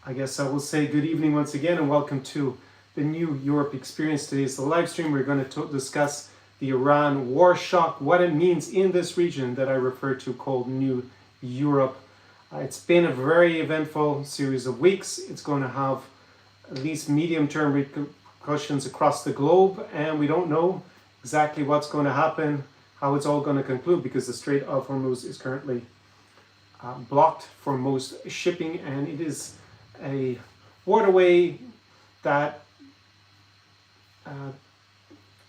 I guess I will say good evening once again and welcome to the New Europe Experience. Today is the live stream. We're going to discuss the Iran war shock, what it means in this region that I refer to called New Europe. It's been a very eventful series of weeks. It's going to have at least medium-term repercussions across the globe, and we don't know exactly what's going to happen, how it's all going to conclude, because the Strait of Hormuz is currently blocked for most shipping, and it is a waterway that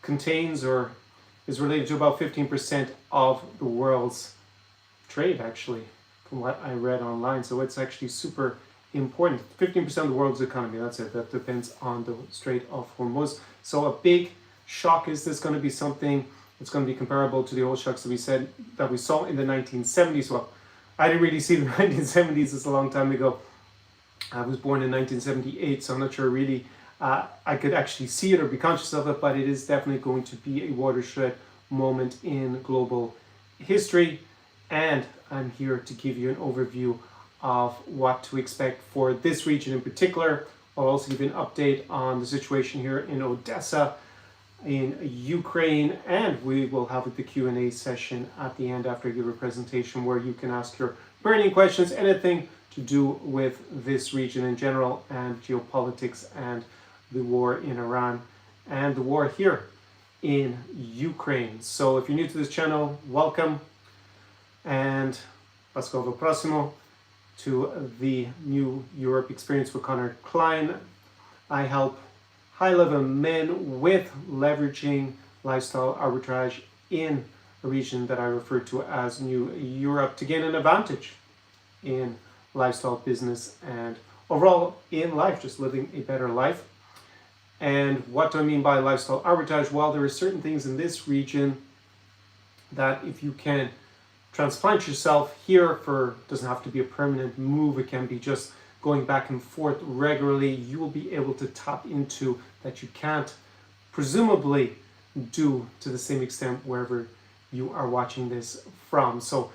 contains or is related to about 15% of the world's trade, actually, from what I read online. So it's actually super important. 15% of the world's economy, that's it. That depends on the Strait of Hormuz. So a big shock. Is this going to be something that's going to be comparable to the oil shocks that we saw in the 1970s? Well, I didn't really see the 1970s. It's a long time ago. I was born in 1978, so I'm not sure really I could actually see it or be conscious of it, but it is definitely going to be a watershed moment in global history. And I'm here to give you an overview of what to expect for this region in particular. I'll also give you an update on the situation here in Odesa, in Ukraine, and we will have the Q&A session at the end after I give a presentation where you can ask your burning questions, anything to do with this region in general and geopolitics and the war in Iran and the war here in Ukraine. So if you're new to this channel, welcome, and let's go over próximo to the New Europe Experience with Conor Clyne. I help high-level men with leveraging lifestyle arbitrage in a region that I refer to as New Europe to gain an advantage in lifestyle, business, and overall in life, just living a better life. And what do I mean by lifestyle arbitrage? Well, there are certain things in this region that if you can transplant yourself here doesn't have to be a permanent move, it can be just going back and forth regularly, you will be able to tap into that you can't presumably do to the same extent wherever you are watching this from. So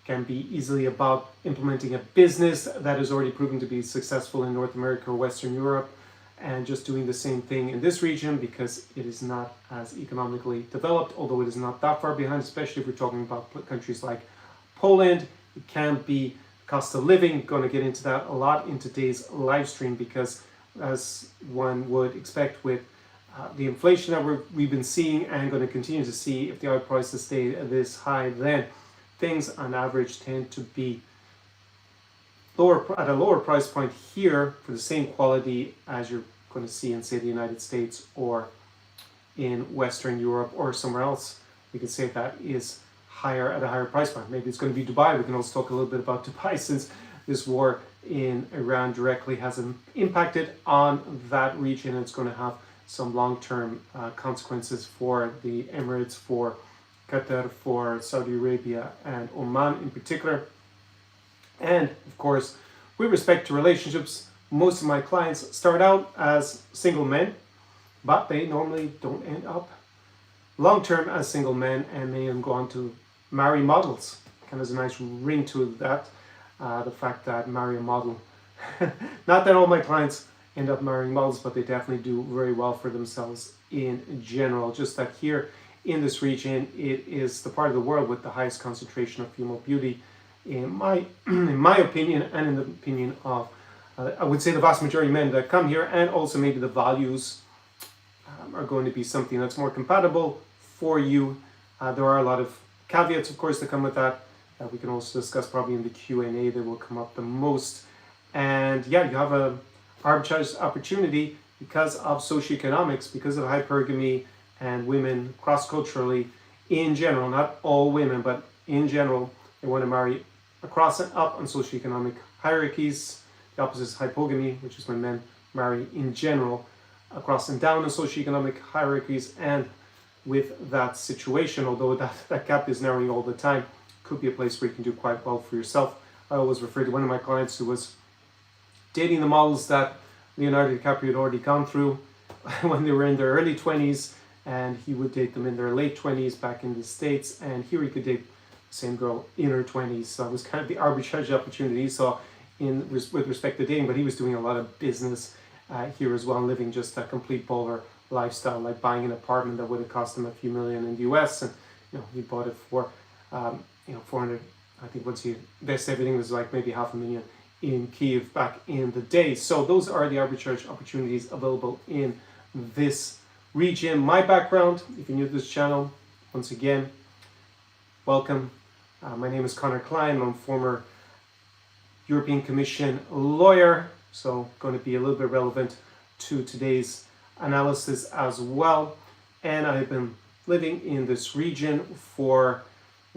can be easily about implementing a business that is already proven to be successful in North America or Western Europe and just doing the same thing in this region because it is not as economically developed, although it is not that far behind, especially if we're talking about countries like Poland. It can be cost of living. Going to get into that a lot in today's live stream because as one would expect with the inflation that we've been seeing and going to continue to see, if the oil prices stay this high, then things on average tend to be at a lower price point here for the same quality as you're going to see in, say, the United States or in Western Europe or somewhere else. We could say that is higher at a higher price point. Maybe it's going to be Dubai. We can also talk a little bit about Dubai since this war in Iran directly has impacted on that region. It's going to have some long-term consequences for the Emirates, for Qatar, for Saudi Arabia and Oman in particular. And of course, with respect to relationships, most of my clients start out as single men, but they normally don't end up long-term as single men, and they go on to marry models. Kind of has a nice ring to that, the fact that marry a model. Not that all my clients end up marrying models, but they definitely do very well for themselves in general. Just that here in this region, it is the part of the world with the highest concentration of female beauty, in my opinion, and in the opinion of, I would say, the vast majority of men that come here, and also maybe the values are going to be something that's more compatible for you. There are a lot of caveats, of course, that come with that we can also discuss probably in the Q&A that will come up the most. And yeah, you have a arbitrage opportunity because of socioeconomics, because of hypergamy and women cross-culturally in general, not all women, but in general, they want to marry across and up on socioeconomic hierarchies. The opposite is hypogamy, which is when men marry in general across and down on socioeconomic hierarchies. And with that situation, although that gap is narrowing all the time, could be a place where you can do quite well for yourself. I always refer to one of my clients who was dating the models that Leonardo DiCaprio had already gone through when they were in their early 20s, and he would date them in their late 20s back in the States, and here he could date the same girl in her 20s. So it was kind of the arbitrage opportunity. So with respect to dating, but he was doing a lot of business here as well, living just a complete bowler lifestyle, like buying an apartment that would have cost him a few million in the US, and he bought it for 400. I think once he invested everything, was like maybe $500,000 in Kyiv back in the day. So those are the arbitrage opportunities available in this region. My background, if you're new to this channel, once again, welcome. My name is Conor Clyne. I'm a former European Commission lawyer, so going to be a little bit relevant to today's analysis as well. And I've been living in this region for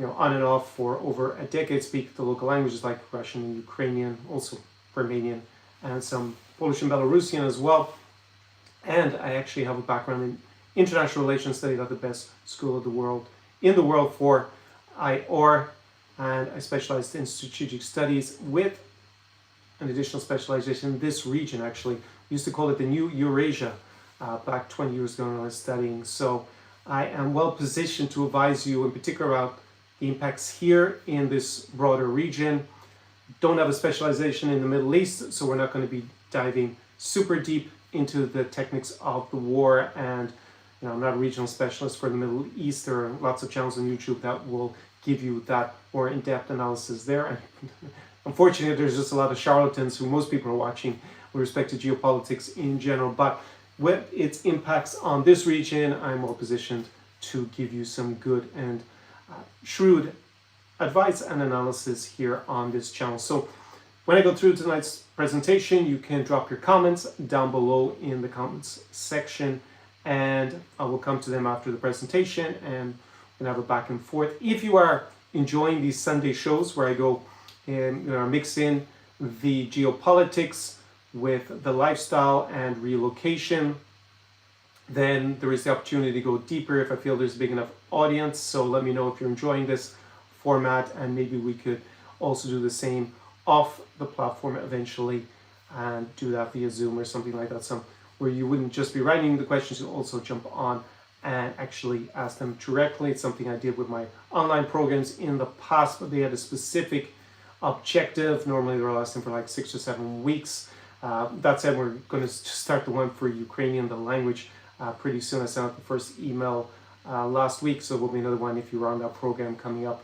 on and off for over a decade, speak the local languages like Russian and Ukrainian, also Romanian, and some Polish and Belarusian as well. And I actually have a background in international relations, studied at the best school of the world in the world for IOR, and I specialized in strategic studies with an additional specialization in this region. Actually, we used to call it the New Eurasia back 20 years ago when I was studying. So I am well positioned to advise you in particular about the impacts here in this broader region. Don't have a specialization in the Middle East, so we're not going to be diving super deep into the techniques of the war, and I'm not a regional specialist for the Middle East. There are lots of channels on YouTube that will give you that more in-depth analysis there. And unfortunately, there's just a lot of charlatans who most people are watching with respect to geopolitics in general, but with its impacts on this region, I'm well positioned to give you some good and shrewd advice and analysis here on this channel. So when I go through tonight's presentation, you can drop your comments down below in the comments section, and I will come to them after the presentation and we'll have a back and forth. If you are enjoying these Sunday shows where I go and mix in the geopolitics with the lifestyle and relocation, then there is the opportunity to go deeper if I feel there's a big enough audience. So let me know if you're enjoying this format, and maybe we could also do the same off the platform eventually and do that via Zoom or something like that, where you wouldn't just be writing the questions, you also jump on and actually ask them directly. It's something I did with my online programs in the past, but they had a specific objective. Normally they're lasting for like 6 or 7 weeks. That said, we're going to start the one for Ukrainian, the language, pretty soon. I sent out the first email last week, so there will be another one if you're on that program coming up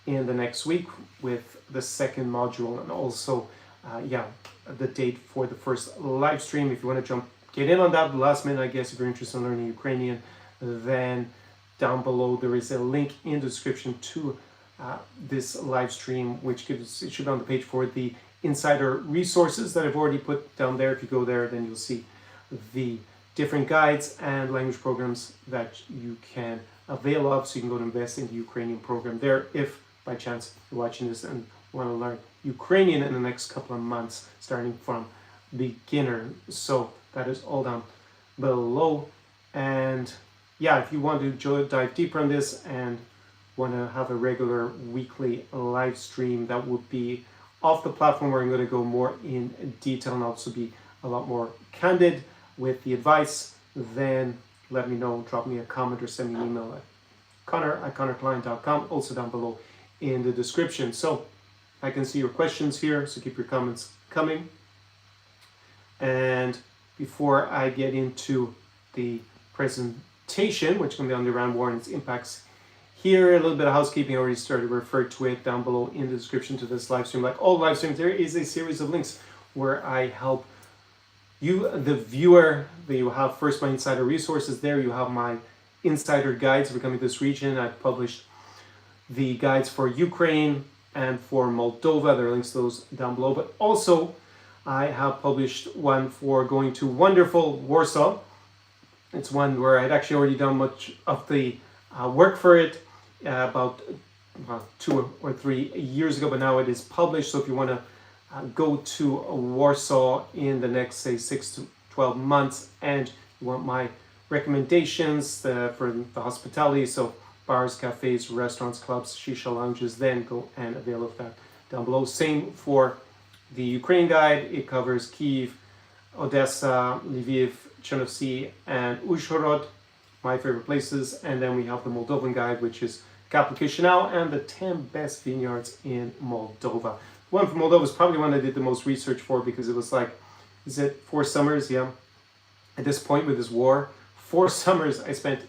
in the next week with the second module, and also the date for the first live stream. If you want to get in on that last minute, I guess, if you're interested in learning Ukrainian, then down below there is a link in the description to this live stream, which it should be on the page for the insider resources that I've already put down there. If you go there, then you'll see the different guides and language programs that you can avail of, so you can go to invest in the Ukrainian program there if by chance you're watching this and want to learn Ukrainian in the next couple of months, starting from beginner. So that is all down below. And if you want to dive deeper on this and want to have a regular weekly live stream that would be off the platform, where I'm going to go more in detail and also be a lot more candid with the advice, then let me know. Drop me a comment or send me an email at Conor@conorcline.com, also down below in the description. So I can see your questions here, so keep your comments coming. And before I get into the presentation, which is going to be on the Iran war and its impacts here, a little bit of housekeeping. I already started to refer to it down below in the description to this live stream. Like all live streams, there is a series of links where I help you, the viewer, that you have first my insider resources there. You have my insider guides for coming to this region. I've published the guides for Ukraine and for Moldova. There are links to those down below. But also, I have published one for going to wonderful Warsaw. It's one where I'd actually already done much of the work for it about 2 or 3 years ago, but now it is published. So if you want to go to Warsaw in the next, say, 6 to 12 months, and you want my recommendations for the hospitality, so bars, cafes, restaurants, clubs, shisha lounges, then go and avail of that down below. Same for the Ukraine guide. It covers Kyiv, Odesa, Lviv, Chernovtsi, and Uzhhorod, my favorite places. And then we have the Moldovan guide, which is capital Chisinau and the 10 best vineyards in Moldova. one from Moldova is probably one I did the most research for, because it was like, is it 4 summers? Yeah. At this point with this war, 4 summers I spent,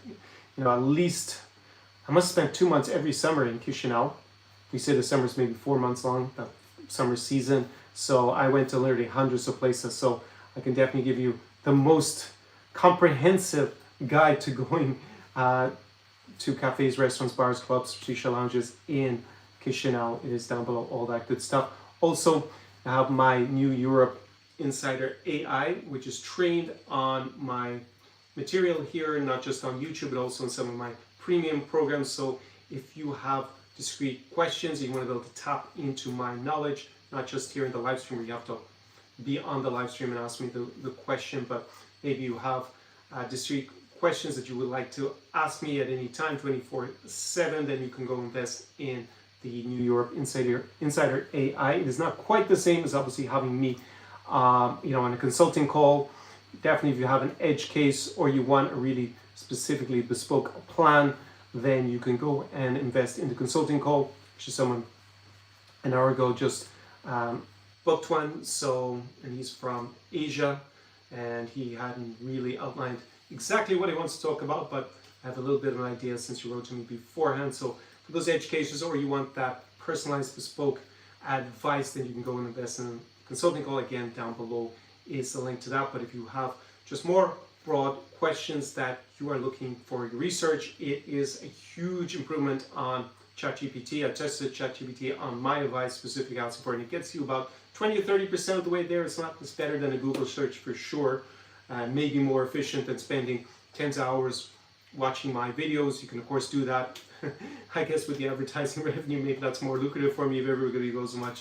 at least, I must have spent 2 months every summer in Chisinau. We say the summer's maybe 4 months long, the summer season. So I went to literally hundreds of places. So I can definitely give you the most comprehensive guide to going to cafes, restaurants, bars, clubs, shisha lounges in Chisinau. It is down below, all that good stuff. Also, I have my new Europe Insider AI, which is trained on my material here, not just on YouTube, but also on some of my premium programs. So if you have discrete questions, you want to be able to tap into my knowledge, not just here in the live stream where you have to be on the live stream and ask me the question, but maybe you have discrete questions that you would like to ask me at any time, 24/7, then you can go invest in the New Europe Insider AI. It is not quite the same as obviously having me, on a consulting call. Definitely, if you have an edge case or you want a really specifically bespoke plan, then you can go and invest in the consulting call. Which is someone an hour ago just booked one. So, and he's from Asia, and he hadn't really outlined exactly what he wants to talk about, but I have a little bit of an idea since you wrote to me beforehand. So for those edge cases, or you want that personalized bespoke advice, then you can go and invest in a consulting call. Again, down below is the link to that. But if you have just more broad questions that you are looking for research, it is a huge improvement on ChatGPT. I tested ChatGPT on my advice specific answer for it, and it gets you about 20 or 30% of the way there. It's better than a Google search for sure. Maybe more efficient than spending tens of hours watching my videos. You can of course do that. I guess with the advertising revenue, maybe that's more lucrative for me if everybody goes so much,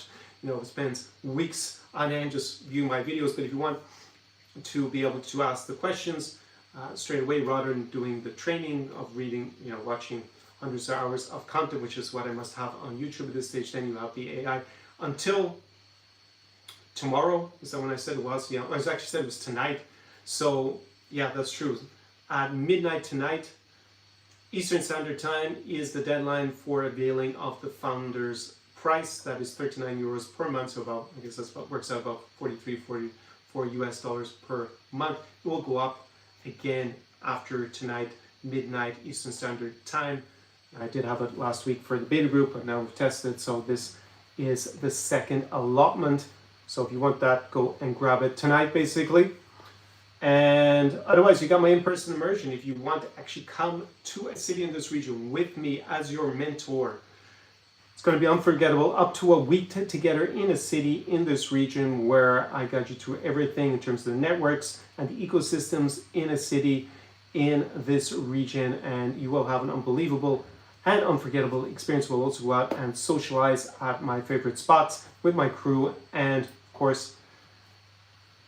spends weeks on end just viewing my videos. But if you want to be able to ask the questions straight away, rather than doing the training of reading, watching hundreds of hours of content, which is what I must have on YouTube at this stage, then you have the AI until tomorrow. Is that when I said it was? Yeah, I actually said it was tonight. So yeah, that's true. At midnight tonight, Eastern Standard Time, is the deadline for availing of the founder's price. That is 39 euros per month. So about, I guess that's about, works out about 44 US dollars per month. It will go up again after tonight, midnight Eastern Standard Time. I did have it last week for the beta group, but now we've tested. So this is the second allotment. So if you want that, go and grab it tonight, basically. And otherwise, you got my in-person immersion. If you want to actually come to a city in this region with me as your mentor, it's going to be unforgettable. Up to a week together in a city in this region, where I guide you through everything in terms of the networks and the ecosystems in a city in this region. And you will have an unbelievable and unforgettable experience. We'll also go out and socialize at my favorite spots with my crew, and of course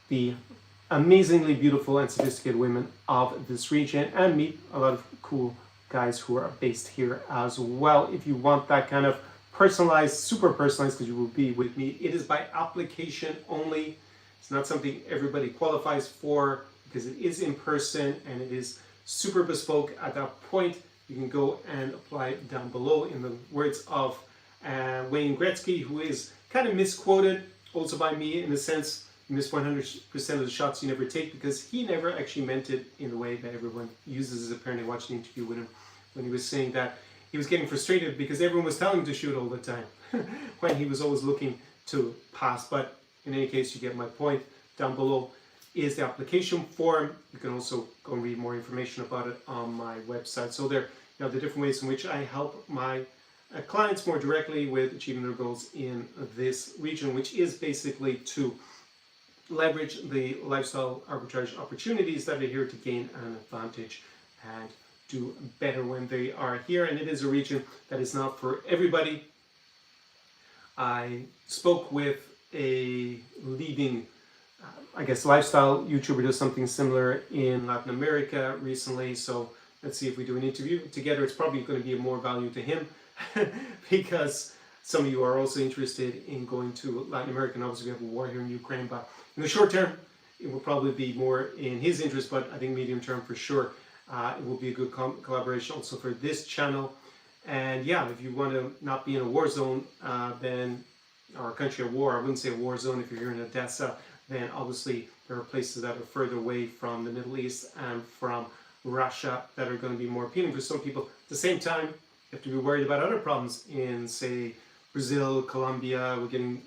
the amazingly beautiful and sophisticated women of this region, and meet a lot of cool guys who are based here as well. If you want that kind of personalized, super personalized, because you will be with me, it is by application only. It's not something everybody qualifies for, because it is in person and it is super bespoke. At that point, you can go and apply down below. In the words of Wayne Gretzky, who is kind of misquoted also by me, in the sense, you miss 100% of the shots you never take, because he never actually meant it in the way that everyone uses. Apparently, I watched an interview with him when he was saying that he was getting frustrated because everyone was telling him to shoot all the time when he was always looking to pass. But in any case, you get my point. Down below is the application form. You can also go and read more information about it on my website. So there, the different ways in which I help my clients more directly with achieving their goals in this region, which is basically to leverage the lifestyle arbitrage opportunities that are here to gain an advantage and do better when they are here. And it is a region that is not for everybody. I spoke with a leading, lifestyle YouTuber, does something similar in Latin America recently. So let's see if we do an interview together. It's probably going to be of more value to him because some of you are also interested in going to Latin America. And obviously we have a war here in Ukraine, but in the short term, it will probably be more in his interest, but I think medium term for sure, it will be a good collaboration also for this channel. And yeah, if you want to not be in a war zone, then or a country at war. I wouldn't say a war zone if you're here in Odesa. Then obviously there are places that are further away from the Middle East and from Russia that are going to be more appealing for some people. At the same time, you have to be worried about other problems in, say, Brazil, Colombia. We're getting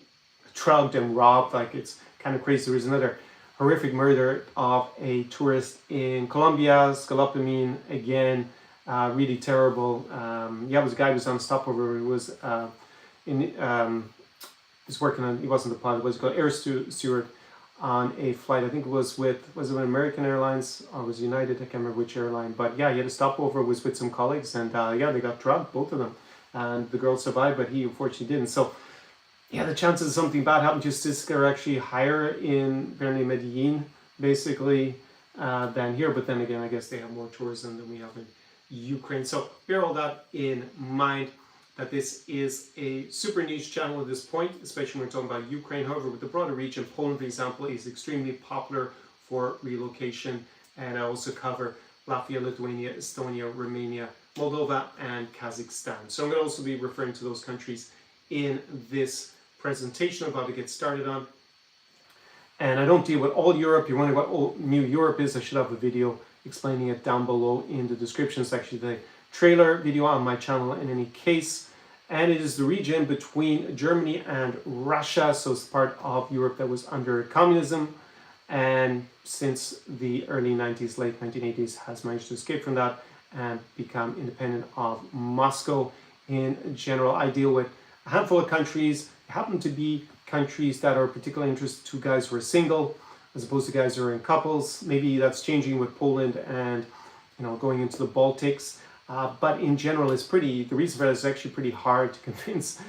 drugged and robbed. Like, it's kind of crazy. There was another horrific murder of a tourist in Colombia, Scalopamine, again, really terrible. Yeah, it was a guy who was on stopover. He was he's working on, he wasn't the pilot, but he's called air steward on a flight. I think it was with American Airlines or was United? I can't remember which airline. But yeah, he had a stopover, was with some colleagues, and yeah, they got drugged, both of them. And the girl survived, but he unfortunately didn't. So yeah, the chances of something bad happening to Cisco are actually higher in apparently Medellin, basically, than here. But then again, I guess they have more tourism than we have in Ukraine. So bear all that in mind, that this is a super niche channel at this point, especially when we're talking about Ukraine. However, with the broader region, Poland, for example, is extremely popular for relocation. And I also cover Latvia, Lithuania, Estonia, Romania, Moldova, and Kazakhstan. So I'm going to also be referring to those countries in this presentation I'm about to get started on. And I don't deal with all Europe. You're wondering what all new Europe is, I should have a video explaining it down below in the description. It's actually the trailer video on my channel in any case. And it is the region between Germany and Russia. So it's part of Europe that was under communism. And since the early 90s, late 1980s, has managed to escape from that and become independent of Moscow. In general, I deal with a handful of countries. They happen to be countries that are of particular interest to guys who are single, as opposed to guys who are in couples. Maybe that's changing with Poland and, you know, going into the Baltics. But in general, it's pretty, the reason for that is actually pretty hard to convince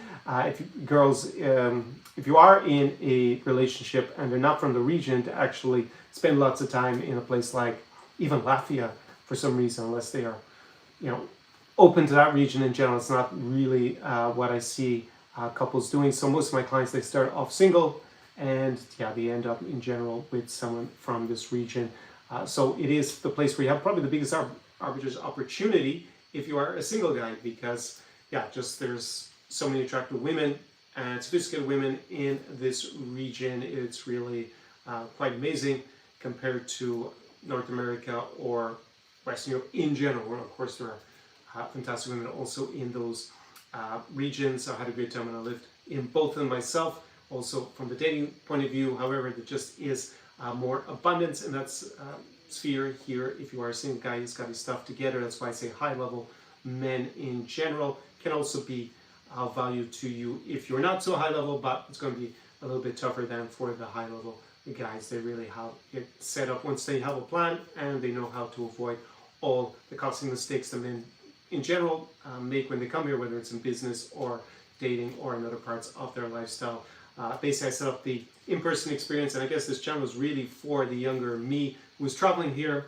if you are in a relationship and they're not from the region, to actually spend lots of time in a place like even Latvia for some reason, unless they are, you know, open to that region in general. It's not really what I see couples doing. So most of my clients, they start off single, and yeah, they end up in general with someone from this region. So it is the place where you have probably the biggest arbitrage opportunity if you are a single guy, because yeah, just there's so many attractive women and sophisticated women in this region. It's really quite amazing compared to North America or Western Europe in general, where of course there are fantastic women also in those regions. I had a great time when I lived in both of them myself. Also from the dating point of view, however, there just is more abundance in that sphere here. If you are a single guy who's got his stuff together, that's why I say high-level men in general can also be of value to you if you're not so high level, but it's going to be a little bit tougher than for the high level guys. They really have it set up once they have a plan and they know how to avoid all the costly mistakes that men in general make when they come here, whether it's in business or dating or in other parts of their lifestyle. Basically, I set up the in-person experience, and I guess this channel is really for the younger me who was traveling here.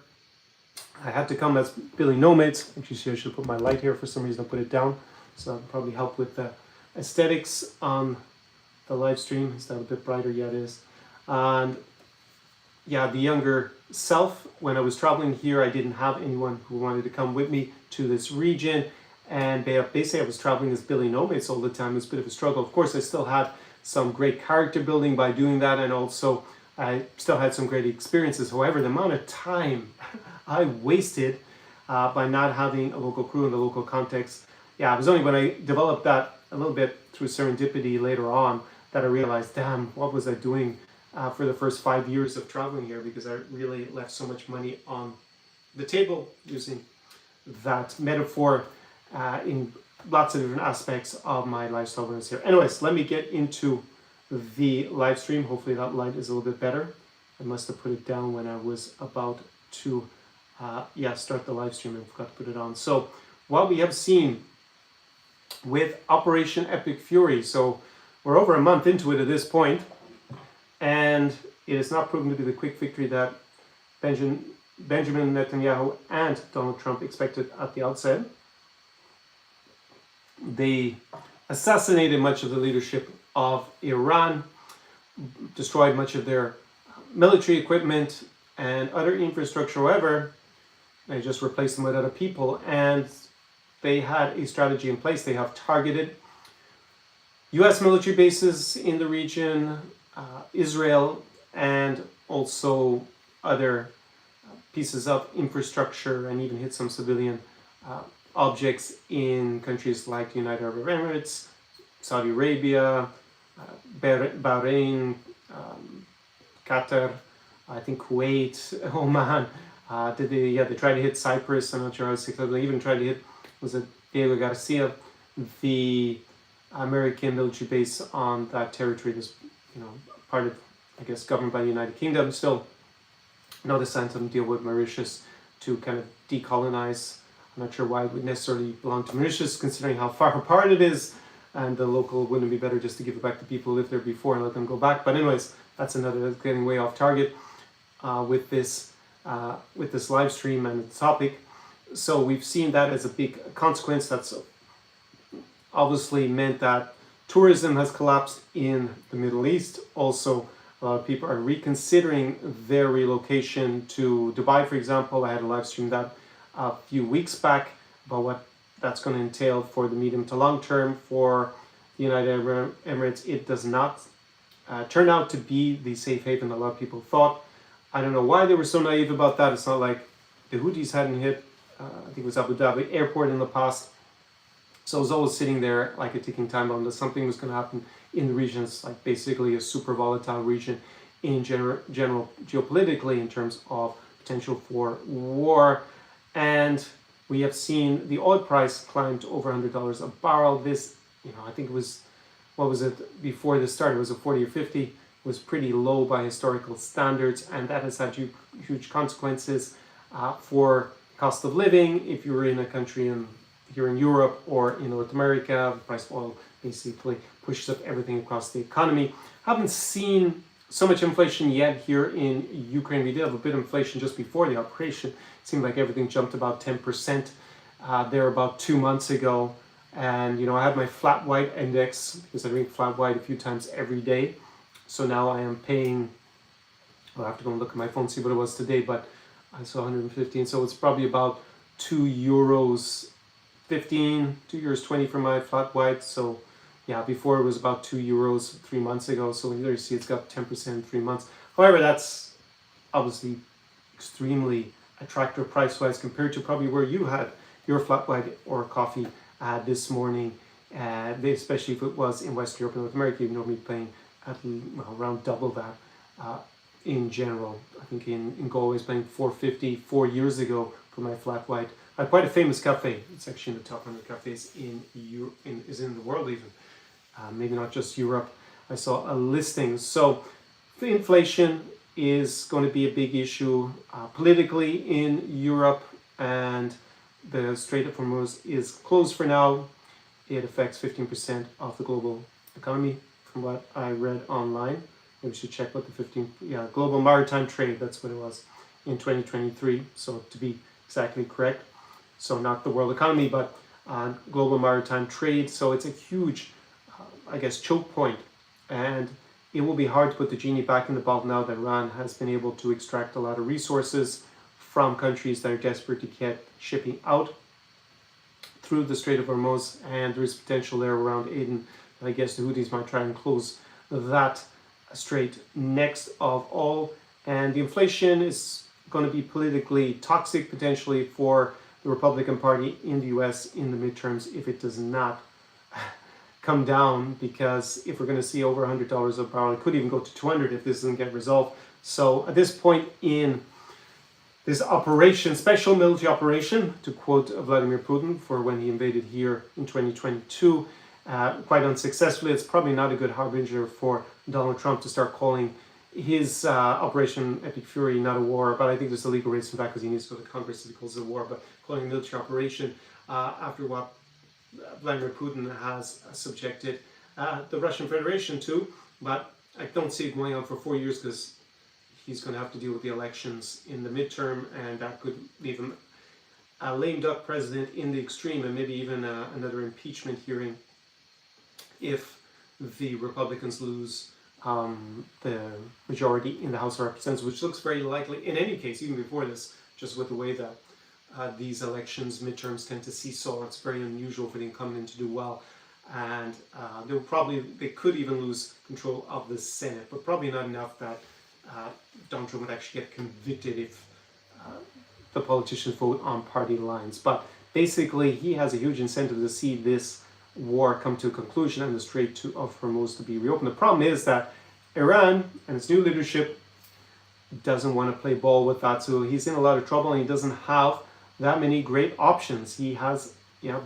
I had to come as Billy Nomads. Actually, see, I should put my light here. For some reason, I put it down, so that'll probably help with the aesthetics on the live stream. Is that a bit brighter? Yeah, it is. And yeah, the younger self, when I was traveling here, I didn't have anyone who wanted to come with me to this region. And basically, I was traveling as Billy Nomads all the time. It was a bit of a struggle. Of course, I still had some great character building by doing that, and also I still had some great experiences. However, the amount of time I wasted by not having a local crew in the local context, yeah, it was only when I developed that a little bit through serendipity later on that I realized, damn, what was I doing for the first 5 years of traveling here, because I really left so much money on the table, using that metaphor in lots of different aspects of my lifestyle when I was here. Anyways, let me get into the live stream. Hopefully that light is a little bit better. I must have put it down when I was about to start the live stream and forgot to put it on. So what we have seen with Operation Epic Fury, so we're over a month into it at this point, and it has not proven to be the quick victory that Benjamin Netanyahu and Donald Trump expected at the outset. They assassinated much of the leadership of Iran, destroyed much of their military equipment and other infrastructure. However, they just replaced them with other people, and they had a strategy in place. They have targeted US military bases in the region, Israel, and also other pieces of infrastructure, and even hit some civilian objects in countries like the United Arab Emirates, Saudi Arabia, Bahrain, Qatar, I think Kuwait, Oman. They tried to hit Cyprus. I'm not sure how successful. They even tried to hit, was it Diego Garcia, the American military base on that territory. This, part of, I guess, governed by the United Kingdom. Still, no descent on deal with Mauritius to kind of decolonize. I'm not sure why it would necessarily belong to Mauritius, considering how far apart it is, and the local, wouldn't it be better just to give it back to people who lived there before and let them go back? But anyways, that's getting way off target with this live stream and the topic. So we've seen that as a big consequence. That's obviously meant that tourism has collapsed in the Middle East. Also, a lot of people are reconsidering their relocation to Dubai, for example. I had a live stream that a few weeks back about what that's going to entail for the medium to long term for the United Arab Emirates. It does not turn out to be the safe haven a lot of people thought. I don't know why they were so naive about that. It's not like the Houthis hadn't hit, I think it was Abu Dhabi airport in the past. So it was always sitting there like a ticking time bomb that something was going to happen in the region. It's like basically a super volatile region in general geopolitically in terms of potential for war. And we have seen the oil price climb to over $100 a barrel. This, I think it was, what was it before this started? Was it 40 or 50? It was pretty low by historical standards, and that has had huge consequences for cost of living. If you're in a country here in Europe or in North America, the price of oil basically pushes up everything across the economy. Haven't seen so much inflation yet here in Ukraine. We did have a bit of inflation just before the operation. It seemed like everything jumped about 10% there about 2 months ago. And, I had my flat white index because I drink flat white a few times every day. So now I am paying, I'll have to go and look at my phone, see what it was today, but I saw 115. So it's probably about €2.15, €2.20 for my flat white. So yeah, before it was about €2 3 months ago. So there you see it's got 10% in 3 months. However, that's obviously extremely attractive price-wise compared to probably where you had your flat white or coffee this morning, especially if it was in Western Europe and North America. You'd normally be paying at around double that in general. I think in Galway I was paying $4.50 4 years ago for my flat white. I had quite a famous cafe. It's actually in the top 100 cafes in the world even. Maybe not just Europe. I saw a listing. So the inflation is going to be a big issue politically in Europe, and the Strait of Hormuz is closed for now. It affects 15% of the global economy from what I read online. Maybe we should check what the global maritime trade, that's what it was in 2023. So to be exactly correct. So not the world economy, but global maritime trade. So it's a huge, choke point. And it will be hard to put the genie back in the bottle now that Iran has been able to extract a lot of resources from countries that are desperate to get shipping out through the Strait of Hormuz, and there is potential there around Aden. I guess the Houthis might try and close that strait next of all. And the inflation is going to be politically toxic potentially for the Republican Party in the US in the midterms if it does not come down, because if we're going to see over $100 a barrel, it could even go to 200 if this doesn't get resolved. So at this point in this operation, special military operation, to quote Vladimir Putin for when he invaded here in 2022, quite unsuccessfully. It's probably not a good harbinger for Donald Trump to start calling his Operation Epic Fury not a war, but I think there's a legal reason for that because he needs to go to Congress if he calls it a war, but calling a military operation after what Vladimir Putin has subjected the Russian Federation to. But I don't see it going on for 4 years because he's going to have to deal with the elections in the midterm, and that could leave him a lame duck president in the extreme, and maybe even another impeachment hearing if the Republicans lose the majority in the House of Representatives, which looks very likely in any case, even before this, just with the way that these elections, midterms tend to seesaw. It's very unusual for the incumbent to do well and they could even lose control of the Senate, but probably not enough that Donald Trump would actually get convicted if the politicians vote on party lines. But basically, he has a huge incentive to see this war come to a conclusion and the Strait of Hormuz to be reopened. The problem is that Iran and its new leadership doesn't want to play ball with that, so he's in a lot of trouble, and he doesn't have that many great options. He has,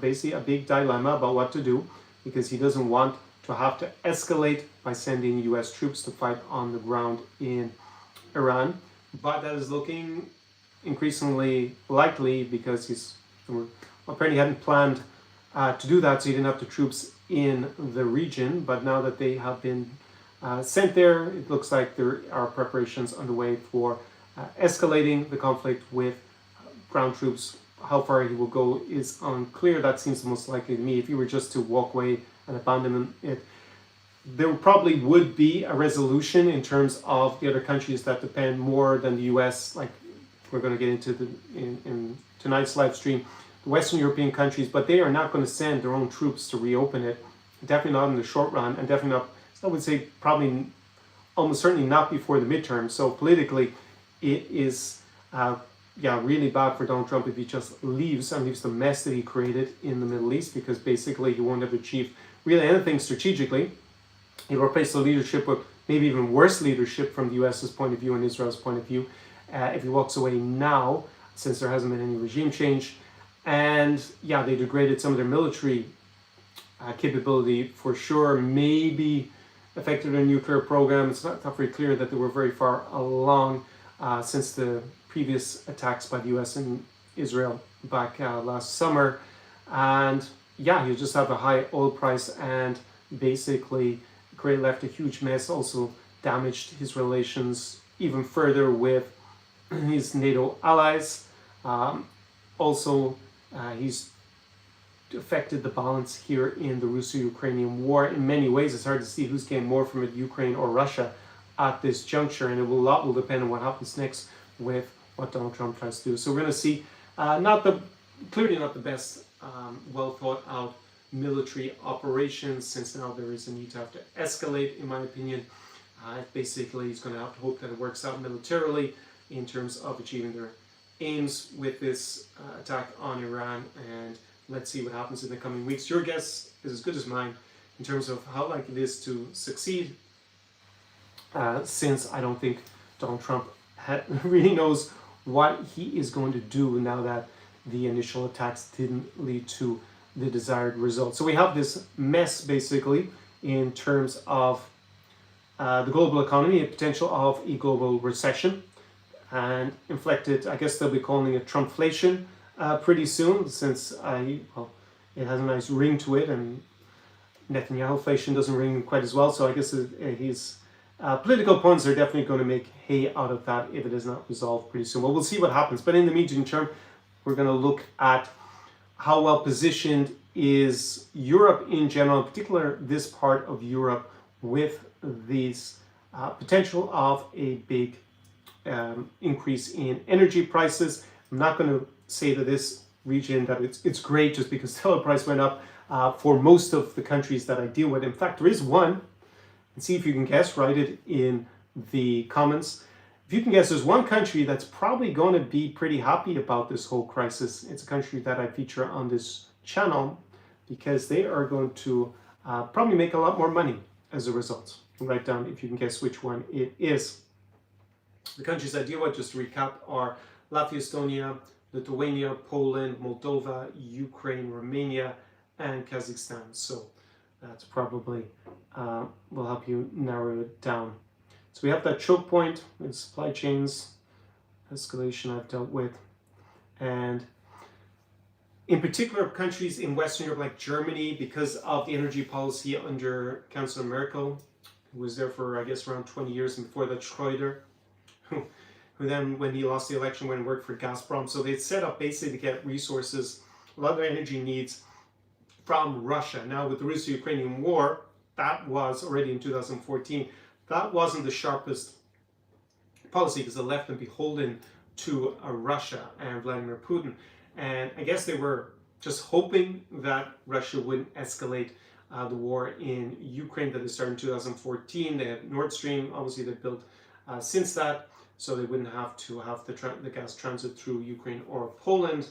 basically a big dilemma about what to do, because he doesn't want to have to escalate by sending U.S. troops to fight on the ground in Iran, but that is looking increasingly likely because he's apparently hadn't planned to do that, so he didn't have the troops in the region. But now that they have been sent there, it looks like there are preparations underway for escalating the conflict with ground troops. How far he will go is unclear. That seems the most likely to me. If he were just to walk away and abandon it, there probably would be a resolution in terms of the other countries that depend more than the US, like we're going to get into in tonight's live stream, the Western European countries, but they are not going to send their own troops to reopen it. Definitely not in the short run, and definitely not, I would say probably almost certainly not before the midterm. So politically, it is really bad for Donald Trump if he just leaves and leaves the mess that he created in the Middle East, because basically he won't have achieved really anything strategically. He'll replace the leadership with maybe even worse leadership from the US's point of view and Israel's point of view if he walks away now, since there hasn't been any regime change. And they degraded some of their military capability for sure, maybe affected their nuclear program. It's not very clear that they were very far along since the previous attacks by the US and Israel back last summer. And you just have a high oil price, and basically left a huge mess, also damaged his relations even further with his NATO allies. He's affected the balance here in the Russo-Ukrainian War. In many ways, it's hard to see who's getting more from it, Ukraine or Russia, at this juncture, and a lot will depend on what happens next with what Donald Trump tries to do. So we're going to see clearly not the best, well thought out military operations, since now there is a need to have to escalate, in my opinion. Basically, he's going to have to hope that it works out militarily in terms of achieving their aims with this attack on Iran, and let's see what happens in the coming weeks. Your guess is as good as mine in terms of how likely it is to succeed, since I don't think Donald Trump really knows what he is going to do now that the initial attacks didn't lead to the desired result. So we have this mess basically in terms of the global economy, a potential of a global recession, and inflected, I guess they'll be calling it Trumpflation pretty soon, since it has a nice ring to it, and Netanyahu-flation doesn't ring quite as well. So I guess his political opponents are definitely going to make hay out of that if it is not resolved pretty soon. Well, we'll see what happens. But in the medium term, we're going to look at how well positioned is Europe in general, in particular this part of Europe, with these potential of a big increase in energy prices. I'm not going to say to this region that it's great just because the oil price went up for most of the countries that I deal with. In fact, there is one, and see if you can guess, write it in the comments. If you can guess, there's one country that's probably going to be pretty happy about this whole crisis. It's a country that I feature on this channel because they are going to probably make a lot more money as a result. Write down if you can guess which one it is. The countries I deal with, just to recap, are Latvia, Estonia, Lithuania, Poland, Moldova, Ukraine, Romania, and Kazakhstan. So that's probably will help you narrow it down. So we have that choke point in supply chains, escalation I've dealt with, and in particular countries in Western Europe like Germany, because of the energy policy under Chancellor Merkel, who was there for I guess around 20 years, and before that Schroeder, who then when he lost the election went and worked for Gazprom. So they set up basically to get resources, a lot of their energy needs from Russia. Now with the Russo-Ukrainian War, that was already in 2014, that wasn't the sharpest policy because it left them beholden to Russia and Vladimir Putin. And I guess they were just hoping that Russia wouldn't escalate the war in Ukraine that they started in 2014. They had Nord Stream, obviously they built since that, so they wouldn't have to have the gas transit through Ukraine or Poland.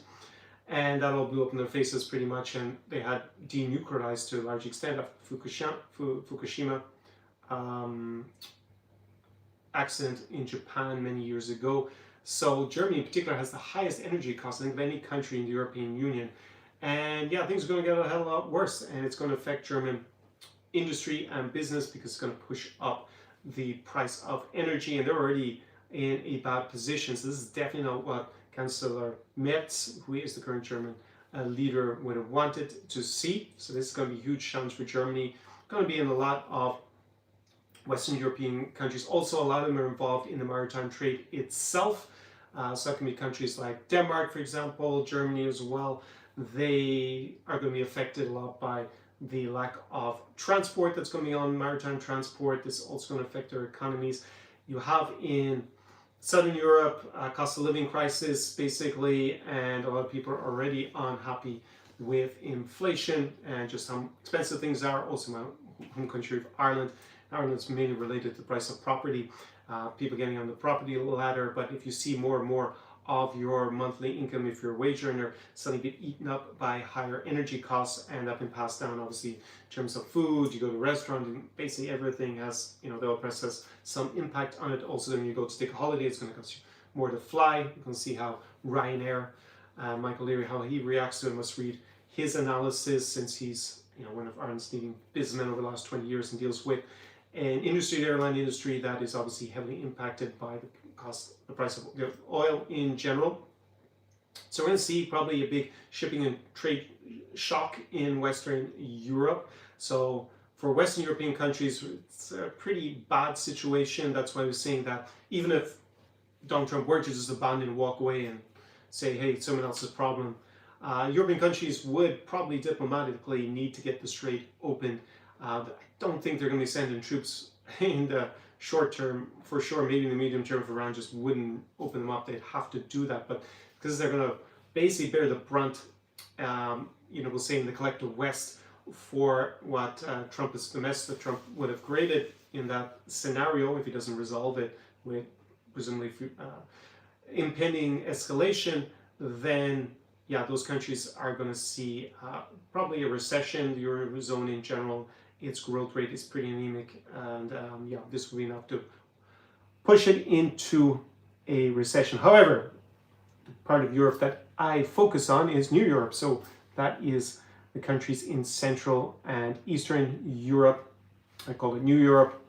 And that all blew up in their faces pretty much, and they had denuclearized to a large extent after Fukushima accident in Japan many years ago. So Germany in particular has the highest energy costs, I think, of any country in the European Union. And yeah, things are going to get a hell of a lot worse, and it's going to affect German industry and business because it's going to push up the price of energy, and they're already in a bad position. So this is definitely not what Chancellor Merz, who is the current German leader, would have wanted to see. So this is going to be a huge challenge for Germany. Going to be in a lot of Western European countries. Also, a lot of them are involved in the maritime trade itself. So that can be countries like Denmark, for example, Germany as well. They are going to be affected a lot by the lack of transport that's going to be on maritime transport. This is also going to affect their economies. You have in Southern Europe cost of living crisis basically, and a lot of people are already unhappy with inflation and just how expensive things are. Also my home country of Ireland. Ireland's mainly related to the price of property, people getting on the property ladder. But if you see more and more of your monthly income, if you're a wage earner, suddenly get eaten up by higher energy costs, and that can pass down obviously in terms of food. You go to a restaurant and basically everything has, the oil price has some impact on it. Also, when you go to take a holiday, it's going to cost you more to fly. You can see how Ryanair, Michael Leary, how he reacts to it. I must read his analysis, since he's one of Ireland's leading businessmen over the last 20 years and deals with an industry, the airline industry, that is obviously heavily impacted by the price of oil in general. So we're going to see probably a big shipping and trade shock in Western Europe. So for Western European countries, it's a pretty bad situation. That's why we're saying that even if Donald Trump were to just abandon and walk away and say, hey, it's someone else's problem, European countries would probably diplomatically need to get the strait opened. I don't think they're going to be sending troops in the short term, for sure. Maybe in the medium term, if Iran just wouldn't open them up, they'd have to do that. But because they're going to basically bear the brunt, we'll say in the collective West, for what the mess that Trump would have created in that scenario, if he doesn't resolve it with presumably impending escalation, then yeah, those countries are going to see probably a recession. The Eurozone in general, its growth rate is pretty anemic, and this will be enough to push it into a recession. However, the part of Europe that I focus on is New Europe. So that is the countries in Central and Eastern Europe. I call it New Europe.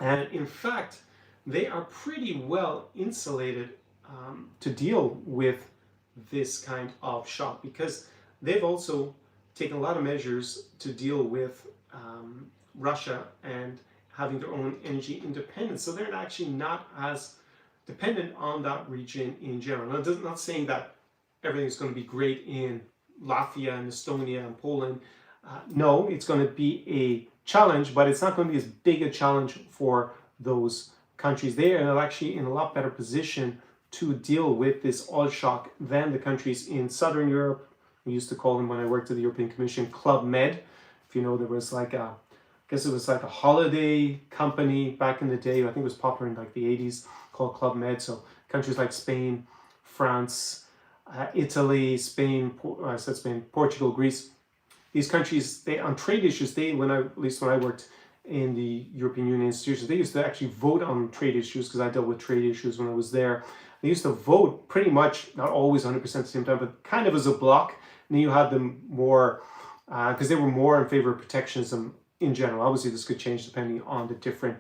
And in fact, they are pretty well insulated to deal with this kind of shock, because they've also taken a lot of measures to deal with Russia and having their own energy independence. So they're actually not as dependent on that region in general. Now, I'm not saying that everything's going to be great in Latvia and Estonia and Poland. No, it's going to be a challenge, but it's not going to be as big a challenge for those countries. They are actually in a lot better position to deal with this oil shock than the countries in Southern Europe. We used to call them, when I worked at the European Commission, Club Med. If you know, there was like a holiday company back in the day. I think it was popular in like the 80s, called Club Med. So countries like Spain, France, Italy, Portugal, Greece. These countries, they on trade issues, at least when I worked in the European Union institutions, they used to actually vote on trade issues, because I dealt with trade issues when I was there. They used to vote pretty much, not always 100% at the same time, but kind of as a block. And then you had them more, because they were more in favor of protectionism in general. Obviously, this could change depending on the different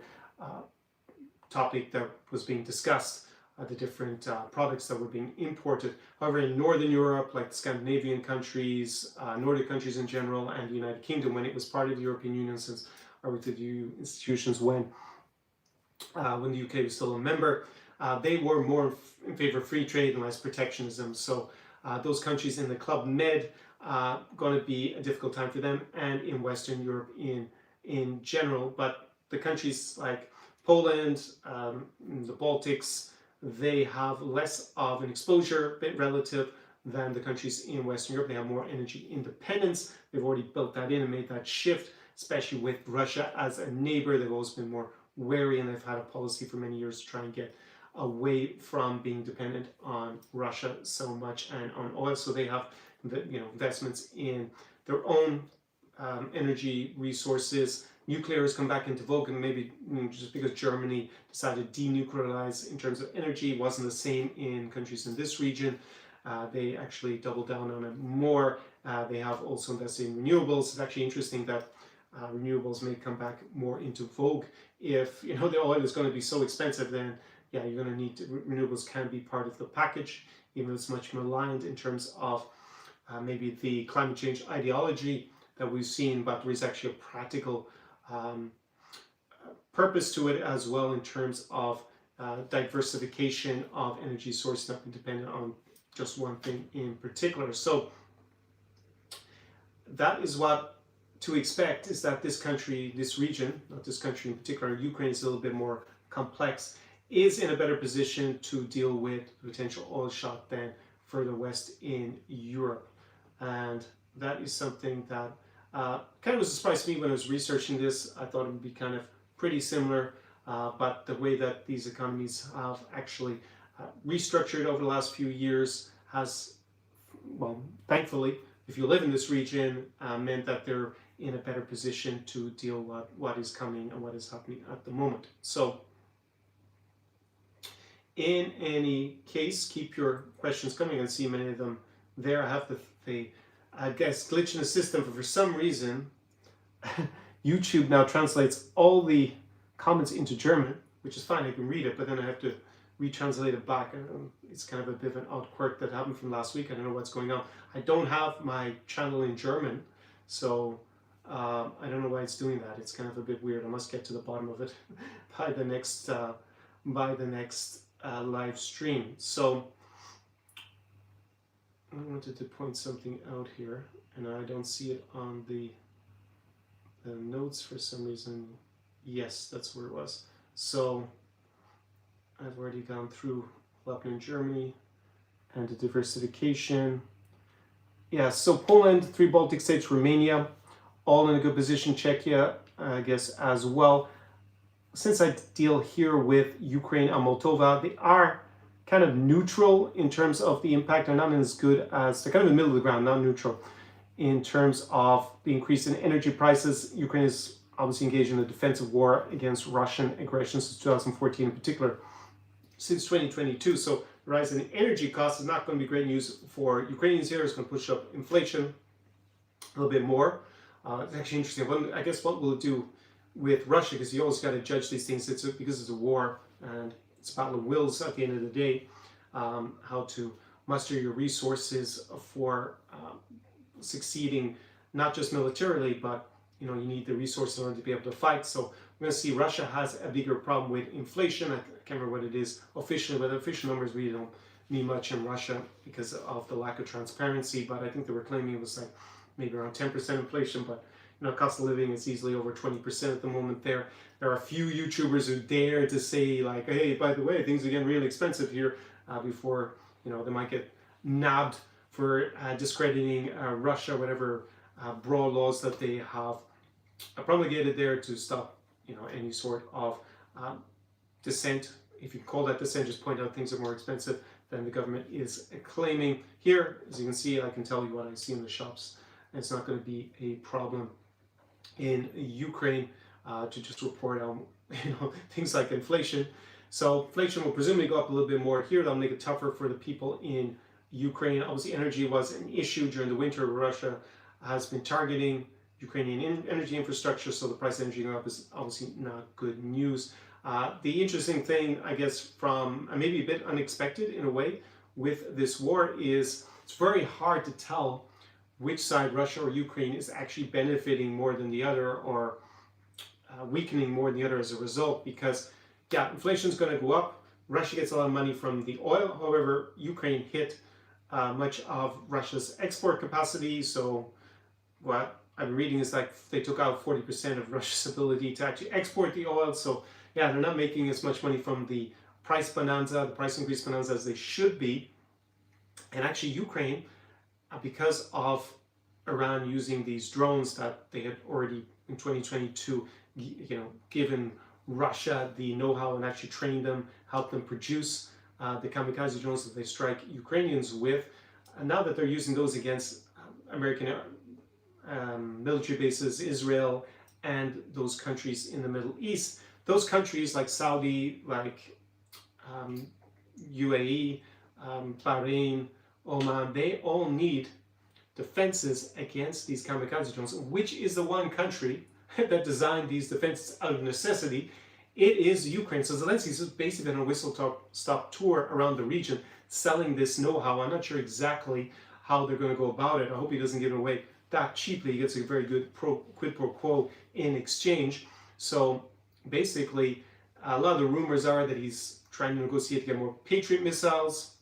topic that was being discussed, the different products that were being imported. However, in Northern Europe, like the Scandinavian countries, Nordic countries in general, and the United Kingdom, when it was part of the European Union, since I worked at EU institutions when the UK was still a member, they were more in favor of free trade and less protectionism. So those countries in the Club Med, going to be a difficult time for them, and in Western Europe in general. But the countries like Poland, the Baltics, they have less of an exposure, bit relative than the countries in Western Europe. They have more energy independence. They've already built that in and made that shift, especially with Russia as a neighbor. They've always been more wary, and they've had a policy for many years to try and get away from being dependent on Russia so much and on oil. So they have investments in their own energy resources. Nuclear has come back into vogue, and maybe just because Germany decided to denuclearize in terms of energy, it wasn't the same in countries in this region. They actually doubled down on it more. They have also invested in renewables. It's actually interesting that renewables may come back more into vogue. If the oil is going to be so expensive, then yeah, you're going to need renewables can be part of the package, even though it's much maligned in terms of maybe the climate change ideology that we've seen, but there is actually a practical purpose to it as well in terms of diversification of energy sources, not being dependent on just one thing in particular. So that is what to expect, is that this country, this region, not this country in particular, Ukraine is a little bit more complex, is in a better position to deal with potential oil shock than further west in Europe. And that is something that kind of was a surprise to me when I was researching this. I thought it would be kind of pretty similar, but the way that these economies have actually restructured over the last few years has, well, thankfully, if you live in this region, meant that they're in a better position to deal with what is coming and what is happening at the moment. So in any case, keep your questions coming. I see many of them there. I have the I guess, glitch in the system, but for some reason, YouTube now translates all the comments into German, which is fine, I can read it, but then I have to retranslate it back. And it's kind of a bit of an odd quirk that happened from last week. I don't know what's going on. I don't have my channel in German, so I don't know why it's doing that. It's kind of a bit weird. I must get to the bottom of it by the next live stream. So I wanted to point something out here, and I don't see it on the notes for some reason. Yes, that's where it was. So I've already gone through Latvian and Germany and the diversification. Yeah, so Poland, 3 Baltic states, Romania, all in a good position. Czechia, I guess, as well. Since I deal here with Ukraine and Moldova, they are kind of neutral in terms of the impact. They're not as good as, they're kind of in the middle of the ground, not neutral, in terms of the increase in energy prices. Ukraine is obviously engaged in a defensive war against Russian aggression since 2014 in particular, since 2022. So the rise in energy costs is not going to be great news for Ukrainians here. It's going to push up inflation a little bit more. It's actually interesting. I guess what will it do with Russia, because you always got to judge these things because it's a war and it's a battle of wills at the end of the day, how to muster your resources for succeeding, not just militarily, but you need the resources in order to be able to fight. So we're going to see Russia has a bigger problem with inflation. I can't remember what it is officially, but the official numbers really don't mean much in Russia because of the lack of transparency. But I think they were claiming it was like maybe around 10% inflation, but cost of living is easily over 20% at the moment there. There are a few YouTubers who dare to say like, hey, by the way, things are getting really expensive here, before, they might get nabbed for discrediting Russia, whatever broad laws that they have promulgated there to stop, any sort of dissent. If you call that dissent, just point out things are more expensive than the government is claiming. Here, as you can see, I can tell you what I see in the shops. And it's not going to be a problem in Ukraine to just report on things like inflation. So inflation will presumably go up a little bit more here. That'll make it tougher for the people in Ukraine. Obviously, energy was an issue during the winter. Russia has been targeting Ukrainian energy infrastructure, so the price of energy going up is obviously not good news. The interesting thing, I guess, from maybe a bit unexpected in a way with this war is it's very hard to tell which side, Russia or Ukraine, is actually benefiting more than the other, or weakening more than the other as a result, because yeah, inflation is going to go up. Russia gets a lot of money from the oil. However, Ukraine hit much of Russia's export capacity. So what I'm reading is like they took out 40% of Russia's ability to actually export the oil. So yeah, they're not making as much money from the price bonanza, the price increase bonanza, as they should be. And actually Ukraine, because of Iran using these drones that they had already in 2022, given Russia the know-how and actually trained them, helped them produce the kamikaze drones that they strike Ukrainians with. And now that they're using those against American military bases, Israel, and those countries in the Middle East, those countries like Saudi, like UAE, Bahrain, Oman, they all need defenses against these kamikaze drones. Which is the one country that designed these defenses out of necessity? It is Ukraine. So Zelensky's just basically been on a whistle-stop tour around the region, selling this know-how. I'm not sure exactly how they're going to go about it. I hope he doesn't give it away that cheaply. He gets a very good quid pro quo in exchange. So basically, a lot of the rumors are that he's trying to negotiate to get more Patriot missiles,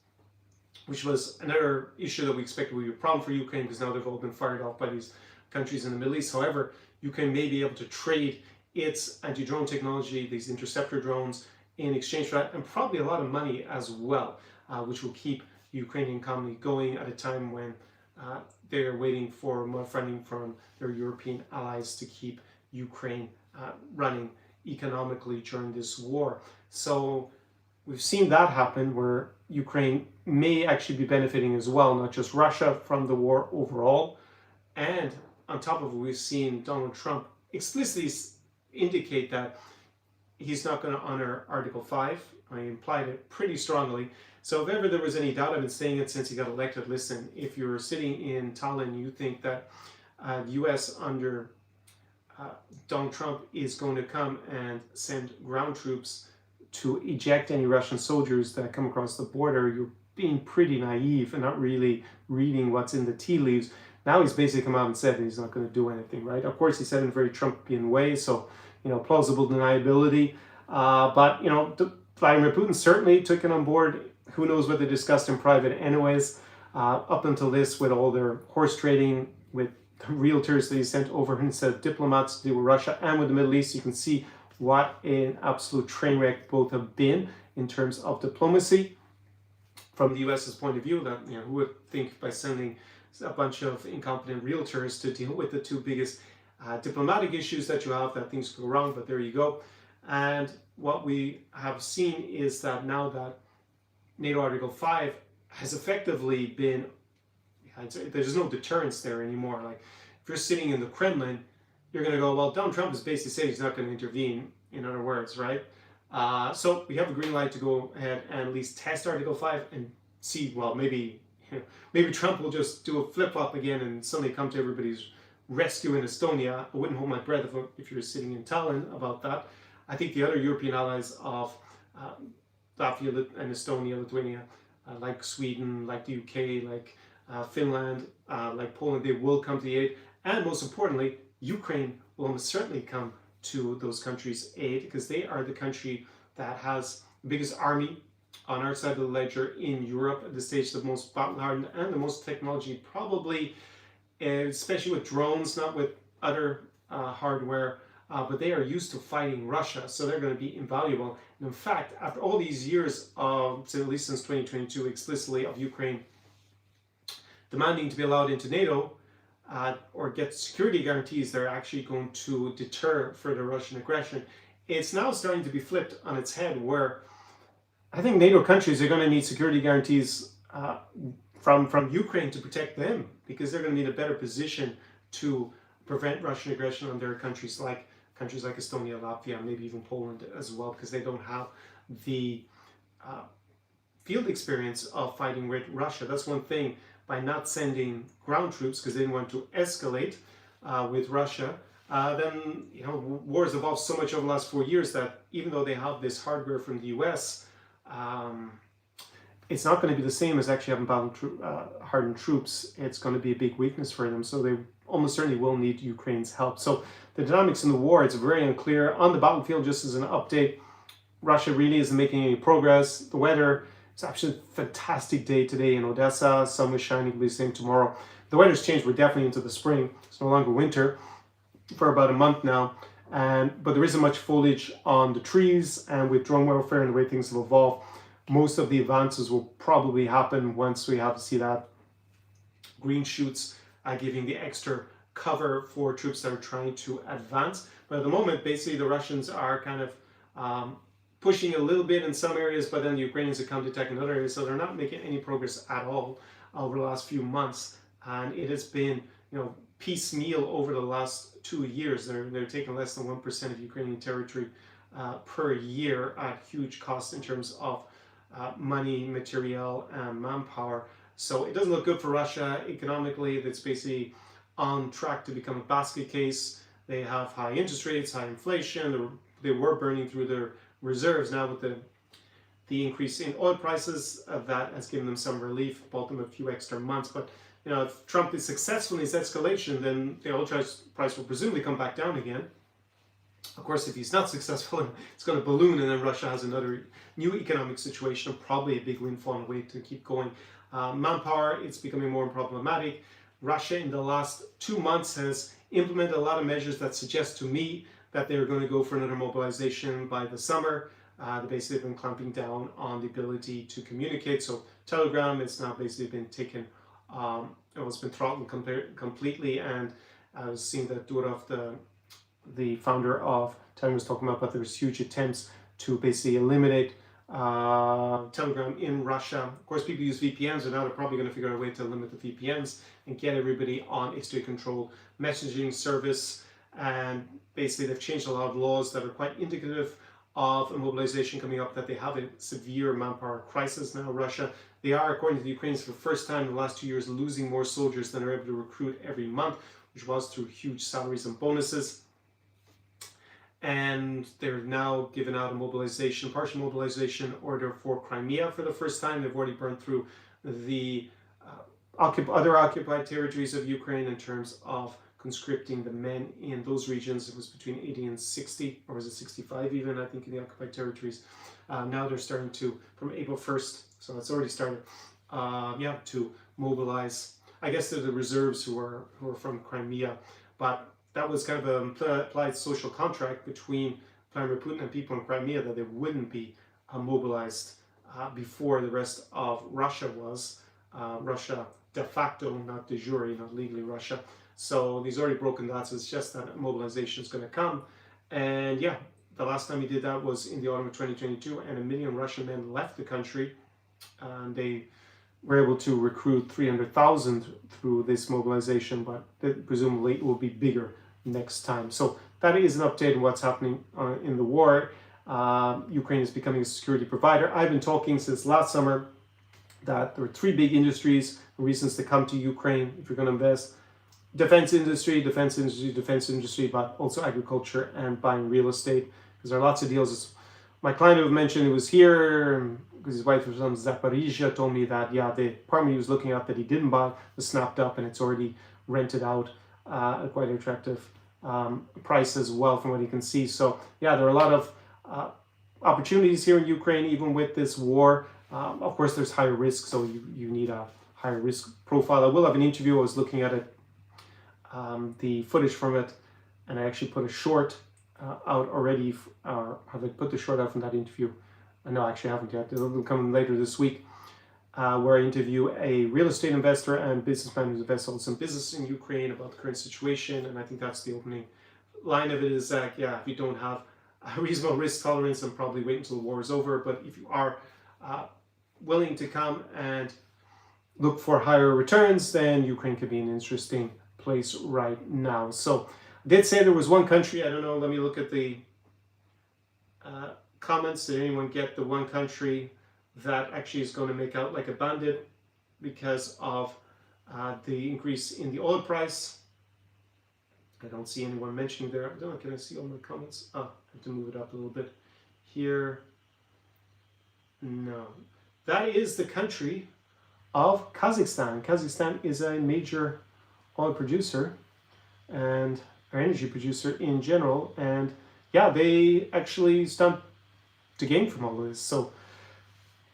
which was another issue that we expected would be a problem for Ukraine, because now they've all been fired off by these countries in the Middle East. However, Ukraine may be able to trade its anti-drone technology, these interceptor drones, in exchange for that, and probably a lot of money as well, which will keep the Ukrainian economy going at a time when they're waiting for more funding from their European allies to keep Ukraine running economically during this war. So we've seen that happen, where Ukraine may actually be benefiting as well, not just Russia, from the war overall. And on top of it, we've seen Donald Trump explicitly indicate that he's not going to honor Article 5. I implied it pretty strongly. So if ever there was any doubt, I've been saying it since he got elected. Listen, if you're sitting in Tallinn, you think that the US under Donald Trump is going to come and send ground troops to eject any Russian soldiers that come across the border, you're being pretty naive and not really reading what's in the tea leaves. Now he's basically come out and said that he's not going to do anything, right? Of course, he said in a very Trumpian way, so, plausible deniability. But, Vladimir Putin certainly took it on board. Who knows what they discussed in private anyways. Up until this, with all their horse trading, with realtors that he sent over instead of diplomats to deal with Russia and with the Middle East, you can see what an absolute train wreck both have been in terms of diplomacy. From the US's point of view, that who would think by sending a bunch of incompetent realtors to deal with the two biggest diplomatic issues that you have, that things go wrong, but there you go. And what we have seen is that now that NATO Article 5 has effectively been, there's no deterrence there anymore. Like, if you're sitting in the Kremlin, you're going to go, well, Donald Trump has basically said he's not going to intervene, in other words, right? So we have a green light to go ahead and at least test Article 5 and see, well, maybe Trump will just do a flip-flop again and suddenly come to everybody's rescue in Estonia. I wouldn't hold my breath if you're sitting in Tallinn about that. I think the other European allies of Latvia and Estonia, Lithuania, like Sweden, like the UK, like Finland, like Poland, they will come to the aid. And most importantly, Ukraine will almost certainly come to those countries' aid, because they are the country that has the biggest army on our side of the ledger in Europe at this stage, the most battle-hardened and the most technology, probably, especially with drones, not with other hardware, but they are used to fighting Russia, so they're going to be invaluable. And in fact, after all these years of, at least since 2022, explicitly of Ukraine demanding to be allowed into NATO, or get security guarantees that are actually going to deter further Russian aggression, it's now starting to be flipped on its head, where I think NATO countries are going to need security guarantees from Ukraine to protect them, because they're going to be in a better position to prevent Russian aggression on their countries like Estonia, Latvia, maybe even Poland as well, because they don't have the field experience of fighting with Russia. That's one thing. By not sending ground troops because they didn't want to escalate with Russia, then wars evolved so much over the last 4 years that even though they have this hardware from the US, it's not going to be the same as actually having battle-hardened troops. It's going to be a big weakness for them. So they almost certainly will need Ukraine's help. So the dynamics in the war, it's very unclear. On the battlefield, just as an update, Russia really isn't making any progress. The weather, it's actually a fantastic day today in Odesa. Sun was shining, will be the same tomorrow. The weather's changed. We're definitely into the spring. It's no longer winter for about a month now. But there isn't much foliage on the trees, and with drone warfare and the way things have evolved, most of the advances will probably happen once we have to see that green shoots giving the extra cover for troops that are trying to advance. But at the moment, basically, the Russians are kind of pushing a little bit in some areas, but then the Ukrainians are counterattacking in other areas, so they're not making any progress at all over the last few months. And it has been, piecemeal over the last 2 years. They're taking less than 1% of Ukrainian territory per year at huge cost in terms of money, material, and manpower. So it doesn't look good for Russia economically. That's basically on track to become a basket case. They have high interest rates, high inflation. They were burning through their reserves. Now with the increase in oil prices, that has given them some relief, bought them a few extra months. But if Trump is successful in his escalation, then the oil price will presumably come back down again. Of course, if he's not successful, it's going to balloon, and then Russia has another new economic situation, probably a big windfall and a way to keep going. Manpower, it's becoming more problematic. Russia in the last 2 months has implemented a lot of measures that suggest to me that they're going to go for another mobilization by the summer. They basically have been clamping down on the ability to communicate. So Telegram has now basically been taken, it's been throttled completely. And I was seeing that Durov, the founder of Telegram, was talking about, but there was huge attempts to basically eliminate Telegram in Russia. Of course, people use VPNs, and now they're probably going to figure out a way to limit the VPNs and get everybody on a state control messaging service. And basically, they've changed a lot of laws that are quite indicative of a mobilization coming up, that they have a severe manpower crisis now. Russia, they are, according to the Ukrainians, for the first time in the last 2 years, losing more soldiers than they're able to recruit every month, which was through huge salaries and bonuses. And they're now given out a partial mobilization order for Crimea for the first time. They've already burned through the other occupied territories of Ukraine in terms of conscripting the men in those regions. It was between 80 and 60, or was it 65 even, I think, in the occupied territories. Now they're starting to, from April 1st, so it's already started, to mobilize, I guess they're the reserves who are from Crimea. But that was kind of an implied social contract between Vladimir Putin and people in Crimea, that they wouldn't be mobilized before the rest of Russia was. Russia de facto, not de jure, not legally Russia. So he's already broken that, so it's just that mobilization is going to come. And the last time he did that was in the autumn of 2022, and 1 million Russian men left the country. And they were able to recruit 300,000 through this mobilization, but presumably it will be bigger next time. So that is an update on what's happening in the war. Ukraine is becoming a security provider. I've been talking since last summer that there are 3 big industries, reasons to come to Ukraine if you're going to invest. Defense industry, but also agriculture and buying real estate, because there are lots of deals. My client who mentioned, who was here, because his wife was from Zaporizhia, told me that, the apartment he was looking at that he didn't buy was snapped up, and it's already rented out at a quite attractive price as well, from what he can see. So, there are a lot of opportunities here in Ukraine, even with this war. Of course, there's higher risk, so you need a higher risk profile. I will have an interview. I was looking at it, the footage from it, and I actually put a short out already. Have I put the short out from that interview? No, actually I haven't yet. It'll come later this week, where I interview a real estate investor and businessman who's invested in some business in Ukraine about the current situation. And I think that's the opening line of it, is that, if you don't have a reasonable risk tolerance, then probably wait until the war is over. But if you are willing to come and look for higher returns, then Ukraine could be an interesting place right now. So I did say there was one country, I don't know, let me look at the comments. Did anyone get the one country that actually is going to make out like a bandit because of the increase in the oil price? I don't see anyone mentioning there. I don't know, can I see all my comments? I have to move it up a little bit here. No. That is the country of Kazakhstan. Kazakhstan is a major oil producer and or energy producer in general, and they actually stand to gain from all of this. So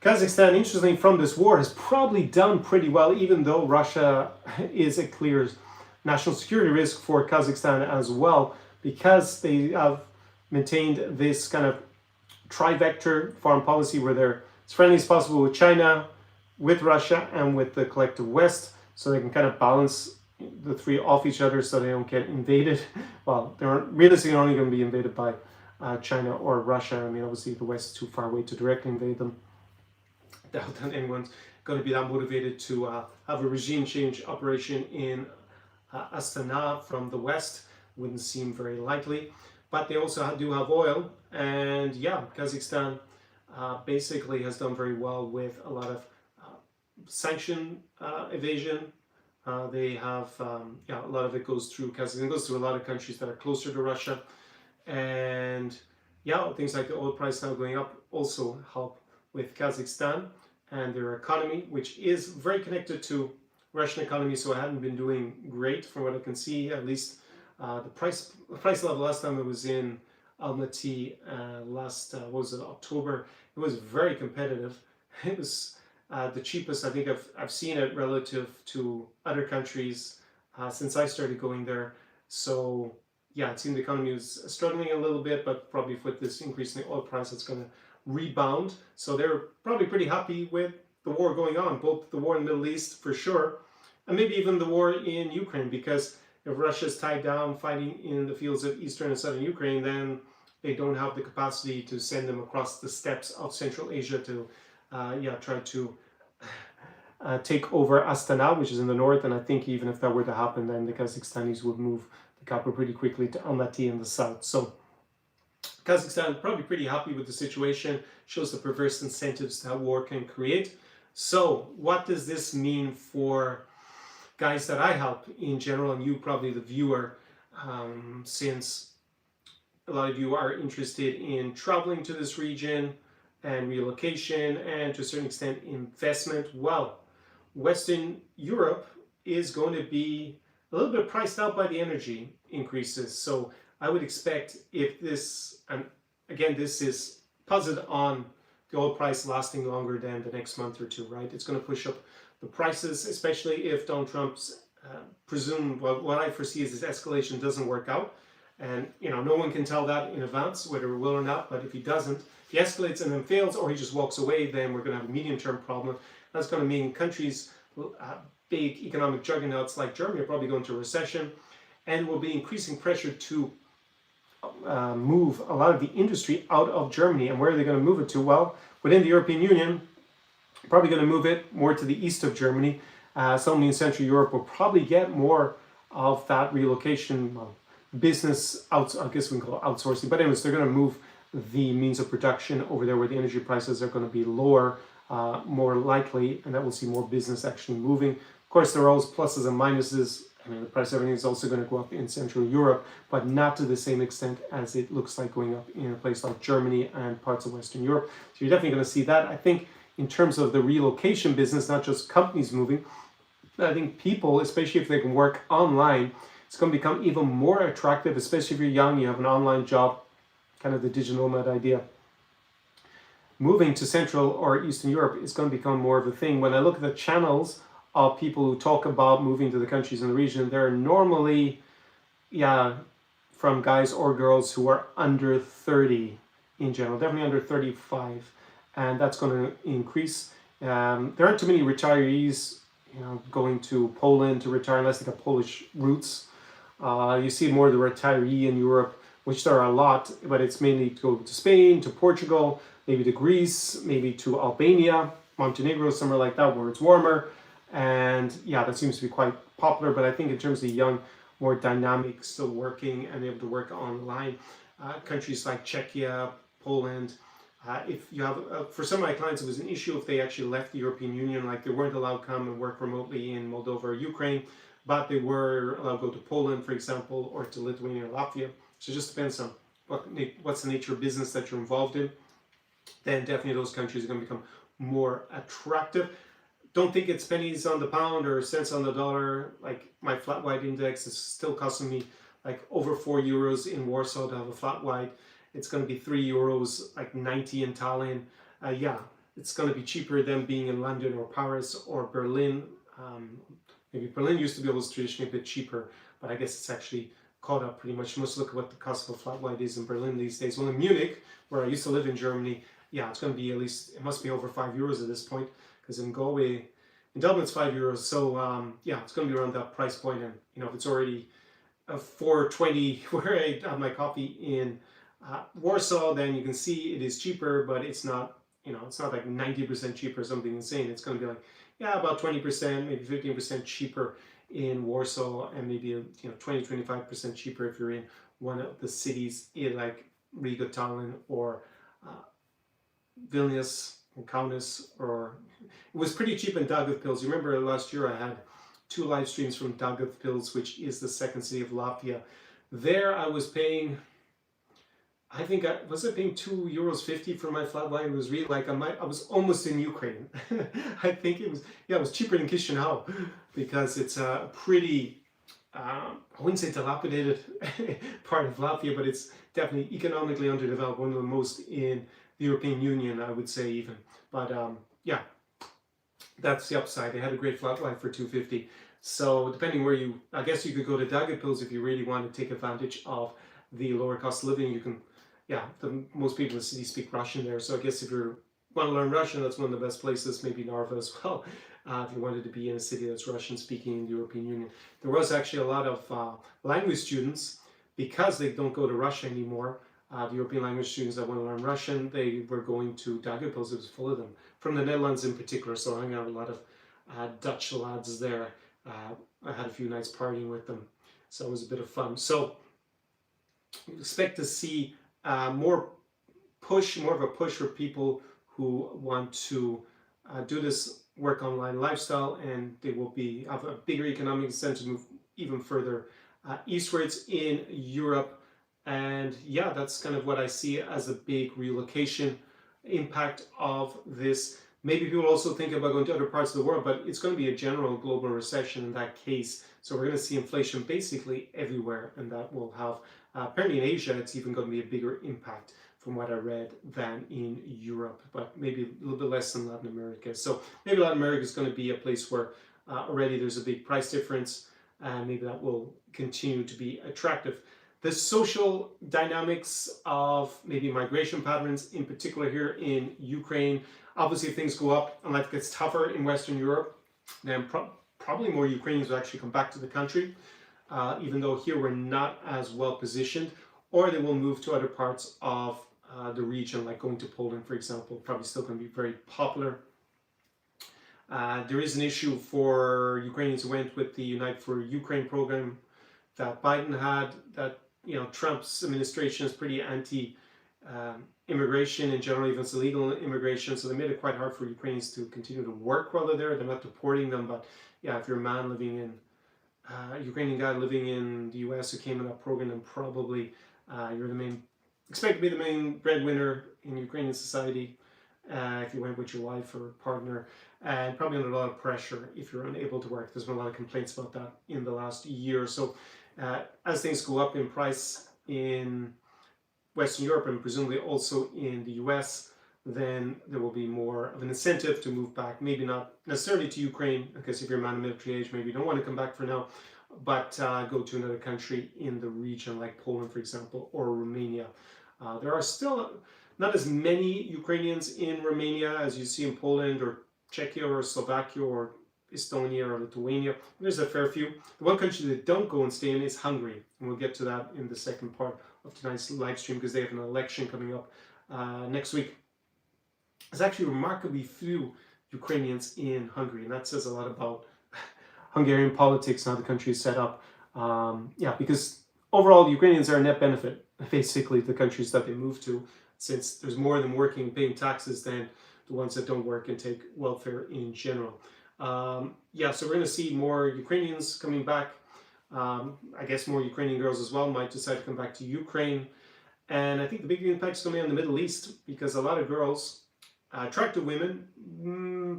Kazakhstan, interestingly, from this war has probably done pretty well, even though Russia is a clear national security risk for Kazakhstan as well, because they have maintained this kind of tri-vector foreign policy where they're as friendly as possible with China, with Russia, and with the collective West, so they can kind of balance the three off each other so they don't get invaded. Well, they're realistically only going to be invaded by China or Russia. I mean, obviously the West is too far away to directly invade them. I doubt that anyone's going to be that motivated to have a regime change operation in Astana from the West. Wouldn't seem very likely. But they also do have oil, and yeah, Kazakhstan basically has done very well with a lot of sanction evasion. They have, a lot of it goes through Kazakhstan, goes through a lot of countries that are closer to Russia. And yeah, things like the oil price now going up also help with Kazakhstan and their economy, which is very connected to Russian economy. So it hadn't been doing great from what I can see, at least. The price level last time it was in Almaty October, it was very competitive. It was the cheapest I think I've seen it relative to other countries since I started going there. So yeah, it seemed the economy was struggling a little bit, but probably with this increase in the oil price, it's going to rebound. So they're probably pretty happy with the war going on, both the war in the Middle East for sure, and maybe even the war in Ukraine, because if Russia's tied down fighting in the fields of eastern and southern Ukraine, then they don't have the capacity to send them across the steppes of Central Asia to try to take over Astana, which is in the north. And I think even if that were to happen, then the Kazakhstanis would move the capital pretty quickly to Almaty in the south. So Kazakhstan probably pretty happy with the situation, shows the perverse incentives that war can create. So what does this mean for guys that I help in general, and you probably the viewer, since a lot of you are interested in traveling to this region and relocation and to a certain extent investment? Well, Western Europe is going to be a little bit priced out by the energy increases. So I would expect, if this, and again, this is posited on the oil price lasting longer than the next month or two, right? It's going to push up the prices, especially if Donald Trump's what I foresee is this escalation doesn't work out. And, no one can tell that in advance, whether it will or not. But if he doesn't, if he escalates and then fails, or he just walks away, then we're going to have a medium-term problem. That's going to mean countries, big economic juggernauts like Germany, are probably going into recession, and will be increasing pressure to move a lot of the industry out of Germany. And where are they going to move it to? Well, within the European Union, probably going to move it more to the east of Germany. Somebody in Central Europe will probably get more of that relocation business out. I guess we can call it outsourcing. But anyways, they're going to move the means of production over there where the energy prices are going to be lower, more likely, and that will see more business actually moving. Of course, there are always pluses and minuses. I mean, the price of everything is also going to go up in Central Europe, but not to the same extent as it looks like going up in a place like Germany and parts of Western Europe. So you're definitely going to see that. I think in terms of the relocation business, not just companies moving, but I think people, especially if they can work online, it's going to become even more attractive, especially if you're young, you have an online job, kind of the digital nomad idea. Moving to Central or Eastern Europe is going to become more of a thing. When I look at the channels of people who talk about moving to the countries in the region, they're normally, from guys or girls who are under 30 in general, definitely under 35. And that's going to increase. There aren't too many retirees, going to Poland to retire unless they got Polish roots. You see more of the retiree in Europe, which there are a lot, but it's mainly to go to Spain, to Portugal, maybe to Greece, maybe to Albania, Montenegro, somewhere like that where it's warmer. And that seems to be quite popular. But I think in terms of young, more dynamic, still working and able to work online, countries like Czechia, Poland, if you have, for some of my clients, it was an issue if they actually left the European Union, like they weren't allowed to come and work remotely in Moldova or Ukraine, but they were allowed to go to Poland, for example, or to Lithuania or Latvia. So it just depends on what's the nature of business that you're involved in. Then definitely those countries are going to become more attractive. Don't think it's pennies on the pound or cents on the dollar. Like my flat white index is still costing me like over €4 in Warsaw to have a flat white. It's going to be €3, like 90 in Tallinn. It's going to be cheaper than being in London or Paris or Berlin. Maybe Berlin used to be always traditionally a bit cheaper, but I guess it's actually caught up pretty much. You must look at what the cost of a flat white is in Berlin these days. Well, in Munich, where I used to live in Germany, yeah, it's going to be at least, it must be over €5 at this point, because in Galway, in Dublin it's €5. So yeah, it's going to be around that price point. And you know, if it's already $4.20 where I have my coffee in Warsaw, then you can see it is cheaper, but it's not, you know, it's not like 90% cheaper or something insane. It's going to be like, yeah, about 20%, maybe 15% cheaper in Warsaw, and maybe, you know, 20-25% cheaper if you're in one of the cities in like Riga, Tallinn, or Vilnius, or Kaunas, or it was pretty cheap in Daugavpils. You remember last year I had 2 live streams from Daugavpils, which is the second city of Latvia. There I was paying, I think I was paying €2.50 for my flat white. It was really like I was almost in Ukraine. I think it was, yeah, it was cheaper than Chisinau, because it's a pretty, I wouldn't say dilapidated part of Latvia, but it's definitely economically underdeveloped, one of the most in the European Union, I would say even. But yeah, that's the upside. They had a great flat white for $2.50. So depending where you, I guess you could go to Daugavpils if you really want to take advantage of the lower cost of living. You can, yeah, most people in the city speak Russian there. So I guess if you want to learn Russian, that's one of the best places, maybe Narva as well, if you wanted to be in a city that's Russian speaking in the European Union. There was actually a lot of language students, because they don't go to Russia anymore. The European language students that want to learn Russian, they were going to Daugavpils. It was full of them, from the Netherlands in particular. So I hung out with a lot of Dutch lads there. I had a few nights partying with them, so it was a bit of fun. So we expect to see more of a push for people who want to do this work online lifestyle, and they will have a bigger economic incentive to move even further eastwards in Europe. And yeah, that's kind of what I see as a big relocation impact of this. Maybe people also think about going to other parts of the world, but it's going to be a general global recession in that case. So we're going to see inflation basically everywhere, and that will have, apparently in Asia, it's even going to be a bigger impact from what I read than in Europe, but maybe a little bit less than Latin America. So maybe Latin America is going to be a place where already there's a big price difference, and maybe that will continue to be attractive. The social dynamics of maybe migration patterns, in particular here in Ukraine, obviously if things go up and life gets tougher in Western Europe, then probably more Ukrainians will actually come back to the country, even though here we're not as well positioned, or they will move to other parts of the region, like going to Poland, for example. Probably still going to be very popular. There is an issue for Ukrainians who went with the Unite for Ukraine program that Biden had, that, you know, Trump's administration is pretty anti-immigration in general, even it's illegal immigration. So they made it quite hard for Ukrainians to continue to work while they're there. They're not deporting them, but yeah, if you're a man living in, a Ukrainian guy living in the US who came in that program, then probably you're expect to be the main breadwinner in Ukrainian society if you went with your wife or partner, and probably under a lot of pressure if you're unable to work. There's been a lot of complaints about that in the last year or so. As things go up in price in Western Europe and presumably also in the US, then there will be more of an incentive to move back. Maybe not necessarily to Ukraine, because if you're a man of military age, maybe you don't want to come back for now, but go to another country in the region, like Poland, for example, or Romania. There are still not as many Ukrainians in Romania as you see in Poland or Czechia or Slovakia or Estonia or Lithuania. There's a fair few. The one country that don't go and stay in is Hungary, and we'll get to that in the second part of tonight's live stream, because they have an election coming up next week. There's actually remarkably few Ukrainians in Hungary, and that says a lot about Hungarian politics and how the country is set up. Yeah, because overall, Ukrainians are a net benefit, basically, to the countries that they move to, since there's more of them working and paying taxes than the ones that don't work and take welfare in general. Yeah, so we're going to see more Ukrainians coming back. I guess more Ukrainian girls as well might decide to come back to Ukraine. And I think the big impact is going to be on the Middle East, because a lot of girls, attractive women,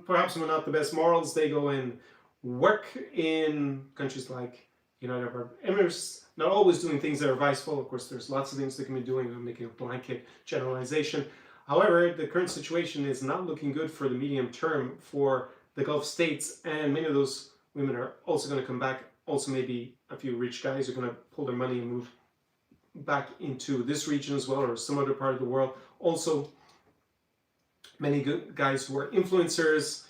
perhaps not the best morals, they go and work in countries like United Arab Emirates, not always doing things that are viceful. Of course, there's lots of things they can be doing. I'm making a blanket generalization. However, the current situation is not looking good for the medium term for the Gulf states, and many of those women are also going to come back. Also, maybe a few rich guys are going to pull their money and move back into this region as well, or some other part of the world. Also, many good guys who are influencers,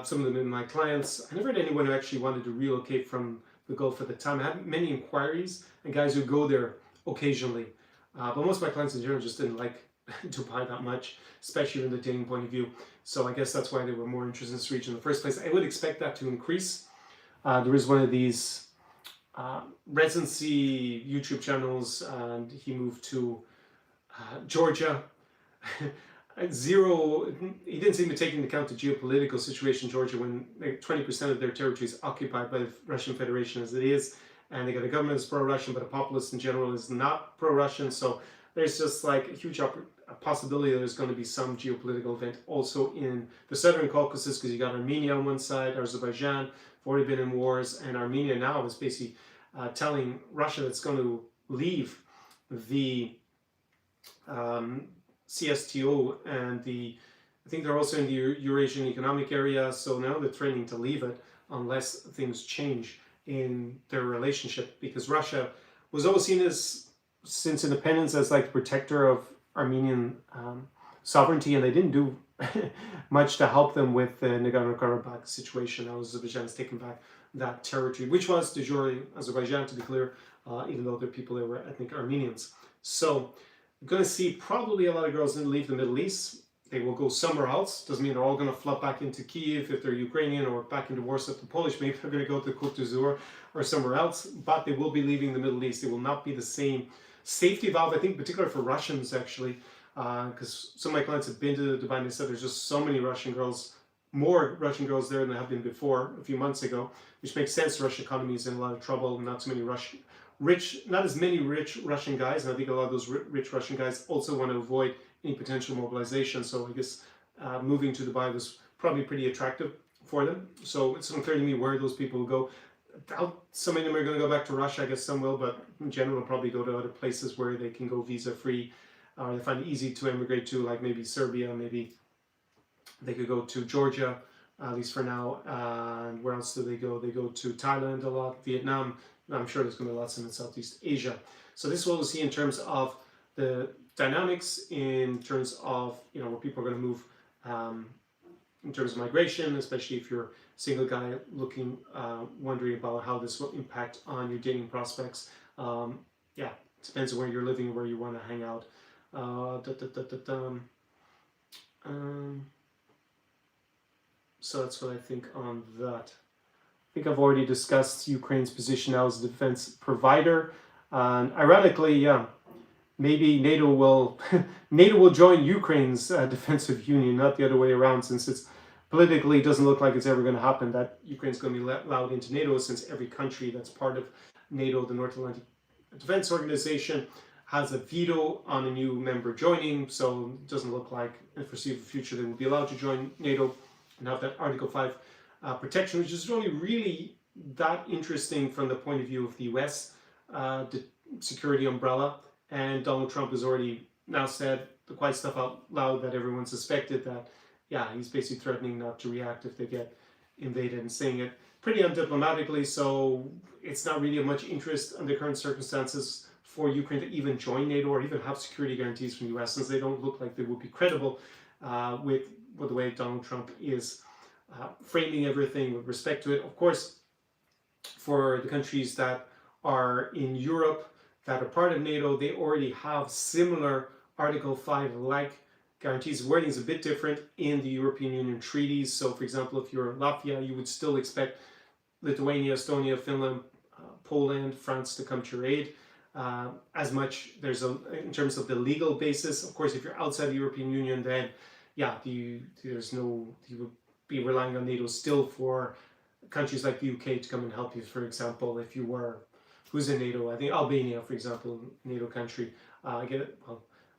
some of them in my clients. I never had anyone who actually wanted to relocate from the Gulf at the time. I had many inquiries and guys who go there occasionally. But most of my clients in general just didn't like Dubai that much, especially from the dating point of view. So I guess that's why they were more interested in this region in the first place. I would expect that to increase. There is one of these residency YouTube channels, and he moved to Georgia. He didn't seem to take into account the geopolitical situation in Georgia when 20% of their territory is occupied by the Russian Federation as it is, and they got a government that's pro-Russian, but a populace in general is not pro-Russian. So there's just like a huge possibility that there's going to be some geopolitical event also in the southern Caucasus, because you got Armenia on one side, Azerbaijan, have already been in wars, and Armenia now is basically telling Russia that's going to leave the CSTO and I think they're also in the Eurasian Economic Area, so now they're threatening to leave it unless things change in their relationship, because Russia was always seen as, since independence, as like the protector of Armenian sovereignty, and they didn't do much to help them with the Nagorno-Karabakh situation. Now Azerbaijan has taken back that territory, which was de jure Azerbaijan, to be clear, even though there are people that were ethnic Armenians. So we're going to see probably a lot of girls leave the Middle East. They will go somewhere else. Doesn't mean they're all going to flood back into Kyiv if they're Ukrainian, or back into Warsaw if they're Polish. Maybe they're going to go to Côte d'Azur or somewhere else, but they will be leaving the Middle East. They will not be the same safety valve, I think, particularly for Russians, actually, because some of my clients have been to Dubai and they said there's just so many Russian girls, more Russian girls there than there have been before a few months ago, which makes sense. The Russian economy is in a lot of trouble, not so many not as many rich Russian guys, and I think a lot of those rich Russian guys also want to avoid any potential mobilization. So I guess moving to Dubai was probably pretty attractive for them. So it's unclear to me where those people will go. I doubt some of them are going to go back to Russia. I guess some will, but in general, they'll probably go to other places where they can go visa-free, or they find it easy to immigrate to, like maybe Serbia. Maybe they could go to Georgia, at least for now. And where else do they go? They go to Thailand a lot, Vietnam. I'm sure there's going to be lots in Southeast Asia. So this is what we'll see in terms of the dynamics, in terms of where people are going to move, in terms of migration, especially if you're a single guy looking, wondering about how this will impact on your dating prospects. Yeah, it depends on where you're living, where you want to hang out. So that's what I think on that. I think I've already discussed Ukraine's position now as a defense provider. And ironically, yeah, maybe NATO will join Ukraine's defensive union, not the other way around, since it's politically doesn't look like it's ever going to happen that Ukraine's going to be allowed into NATO, since every country that's part of NATO, the North Atlantic Defense Organization, has a veto on a new member joining. So it doesn't look like in the foreseeable future they will be allowed to join NATO and have that Article 5 protection, which is only really that interesting from the point of view of the US the security umbrella. And Donald Trump has already now said the quiet stuff out loud that everyone suspected, that yeah, he's basically threatening not to react if they get invaded, and saying it pretty undiplomatically. So it's not really of much interest under current circumstances for Ukraine to even join NATO or even have security guarantees from the US, since they don't look like they would be credible with the way Donald Trump is framing everything with respect to it. Of course, for the countries that are in Europe that are part of NATO, they already have similar Article 5-like guarantees. Wording is a bit different in the European Union treaties. So, for example, if you're Latvia, you would still expect Lithuania, Estonia, Finland, Poland, France to come to your aid. As much in terms of the legal basis. Of course, if you're outside the European Union, then yeah, you would be relying on NATO still for countries like the UK to come and help you. For example, if you were, who's in NATO? I think Albania, for example, NATO country.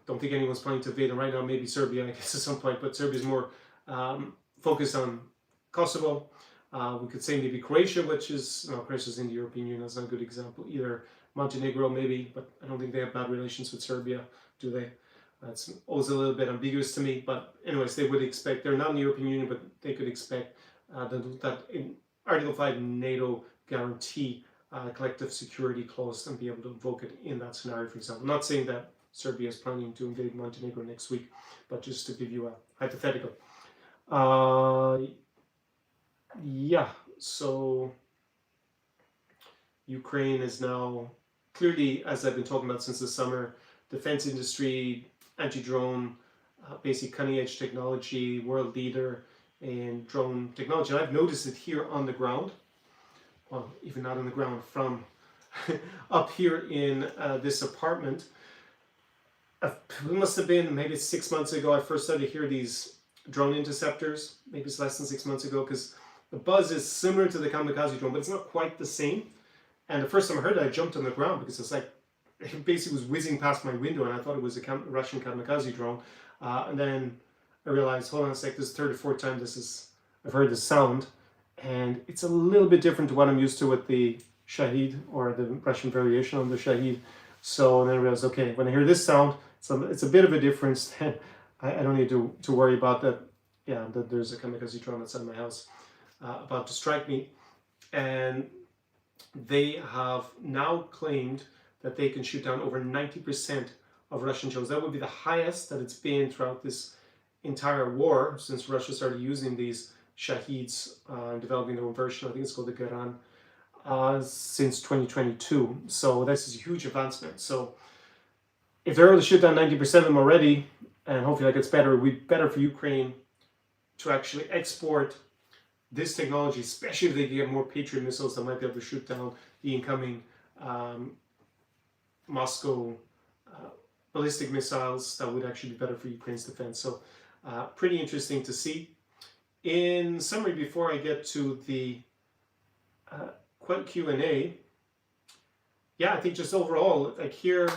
Don't think anyone's planning to invade them right now. Maybe Serbia, I guess, at some point, but Serbia's more focused on Kosovo. We could say maybe Croatia, Croatia's in the European Union. That's not a good example either. Montenegro, maybe, but I don't think they have bad relations with Serbia, do they? That's always a little bit ambiguous to me. But anyways, they would expect, they're not in the European Union, but they could expect that in Article 5 NATO guarantee collective security clause and be able to invoke it in that scenario, for example. I'm not saying that Serbia is planning to invade Montenegro next week. But just to give you a hypothetical. Yeah, so Ukraine is now clearly, as I've been talking about since the summer, defense industry, anti-drone, basic cutting-edge technology, world leader in drone technology. And I've noticed it here on the ground. Well, even not on the ground, from up here in this apartment. It must have been maybe 6 months ago I first started to hear these drone interceptors. Maybe it's less than 6 months ago, because the buzz is similar to the kamikaze drone, but it's not quite the same. And the first time I heard it, I jumped on the ground, because it's like, it basically was whizzing past my window, and I thought it was a Russian kamikaze drone. And then I realized, hold on a sec, this is the third or fourth time I've heard this sound. And it's a little bit different to what I'm used to with the Shahid, or the Russian variation on the Shahid. So then I realized, okay, when I hear this sound, it's a bit of a difference. Then I don't need to worry about that. Yeah, that there's a kamikaze drone outside my house about to strike me. And they have now claimed that they can shoot down over 90% of Russian drones. That would be the highest that it's been throughout this entire war, since Russia started using these Shahids and developing their own version. I think it's called the Garan, since 2022. So this is a huge advancement. So if they're able to shoot down 90% of them already, and hopefully that gets better, it would be better for Ukraine to actually export this technology, especially if they get more Patriot missiles that might be able to shoot down the incoming Moscow ballistic missiles. That would actually be better for Ukraine's defense. So pretty interesting to see. In summary, before I get to the Q&A, yeah, I think just overall, like here,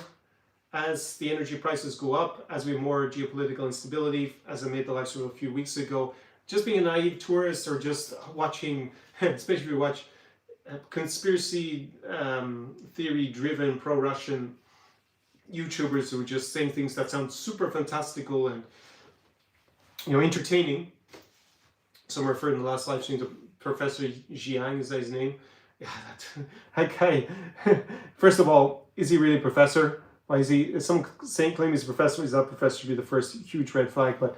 as the energy prices go up, as we have more geopolitical instability, as I made the live stream a few weeks ago, just being a naive tourist, or just watching, especially if you watch conspiracy theory-driven pro-Russian YouTubers who are just saying things that sound super fantastical and, you know, entertaining. Some referred in the last live stream to Professor Jiang, is that his name? Yeah, that guy. First of all, is he really a professor? Why is he? Some claim he's a professor. He's not a professor. Should be the first huge red flag. But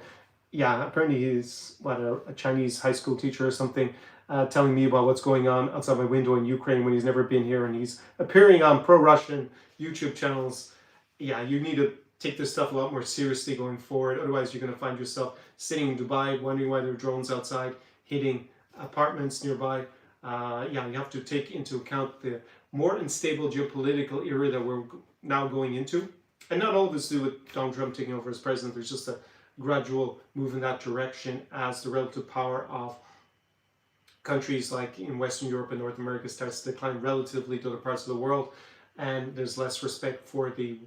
yeah, apparently he's a Chinese high school teacher or something, telling me about what's going on outside my window in Ukraine when he's never been here, and he's appearing on pro-Russian YouTube channels. Yeah, you need to take this stuff a lot more seriously going forward. Otherwise, you're going to find yourself sitting in Dubai, wondering why there are drones outside hitting apartments nearby. Yeah, you have to take into account the more unstable geopolitical era that we're now going into. And not all of this to do with Donald Trump taking over as president. There's just a gradual move in that direction as the relative power of countries like in Western Europe and North America starts to decline relatively to other parts of the world. And there's less respect for the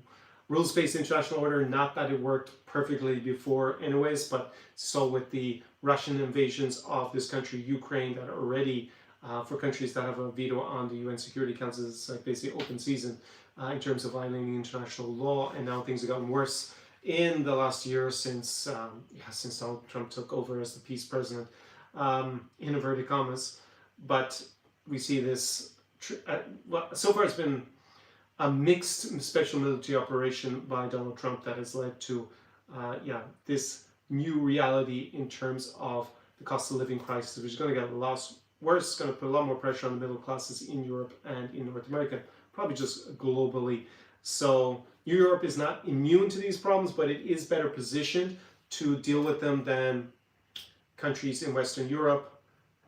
rules-based international order. Not that it worked perfectly before anyways, but so with the Russian invasions of this country, Ukraine, that already, for countries that have a veto on the UN Security Council, it's like basically open season in terms of violating international law. And now things have gotten worse in the last year since Donald Trump took over as the peace president, in inverted commas. But we see this, well, so far it's been a mixed special military operation by Donald Trump that has led to this new reality in terms of the cost of living crisis, which is going to get a lot worse. It's going to put a lot more pressure on the middle classes in Europe and in North America, probably just globally. So New Europe is not immune to these problems, but it is better positioned to deal with them than countries in Western Europe,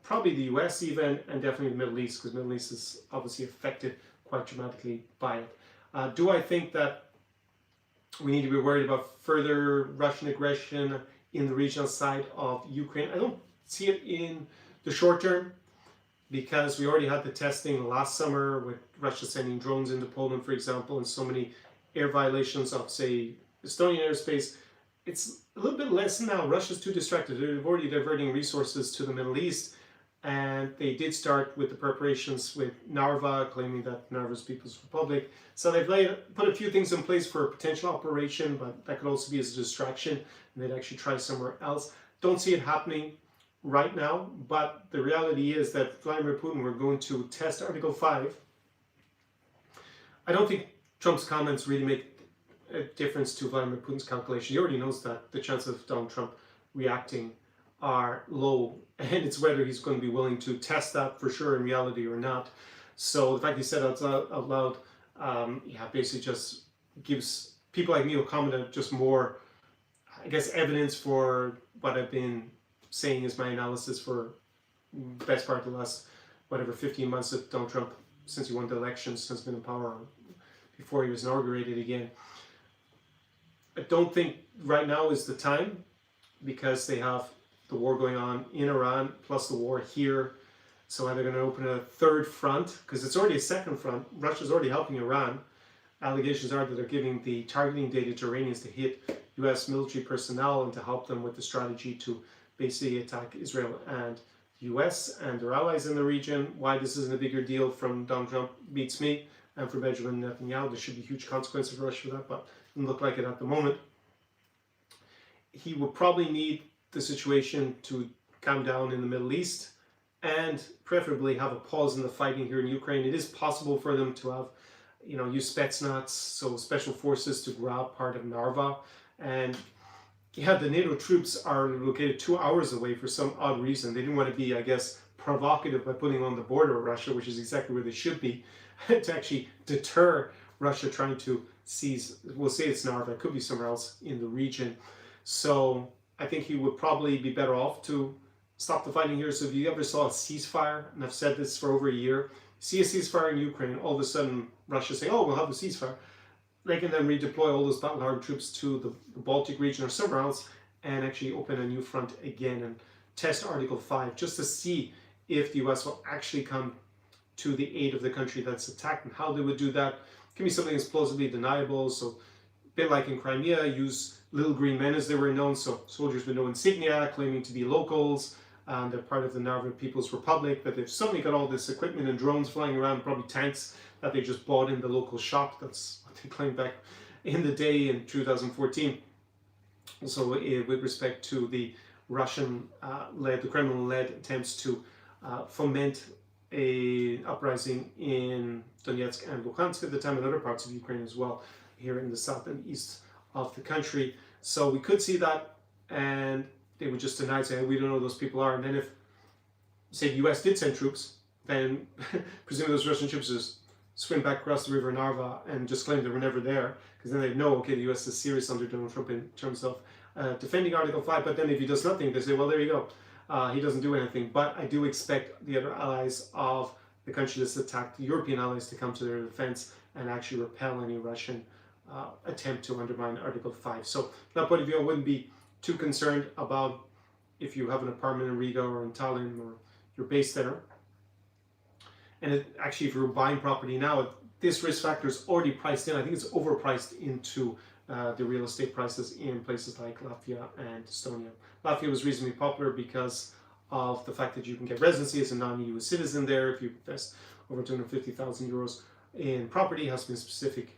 probably the US even, and definitely the Middle East, because the Middle East is obviously affected quite dramatically by it. Do I think that we need to be worried about further Russian aggression in the regional side of Ukraine? I don't see it in the short term, because we already had the testing last summer with Russia sending drones into Poland, for example, and so many air violations of, say, Estonian airspace. It's a little bit less now. Russia's too distracted. They're already diverting resources to the Middle East. And they did start with the preparations with Narva, claiming that Narva's People's Republic. So they've put a few things in place for a potential operation, but that could also be as a distraction, and they'd actually try somewhere else. Don't see it happening right now, but the reality is that Vladimir Putin, we're going to test Article 5. I don't think Trump's comments really make a difference to Vladimir Putin's calculation. He already knows that the chances of Donald Trump reacting are low, and it's whether he's going to be willing to test that for sure in reality or not. So the fact he said out loud, basically just gives people like me who comment just more, I guess, evidence for what I've been saying is my analysis for the best part of the last, 15 months that Donald Trump, since he won the elections, has been in power, before he was inaugurated again. I don't think right now is the time, because they have the war going on in Iran, plus the war here. So are they going to open a third front? Because it's already a second front. Russia's already helping Iran. Allegations are that they're giving the targeting data to Iranians to hit US military personnel and to help them with the strategy to basically attack Israel and the US and their allies in the region. Why this isn't a bigger deal from Donald Trump beats me. And for Benjamin Netanyahu, there should be huge consequences for Russia for that, but it doesn't look like it at the moment. He will probably need the situation to calm down in the Middle East and preferably have a pause in the fighting here in Ukraine. It is possible for them to have, use Spetsnaz, so special forces, to grab part of Narva. And the NATO troops are located 2 hours away for some odd reason. They didn't want to be, I guess, provocative by putting them on the border of Russia, which is exactly where they should be, to actually deter Russia trying to seize, we'll say it's Narva, it could be somewhere else in the region. So I think he would probably be better off to stop the fighting here. So if you ever saw a ceasefire, and I've said this for over a year, see a ceasefire in Ukraine, all of a sudden Russia saying, oh, we'll have a ceasefire. They can then redeploy all those battle-hardened troops to the Baltic region or somewhere else and actually open a new front again and test Article 5 just to see if the US will actually come to the aid of the country that's attacked, and how they would do that. It can be something that's plausibly deniable. So a bit like in Crimea, use little green men as they were known. So soldiers with no insignia, claiming to be locals, and they're part of the Narva People's Republic, but they've suddenly got all this equipment and drones flying around, probably tanks that they just bought in the local shop. That's what they claimed back in the day in 2014. So with respect to the Russian-led, the Kremlin-led attempts to foment an uprising in Donetsk and Luhansk at the time, and other parts of Ukraine as well, here in the south and east of the country. So we could see that, and they would just deny, say, hey, we don't know who those people are. And then if, say, the US did send troops, then presumably those Russian troops just swim back across the river Narva and just claim they were never there, because then they'd know, okay, the US is serious under Donald Trump in terms of defending Article 5. But then if he does nothing, they say, well, there you go. He doesn't do anything. But I do expect the other allies of the country that's attacked, the European allies, to come to their defense and actually repel any Russian attempt to undermine Article 5. So from that point of view, I wouldn't be too concerned about if you have an apartment in Riga or in Tallinn or you're based there. And actually, if you're buying property now, this risk factor is already priced in. I think it's overpriced into the real estate prices in places like Latvia and Estonia. Latvia was reasonably popular because of the fact that you can get residency as a non-EU citizen there if you invest over 250,000 euros in property. It has to be in specific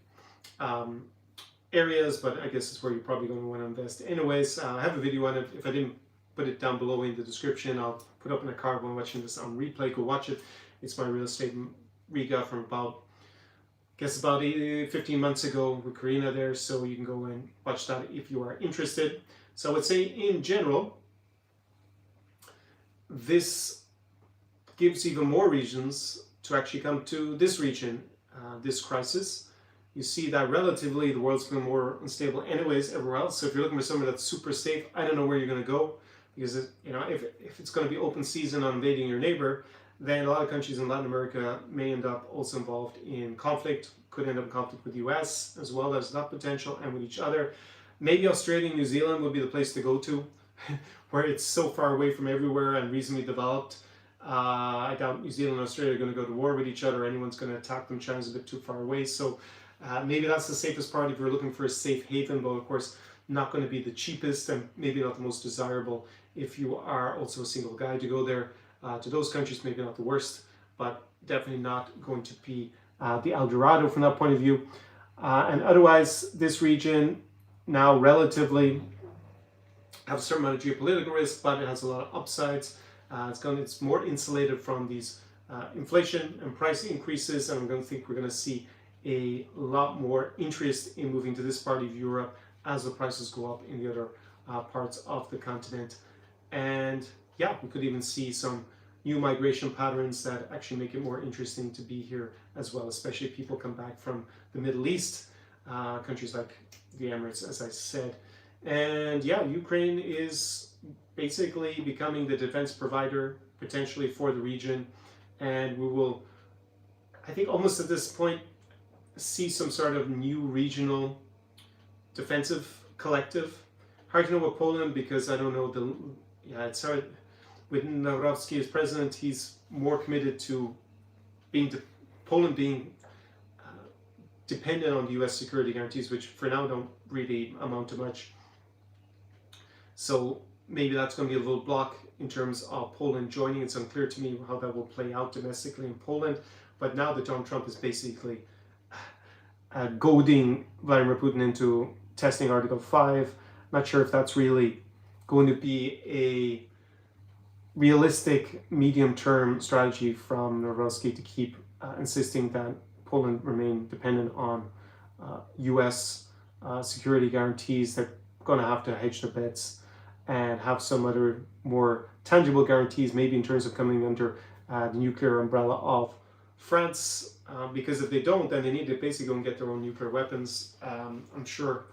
areas, but I guess it's where you're probably going to want to invest anyways. I have a video on it. If I didn't put it down below in the description, I'll put up in a card when watching this on replay. Go watch it. It's my real estate in Riga from about 15 months ago with Karina there, so you can go and watch that if you are interested. So I would say in general, this gives even more reasons to actually come to this region, this crisis. You see that relatively the world's been more unstable anyways everywhere else. So if you're looking for somewhere that's super safe, I don't know where you're going to go, because if it's going to be open season on invading your neighbor, then a lot of countries in Latin America may end up also involved in conflict, could end up in conflict with the US as well as that potential, and with each other. Maybe Australia and New Zealand would be the place to go to, where it's so far away from everywhere and reasonably developed. I doubt New Zealand and Australia are going to go to war with each other. Anyone's going to attack them. China's a bit too far away. So maybe that's the safest part if you're looking for a safe haven, but of course not going to be the cheapest and maybe not the most desirable if you are also a single guy to go there. To those countries, maybe not the worst, but definitely not going to be the El Dorado from that point of view. And otherwise, this region now relatively have a certain amount of geopolitical risk, but it has a lot of upsides. It's more insulated from these inflation and price increases, and I'm going to think we're going to see a lot more interest in moving to this part of Europe as the prices go up in the other parts of the continent. And yeah, we could even see some new migration patterns that actually make it more interesting to be here as well, especially if people come back from the Middle East, countries like the Emirates, as I said. And yeah, Ukraine is basically becoming the defense provider potentially for the region, and we will, I think, almost at this point see some sort of new regional defensive collective. Hard to know with Poland because I don't know it's hard. With Nawrocki as president, he's more committed to Poland being dependent on the U.S. security guarantees, which for now don't really amount to much. So maybe that's going to be a little block in terms of Poland joining. It's unclear to me how that will play out domestically in Poland. But now that Donald Trump is basically goading Vladimir Putin into testing Article 5, not sure if that's really going to be a realistic medium-term strategy from Nawrocki to keep insisting that Poland remain dependent on U.S. Security guarantees. They're going to have to hedge their bets and have some other more tangible guarantees, maybe in terms of coming under the nuclear umbrella of France, because if they don't, then they need to basically go and get their own nuclear weapons. I'm sure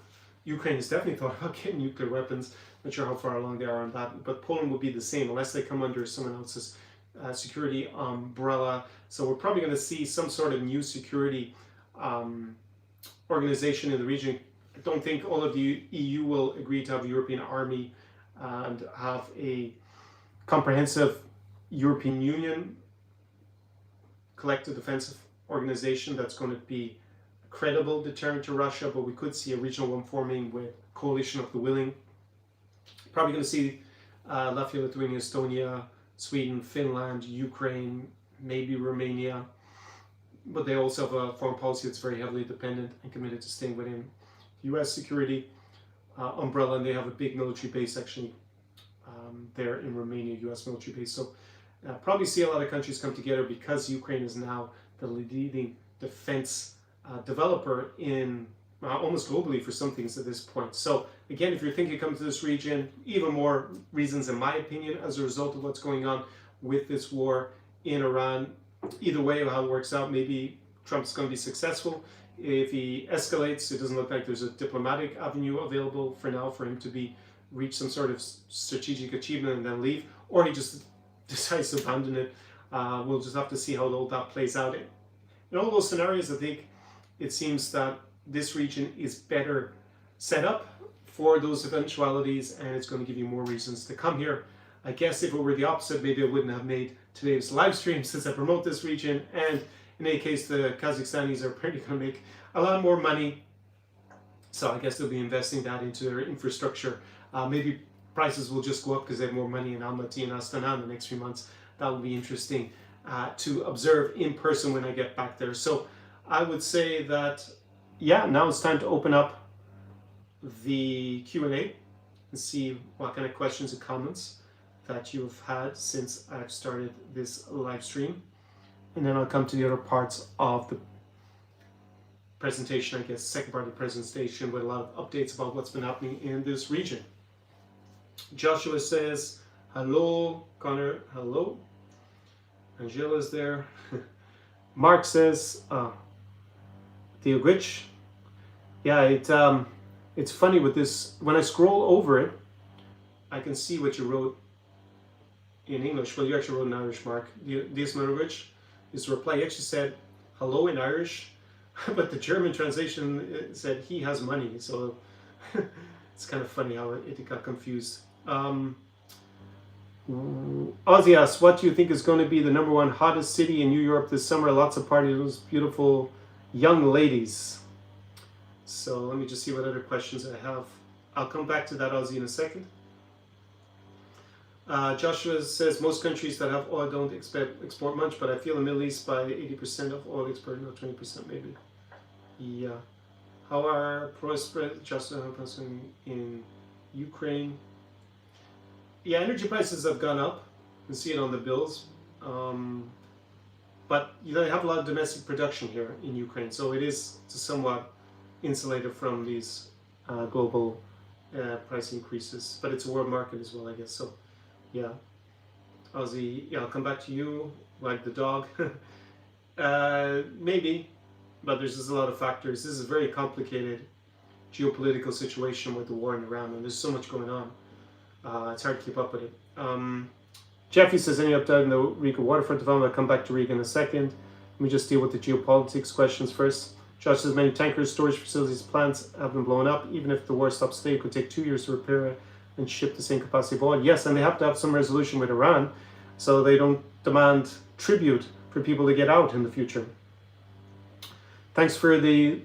Ukraine has definitely thought about getting nuclear weapons. Not sure how far along they are on that, but Poland will be the same unless they come under someone else's security umbrella. So we're probably going to see some sort of new security organization in the region. I don't think all of the EU will agree to have a European army and have a comprehensive European Union collective defensive organization that's going to be a credible deterrent to Russia, but we could see a regional one forming with coalition of the willing. Probably going to see Latvia, Lithuania, Estonia, Sweden, Finland, Ukraine, maybe Romania, but they also have a foreign policy that's very heavily dependent and committed to staying within U.S. security umbrella, and they have a big military base actually there in Romania, U.S. military base. So probably see a lot of countries come together because Ukraine is now the leading defense developer in almost globally for some things at this point. So again, if you're thinking of coming to this region, even more reasons in my opinion as a result of what's going on with this war in Iran. Either way, how it works out, maybe Trump's going to be successful. If he escalates, it doesn't look like there's a diplomatic avenue available for now for him to reach some sort of strategic achievement and then leave, or he just decides to abandon it. We'll just have to see how all that plays out. In all those scenarios, I think it seems that this region is better set up for those eventualities, and it's going to give you more reasons to come here. I guess if it were the opposite, maybe I wouldn't have made today's live stream since I promote this region. And in any case, the Kazakhstanis are apparently going to make a lot more money. So I guess they'll be investing that into their infrastructure. Maybe prices will just go up because they have more money in Almaty and Astana in the next few months. That will be interesting to observe in person when I get back there. So I would say that, yeah, now it's time to open up the Q&A and see what kind of questions and comments that you've had since I've started this live stream. And then I'll come to the other parts of the presentation, I guess, second part of the presentation with a lot of updates about what's been happening in this region. Joshua says, hello. Conor, hello. Angela's there. Mark says, Theo Grich. Yeah, it's funny with this. When I scroll over it, I can see what you wrote in English. Well, you actually wrote in Irish, Mark. Diasmarovich is the reply. He actually said hello in Irish, but the German translation said he has money. So it's kind of funny how it got confused. Ozzy asks, what do you think is going to be the #1 hottest city in New York this summer? Lots of parties, beautiful young ladies. So let me just see what other questions I have. I'll come back to that, Ozzy, in a second. Joshua says, most countries that have oil don't export much, but I feel the Middle East by 80% of oil export, not 20% maybe. Yeah. How are prosperous just in Ukraine? Yeah, energy prices have gone up. You can see it on the bills. but they have a lot of domestic production here in Ukraine, so it is somewhat insulated from these global price increases. But it's a world market as well, I guess. So, yeah. Aussie, yeah, I'll come back to you, like the dog. Maybe, but there's just a lot of factors. This is a very complicated geopolitical situation with the war in Iran, and there's so much going on. It's hard to keep up with it. Jeffy says, any update on the Riga waterfront development? I'll come back to Riga in a second. Let me just deal with the geopolitics questions first. Josh says, many tankers, storage facilities, plants have been blown up. Even if the war stops today, it could take 2 years to repair it and ship the same capacity of oil. Yes, and they have to have some resolution with Iran, so they don't demand tribute for people to get out in the future. Thanks for the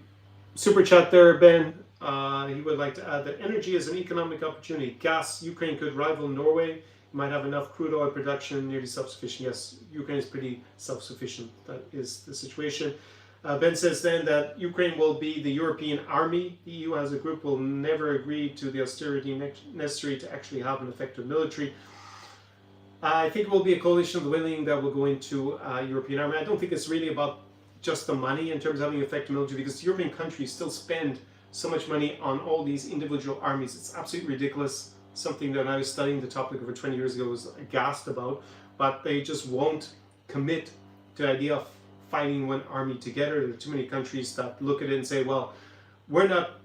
super chat there, Ben. He would like to add that energy is an economic opportunity. Gas, Ukraine could rival Norway. Might have enough crude oil production, nearly self-sufficient. Yes, Ukraine is pretty self-sufficient. That is the situation. Ben says then that Ukraine will be the European army. The EU as a group will never agree to the austerity necessary to actually have an effective military. I think it will be a coalition of the willing that will go into a European army. I don't think it's really about just the money in terms of having an effective military, because European countries still spend so much money on all these individual armies. It's absolutely ridiculous. Something that I was studying the topic over 20 years ago was aghast about, but they just won't commit to the idea of fighting one army together. There are too many countries that look at it and say, well, we're not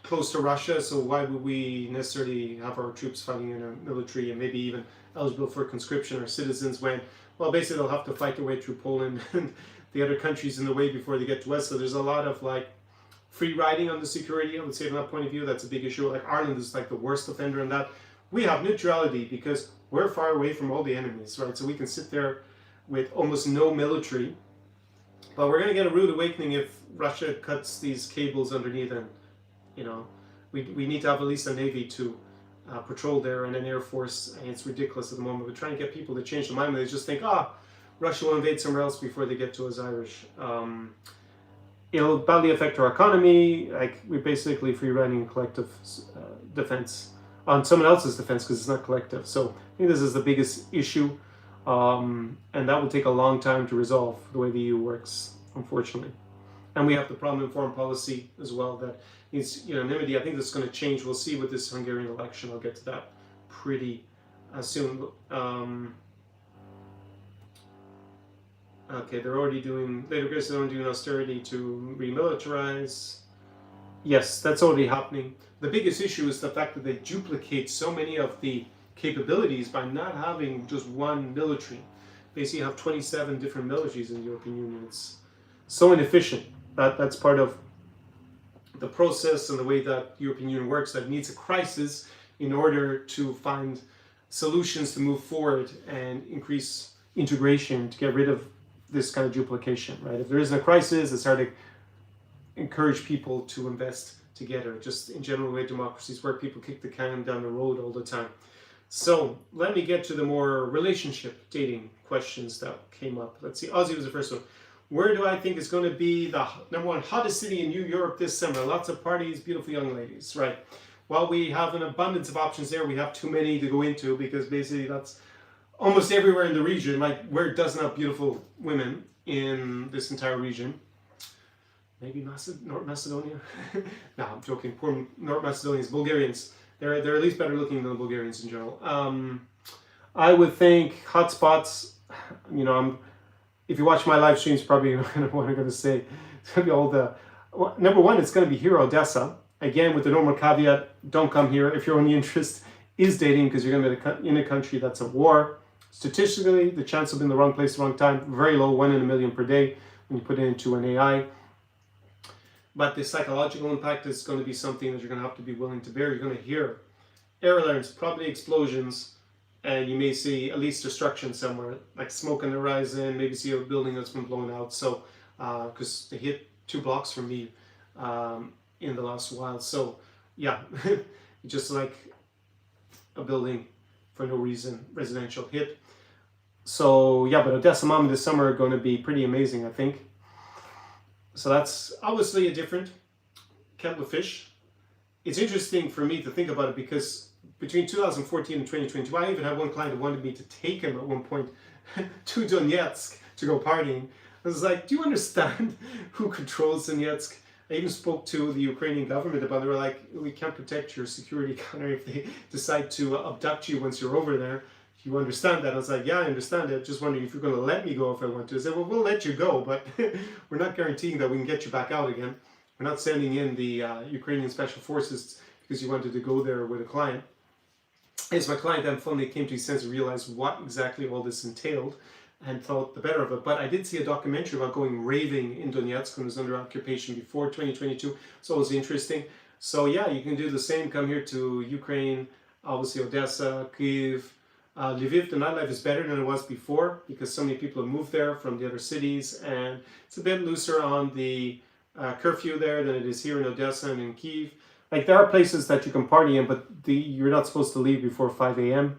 close to Russia, so why would we necessarily have our troops fighting in a military and maybe even eligible for conscription or citizens when, well, basically they'll have to fight their way through Poland and the other countries in the way before they get to us. So there's a lot of like free riding on the security, I would say, from that point of view. That's a big issue. Like Ireland is like the worst offender in that. We have neutrality because we're far away from all the enemies, right? So we can sit there with almost no military, but we're going to get a rude awakening if Russia cuts these cables underneath, and we need to have at least a navy to patrol there and an air force. And it's ridiculous at the moment. We're trying to get people to change their mind. They just think, Russia will invade somewhere else before they get to us Irish. It'll badly affect our economy. Like, we're basically free riding collective defense on someone else's defense because it's not collective. So I think this is the biggest issue, and that will take a long time to resolve the way the EU works, unfortunately. And we have the problem in foreign policy as well that needs unanimity. I think this is going to change. We'll see with this Hungarian election. I'll get to that pretty soon. Okay, they're already doing, they're doing austerity to remilitarize. Yes, that's already happening. The biggest issue is the fact that they duplicate so many of the capabilities by not having just one military. Basically, you have 27 different militaries in the European Union. It's so inefficient. That's part of the process and the way that the European Union works, that it needs a crisis in order to find solutions to move forward and increase integration to get rid of this kind of duplication, right? If there isn't a crisis, it's hard to encourage people to invest together. Just in general, the way democracies work, people kick the can down the road all the time. So let me get to the more relationship dating questions that came up. Let's see, Ozzy was the first one. Where do I think is going to be the #1 hottest city in New Europe this summer? Lots of parties, beautiful young ladies, right? While we have an abundance of options there, we have too many to go into because basically that's almost everywhere in the region. Like, where doesn't have beautiful women in this entire region? Maybe North Macedonia? No, I'm joking. Poor North Macedonians, Bulgarians. They're at least better looking than the Bulgarians in general. I would think hotspots. If you watch my live streams, probably what I'm going to say. It's going to be all the. Well, #1, it's going to be here, Odesa. Again, with the normal caveat: don't come here if your only interest is dating, because you're going to be in a country that's at war. Statistically, the chance of being in the wrong place at the wrong time, very low, 1 in a million per day when you put it into an AI. But the psychological impact is going to be something that you're going to have to be willing to bear. You're going to hear air alarms, probably explosions, and you may see at least destruction somewhere, like smoke on the horizon, maybe see a building that's been blown out. So, because they hit 2 blocks from me in the last while. So, yeah, just like a building for no reason, residential hit. So yeah, but Odessa Mom this summer are going to be pretty amazing, I think. So that's obviously a different kettle of fish. It's interesting for me to think about it because between 2014 and 2022, I even had one client who wanted me to take him at one point to Donetsk to go partying. I was like, do you understand who controls Donetsk? I even spoke to the Ukrainian government about it. They were like, we can't protect your security, Conor, if they decide to abduct you once you're over there. You understand that? I was like, yeah, I understand it. Just wondering if you're going to let me go if I want to. I said, well, we'll let you go, but we're not guaranteeing that we can get you back out again. We're not sending in the Ukrainian Special Forces because you wanted to go there with a client. As my client then finally came to his sense and realized what exactly all this entailed and thought the better of it. But I did see a documentary about going raving in Donetsk when it was under occupation before 2022. It's always interesting. So yeah, you can do the same. Come here to Ukraine, obviously Odesa, Kyiv, Lviv. The nightlife is better than it was before because so many people have moved there from the other cities, and it's a bit looser on the curfew there than it is here in Odessa and in Kyiv. Like there are places that you can party in, but you're not supposed to leave before 5 a.m.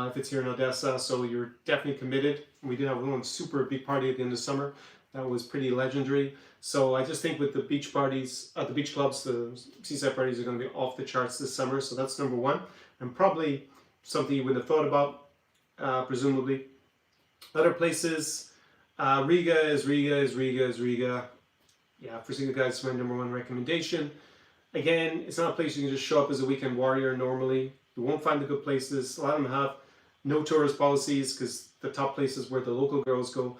If it's here in Odessa, so you're definitely committed. We did have one super big party at the end of summer. That was pretty legendary. So I just think with the beach parties, the beach clubs, the seaside parties are going to be off the charts this summer. So that's number one, and probably something you wouldn't have thought about, presumably. Other places, Riga is Riga. Yeah, for single guys, my number one recommendation. Again, it's not a place you can just show up as a weekend warrior normally. You won't find the good places. A lot of them have no tourist policies because the top places where the local girls go.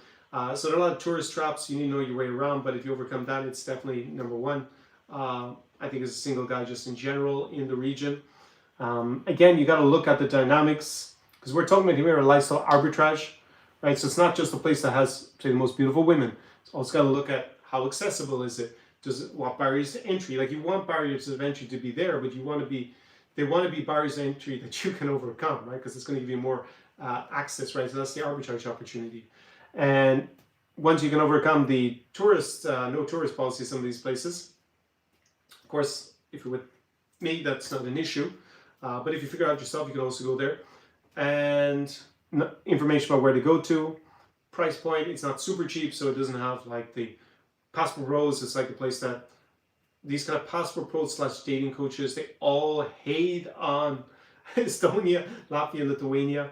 So there are a lot of tourist traps. You need to know your way around, but if you overcome that, it's definitely number one. I think as a single guy, just in general in the region. Again, you got to look at the dynamics because we're talking about here a lifestyle arbitrage, right? So it's not just a place that has, say, the most beautiful women. It's also got to look at how accessible is it. Does it want barriers to entry? Like you want barriers of entry to be there, but they want to be barriers of entry that you can overcome, right? Because it's going to give you more access, right? So that's the arbitrage opportunity. And once you can overcome the no tourist policy in some of these places, of course, if you're with me, that's not an issue. But if you figure out yourself, you can also go there. And information about where to go to. Price point, it's not super cheap, so it doesn't have like the Passport Pros. It's like a place that these kind of Passport Pros / dating coaches, they all hate on Estonia, Latvia, Lithuania.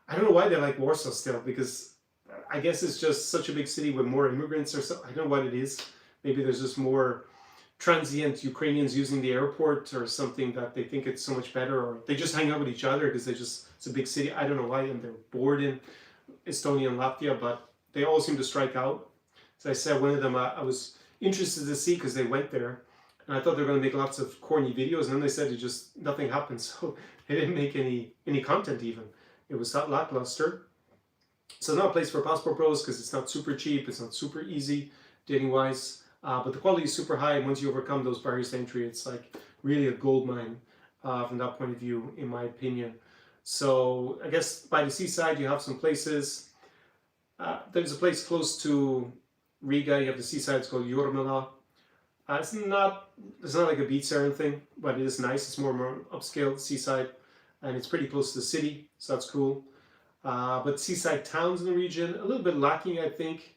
I don't know why they like Warsaw still, because I guess it's just such a big city with more immigrants or something. I don't know what it is. Maybe there's just more transient Ukrainians using the airport or something that they think it's so much better, or they just hang out with each other because it's a big city. I don't know why, and they're bored in Estonia and Latvia, but they all seem to strike out. As I said, one of them I was interested to see because they went there, and I thought they were going to make lots of corny videos, and then they said nothing happened, so they didn't make any content even. It was that lackluster. So not a place for Passport Pros because it's not super cheap, it's not super easy dating wise, but the quality is super high, and once you overcome those barriers to entry, it's like really a gold mine from that point of view, in my opinion. So I guess by the seaside you have some places. There's a place close to Riga, you have the seaside, it's called Jurmala. It's not like a beach or anything, but it is nice. It's more upscale seaside, and it's pretty close to the city, so that's cool. But seaside towns in the region, a little bit lacking, I think.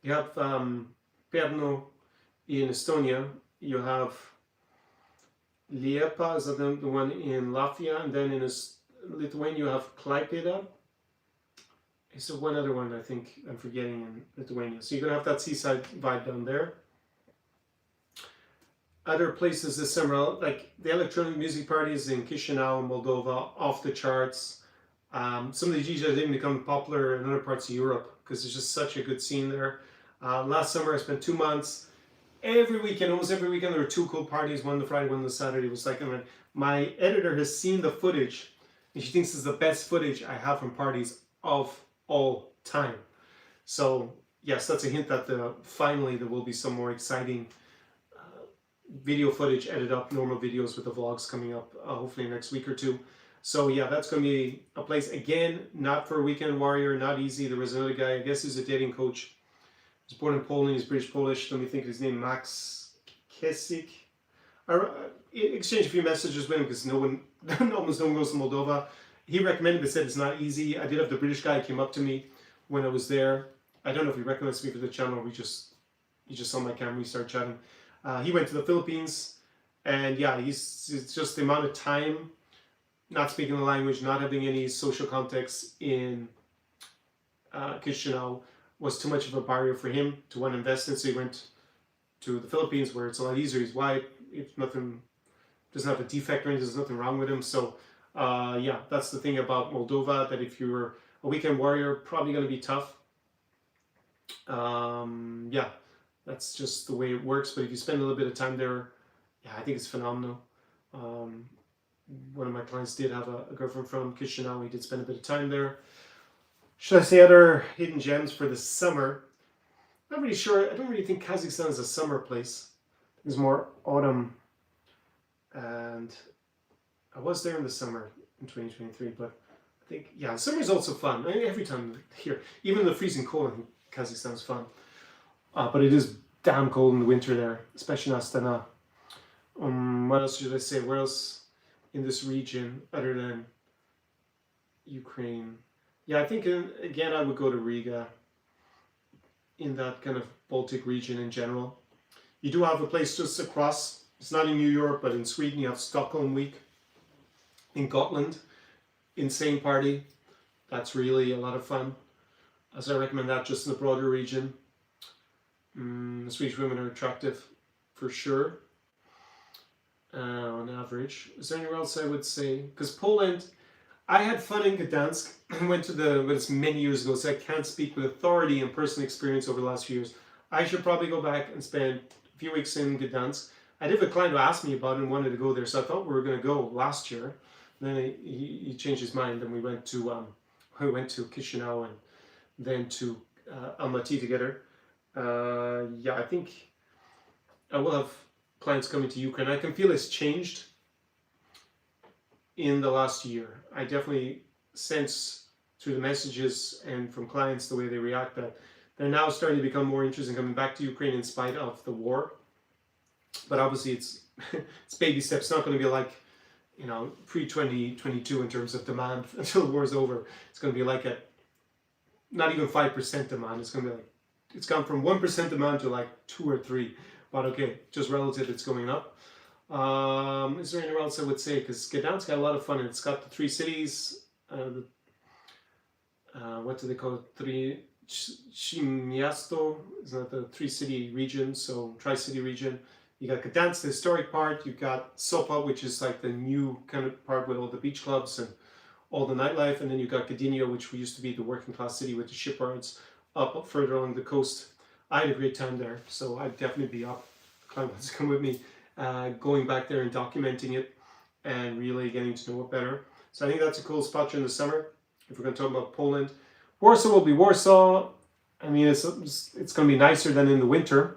You have Perno in Estonia, you have Liepa, is that the one in Latvia, and then in Lithuania you have Klaipėda. Is there one other one I think I'm forgetting in Lithuania? So you're going to have that seaside vibe down there. Other places this summer, like the electronic music parties in Chisinau, Moldova, off the charts. Some of the DJs have even become popular in other parts of Europe because there's just such a good scene there. Last summer I spent 2 months. Almost every weekend, there were 2 cool parties, one on the Friday, one on the Saturday. It was like, my editor has seen the footage, and she thinks it's the best footage I have from parties of all time. So yes, that's a hint that finally there will be some more exciting video footage edited up, normal videos with the vlogs coming up hopefully next week or 2. So yeah, that's going to be a place, again, not for a weekend warrior, not easy. There was another guy, I guess he's a dating coach. He was born in Poland, he's British-Polish. Let me think of his name, Max Kesik. I exchanged a few messages with him because almost no one goes to Moldova. He recommended but said it's not easy. I did have the British guy came up to me when I was there. I don't know if he recognized me for the channel or he just saw my camera, we started chatting. He went to the Philippines, and yeah, it's just the amount of time not speaking the language, not having any social context in Chisinau, was too much of a barrier for him to want to invest in, so he went to the Philippines, where it's a lot easier. He's white, if nothing, doesn't have a defect or anything, there's nothing wrong with him. So yeah, that's the thing about Moldova, that if you're a weekend warrior, probably going to be tough. Yeah, that's just the way it works. But if you spend a little bit of time there, yeah, I think it's phenomenal. One of my clients did have a girlfriend from Chisinau. He did spend a bit of time there. Should I say other hidden gems for the summer? Not really sure. I don't really think Kazakhstan is a summer place. It's more autumn. And I was there in the summer in 2023, but I think, yeah, summer is also fun. I mean, every time here, even the freezing cold, I think Kazakhstan is fun. But it is damn cold in the winter there, especially in Astana. What else should I say? Where else in this region other than Ukraine? Yeah, I think, again, I would go to Riga, in that kind of Baltic region in general. You do have a place just across. It's not in New York, but in Sweden, you have Stockholm Week. In Gotland, insane party. That's really a lot of fun. So I recommend that just in the broader region. The Swedish women are attractive, for sure, on average. Is there anywhere else I would say? Because Poland, I had fun in Gdansk. I went to but it's many years ago, so I can't speak with authority and personal experience over the last few years. I should probably go back and spend a few weeks in Gdansk. I did have a client who asked me about it and wanted to go there, so I thought we were going to go last year. Then he changed his mind, and we went to Chisinau and then to Almaty together. Yeah, I think I will have clients coming to Ukraine. I can feel it's changed in the last year. I definitely sense through the messages and from clients the way they react that they're now starting to become more interested in coming back to Ukraine in spite of the war. But obviously it's baby steps. It's not going to be like, pre-2022 in terms of demand until the war is over. It's going to be like at not even 5% demand. It's going to be like, it's gone from 1% demand to like 2 or 3. But okay, just relative, it's going up. Is there anywhere else I would say? Because Gdansk got a lot of fun, and it's got the 3 cities. What do they call it? Miasto is not the 3-city region, so tri-city region. You got Gdansk, the historic part. You've got Sopa, which is like the new kind of part with all the beach clubs and all the nightlife, and then you've got Gdynia, which used to be the working class city with the shipyards up further along the coast. I had a great time there, so I'd definitely be up. The client wants to come with me, going back there and documenting it and really getting to know it better. So I think that's a cool spot during the summer. If we're going to talk about Poland, Warsaw will be Warsaw. I mean, it's going to be nicer than in the winter.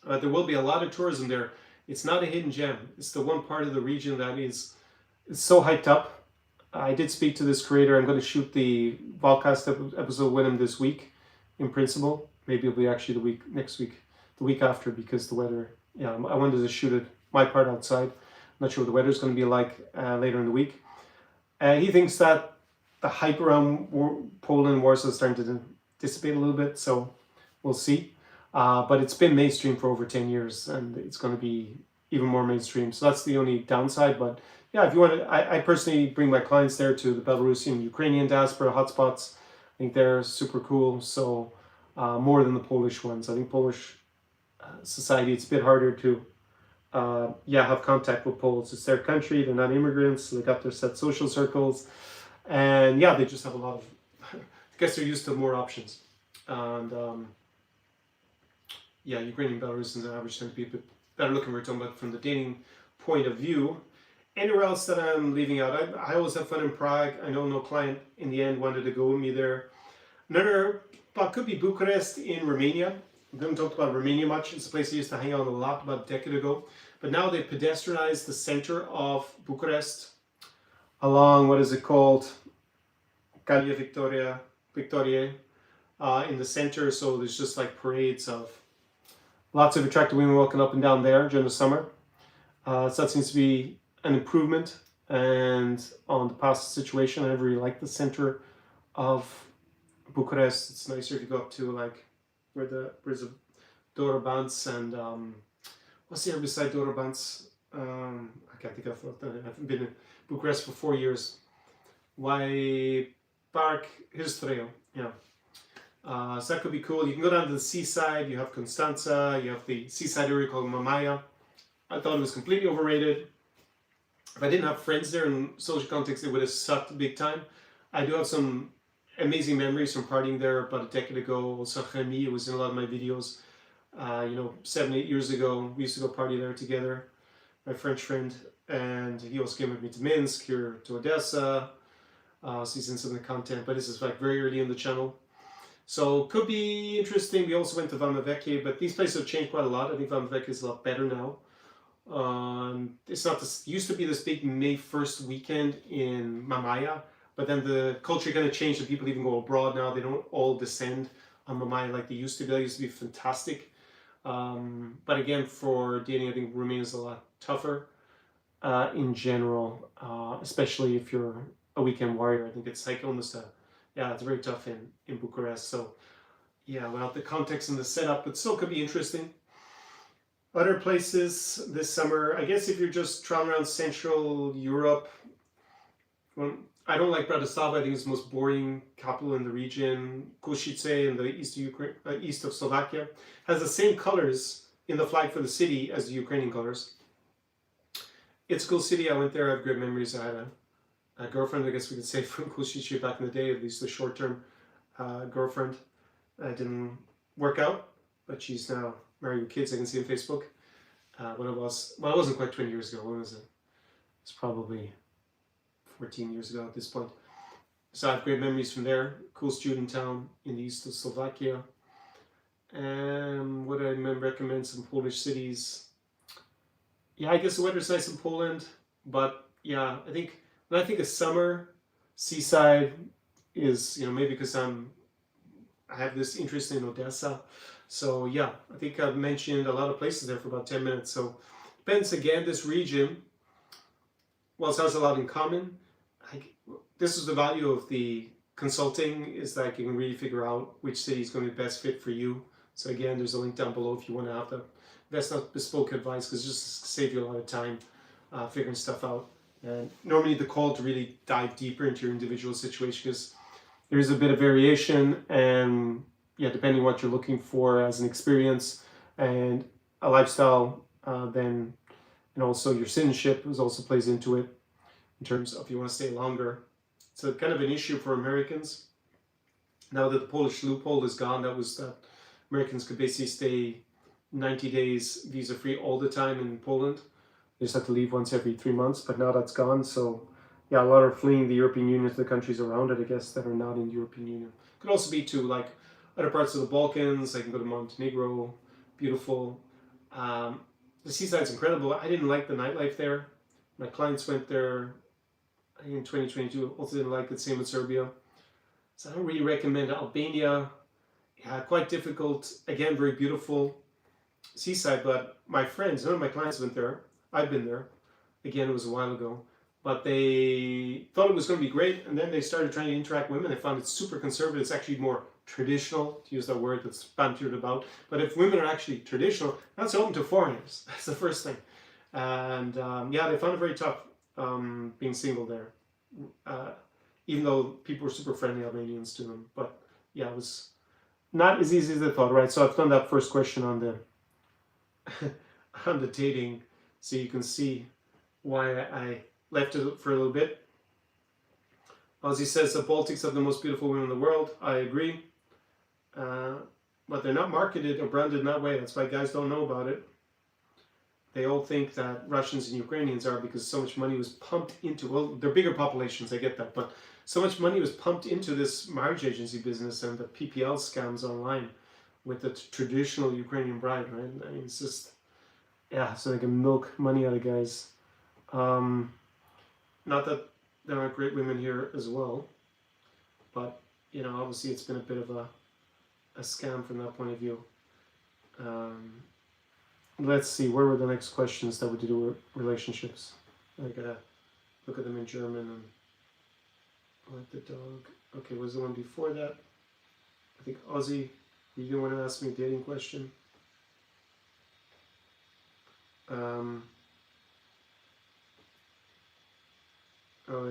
There will be a lot of tourism there. It's not a hidden gem. It's the one part of the region that is so hyped up. I did speak to this creator. I'm going to shoot the Volcast episode with him this week, in principle. Maybe it'll be actually next week, the week after, because the weather, yeah, I wanted to shoot it, my part outside. I'm not sure what the weather's going to be like later in the week. He thinks that the hype around Poland and Warsaw is starting to dissipate a little bit, so we'll see. But it's been mainstream for over 10 years, and it's going to be even more mainstream. So that's the only downside. But yeah, if you want to, I personally bring my clients there to the Belarusian Ukrainian diaspora hotspots. I think they're super cool. So more than the Polish ones. I think Polish society, it's a bit harder to have contact with Poles. It's their country. They're not immigrants. So they got their set social circles. And yeah, they just have a lot of, I guess they're used to more options. And Ukrainian Belarusians on average tend to be a bit better looking. We're talking about from the dating point of view. Anywhere else that I'm leaving out? I always have fun in Prague. I know no client in the end wanted to go with me there. Another spot could be Bucharest in Romania. We haven't talked about Romania much. It's a place I used to hang out a lot about a decade ago. But now they've pedestrianized the center of Bucharest along, what is it called? Calia Victoriae in the center. So there's just like parades of lots of attractive women walking up and down there during the summer. So that seems to be an improvement. And on the past situation, I never really liked the center of Bucharest. It's nicer to go up to like where's the Dorobans and what's the other beside Dorobans? I can't think of it. I haven't been in Bucharest for 4 years. Why Park Histreo, yeah. So that could be cool. You can go down to the seaside. You have Constanza. You have the seaside area called Mamaia. I thought it was completely overrated. If I didn't have friends there in social context, it would have sucked big time. I do have some amazing memories from partying there about a decade ago. Also, Remy, it was in a lot of my videos. 7, 8 years ago, we used to go party there together. My French friend, and he also came with me to Minsk, here to Odesa. So he's in some of the content, but this is like very early in the channel. So could be interesting. We also went to Valmavecchia, but these places have changed quite a lot. I think Valmavecchia is a lot better now. It's not this used to be this big May 1st weekend in Mamaia, but then the culture kind of changed and people even go abroad now. They don't all descend on Mamaia like they used to be. That used to be fantastic. But again, for dating, I think Romania is a lot tougher in general, especially if you're a weekend warrior. I think it's like almost it's very tough in Bucharest. So yeah, without the context and the setup, but still could be interesting. Other places this summer, I guess if you're just traveling around Central Europe, well, I don't like Bratislava. I think it's the most boring capital in the region. Košice in the east of Ukraine, east of Slovakia, has the same colors in the flag for the city as the Ukrainian colors. It's a cool city. I went there. I have great memories. I had a girlfriend, I guess we could say, from Košice back in the day, at least a short-term girlfriend. It didn't work out, but she's now married with kids. I can see on Facebook. It wasn't quite 20 years ago. When was it? It's probably 14 years ago at this point. So I have great memories from there. Cool student town in the east of Slovakia. And what I recommend some Polish cities. Yeah, I guess the weather's nice in Poland, but yeah, I think when I think of summer, seaside is, maybe because I have this interest in Odesa. So yeah, I think I've mentioned a lot of places there for about 10 minutes. So depends again, this region, whilst it has a lot in common, this is the value of the consulting, is that you can really figure out which city is going to be best fit for you. So again, there's a link down below if you want to have that. That's not bespoke advice, because it just saves you a lot of time figuring stuff out. And normally the call to really dive deeper into your individual situation, because there's a bit of variation, and depending on what you're looking for as an experience and a lifestyle, then and also your citizenship also plays into it in terms of if you want to stay longer. So kind of an issue for Americans. Now that the Polish loophole is gone, that was that Americans could basically stay 90 days visa-free all the time in Poland. They just have to leave once every 3 months, but now that's gone. So yeah, a lot are fleeing the European Union to the countries around it, I guess, that are not in the European Union. Could also be to like other parts of the Balkans. I can go to Montenegro, beautiful. The seaside's incredible. I didn't like the nightlife there. My clients went there in 2022, also didn't like it, same with Serbia. So I don't really recommend Albania. Yeah, quite difficult. Again, very beautiful seaside, but my friends, none of my clients went there. I've been there. Again, it was a while ago. But they thought it was going to be great, and then they started trying to interact with women. They found it super conservative. It's actually more traditional, to use that word that's bantered about. But if women are actually traditional, that's open to foreigners. That's the first thing. And they found it very tough being single there. Even though people were super friendly, Albanians, to them. But yeah, it was not as easy as they thought, right? So I've done that first question on the on the dating, so you can see why I left it for a little bit. Ozzy says the Baltics have the most beautiful women in the world. I agree. But they're not marketed or branded in that way. That's why guys don't know about it. They all think that Russians and Ukrainians are, because so much money was pumped into, well, they're bigger populations, I get that, but so much money was pumped into this marriage agency business and the PPL scams online with the traditional Ukrainian bride, right? I mean, it's just, so they can milk money out of guys. Not that there aren't great women here as well, but, obviously it's been a bit of a scam from that point of view. Let's see, where were the next questions that would do with relationships? I gotta look at them in German. And like the dog. Okay, was the one before that? I think Ozzy, you didn't want to ask me a dating question. So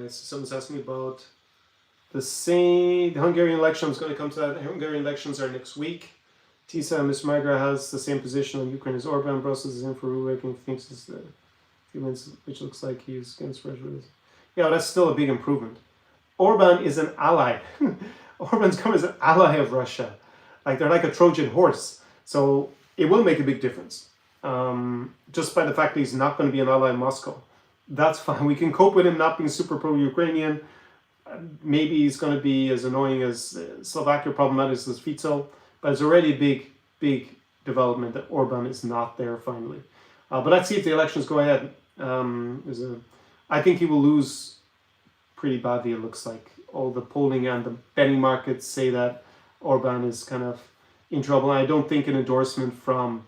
someone's asking me about The Hungarian election, I was going to come to that. The Hungarian elections are next week. Tisa and Ms. Magra has the same position on Ukraine as Orban. Brussels is in for ruling, thinks it's the humans, which looks like he's against Russia. Yeah, well, that's still a big improvement. Orban is an ally. Orban's come as an ally of Russia. Like they're like a Trojan horse. So it will make a big difference. Just by the fact that he's not going to be an ally in Moscow. That's fine. We can cope with him not being super pro-Ukrainian. Maybe he's going to be as annoying as Slovakia, problematic as Fico. But it's already a big development that Orban is not there finally. But let's see if the elections go ahead. I think he will lose pretty badly, it looks like. All the polling and the betting markets say that Orban is kind of in trouble. I don't think an endorsement from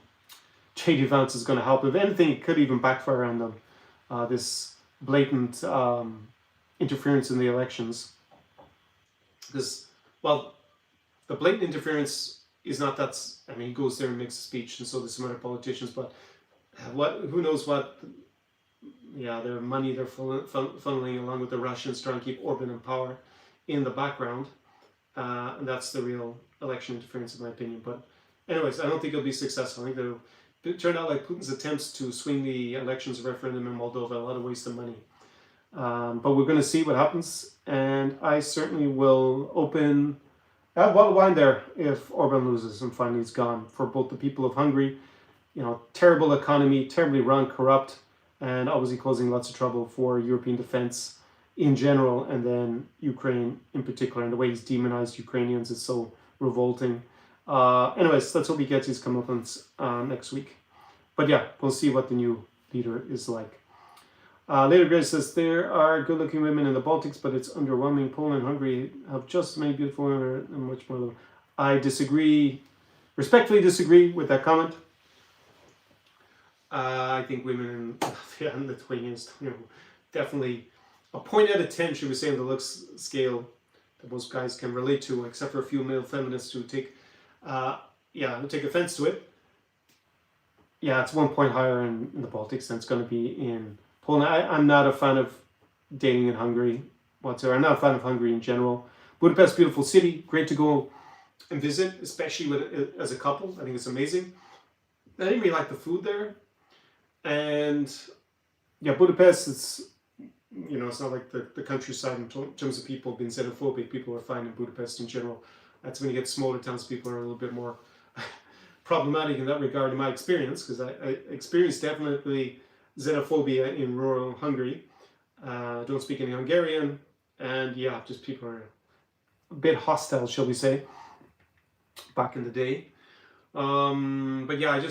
J.D. Vance is going to help. If anything, it could even backfire on them. This blatant interference in the elections. Because, well, the blatant interference is not that. I mean, he goes there and makes a speech, and so do some other politicians. But who knows what? Yeah, their money they're funneling along with the Russians, trying to keep Orban in power in the background, and that's the real election interference, in my opinion. But, anyways, I don't think it'll be successful. I think it'll turn out like Putin's attempts to swing the elections referendum in Moldova, a lot of waste of money. But we're going to see what happens, and I certainly will open a bottle of wine there if Orban loses and finally he's gone, for both the people of Hungary, terrible economy, terribly run, corrupt, and obviously causing lots of trouble for European defense in general, and then Ukraine in particular, and the way he's demonized Ukrainians is so revolting. Anyways, let's hope he gets his comeuppance next week. But yeah, we'll see what the new leader is like. Later, Grace says, there are good-looking women in the Baltics, but it's underwhelming. Poland and Hungary have just as many beautiful women and much more. I disagree, respectfully disagree with that comment. I think women in Latvia and Lithuanians, definitely a point out of 10, should we say, on the looks scale that most guys can relate to, except for a few male feminists who take offense to it. Yeah, it's 1 point higher in the Baltics than it's going to be in Poland. I'm not a fan of dating in Hungary whatsoever. I'm not a fan of Hungary in general. Budapest, beautiful city, great to go and visit, especially as a couple. I think it's amazing. I didn't really like the food there. And yeah, Budapest, it's not like the countryside in terms of people being xenophobic. People are fine in Budapest in general. That's when you get smaller towns, people are a little bit more problematic in that regard, in my experience, because I experienced definitely xenophobia in rural Hungary. Don't speak any Hungarian, and yeah, just people are a bit hostile, shall we say, back in the day. But yeah,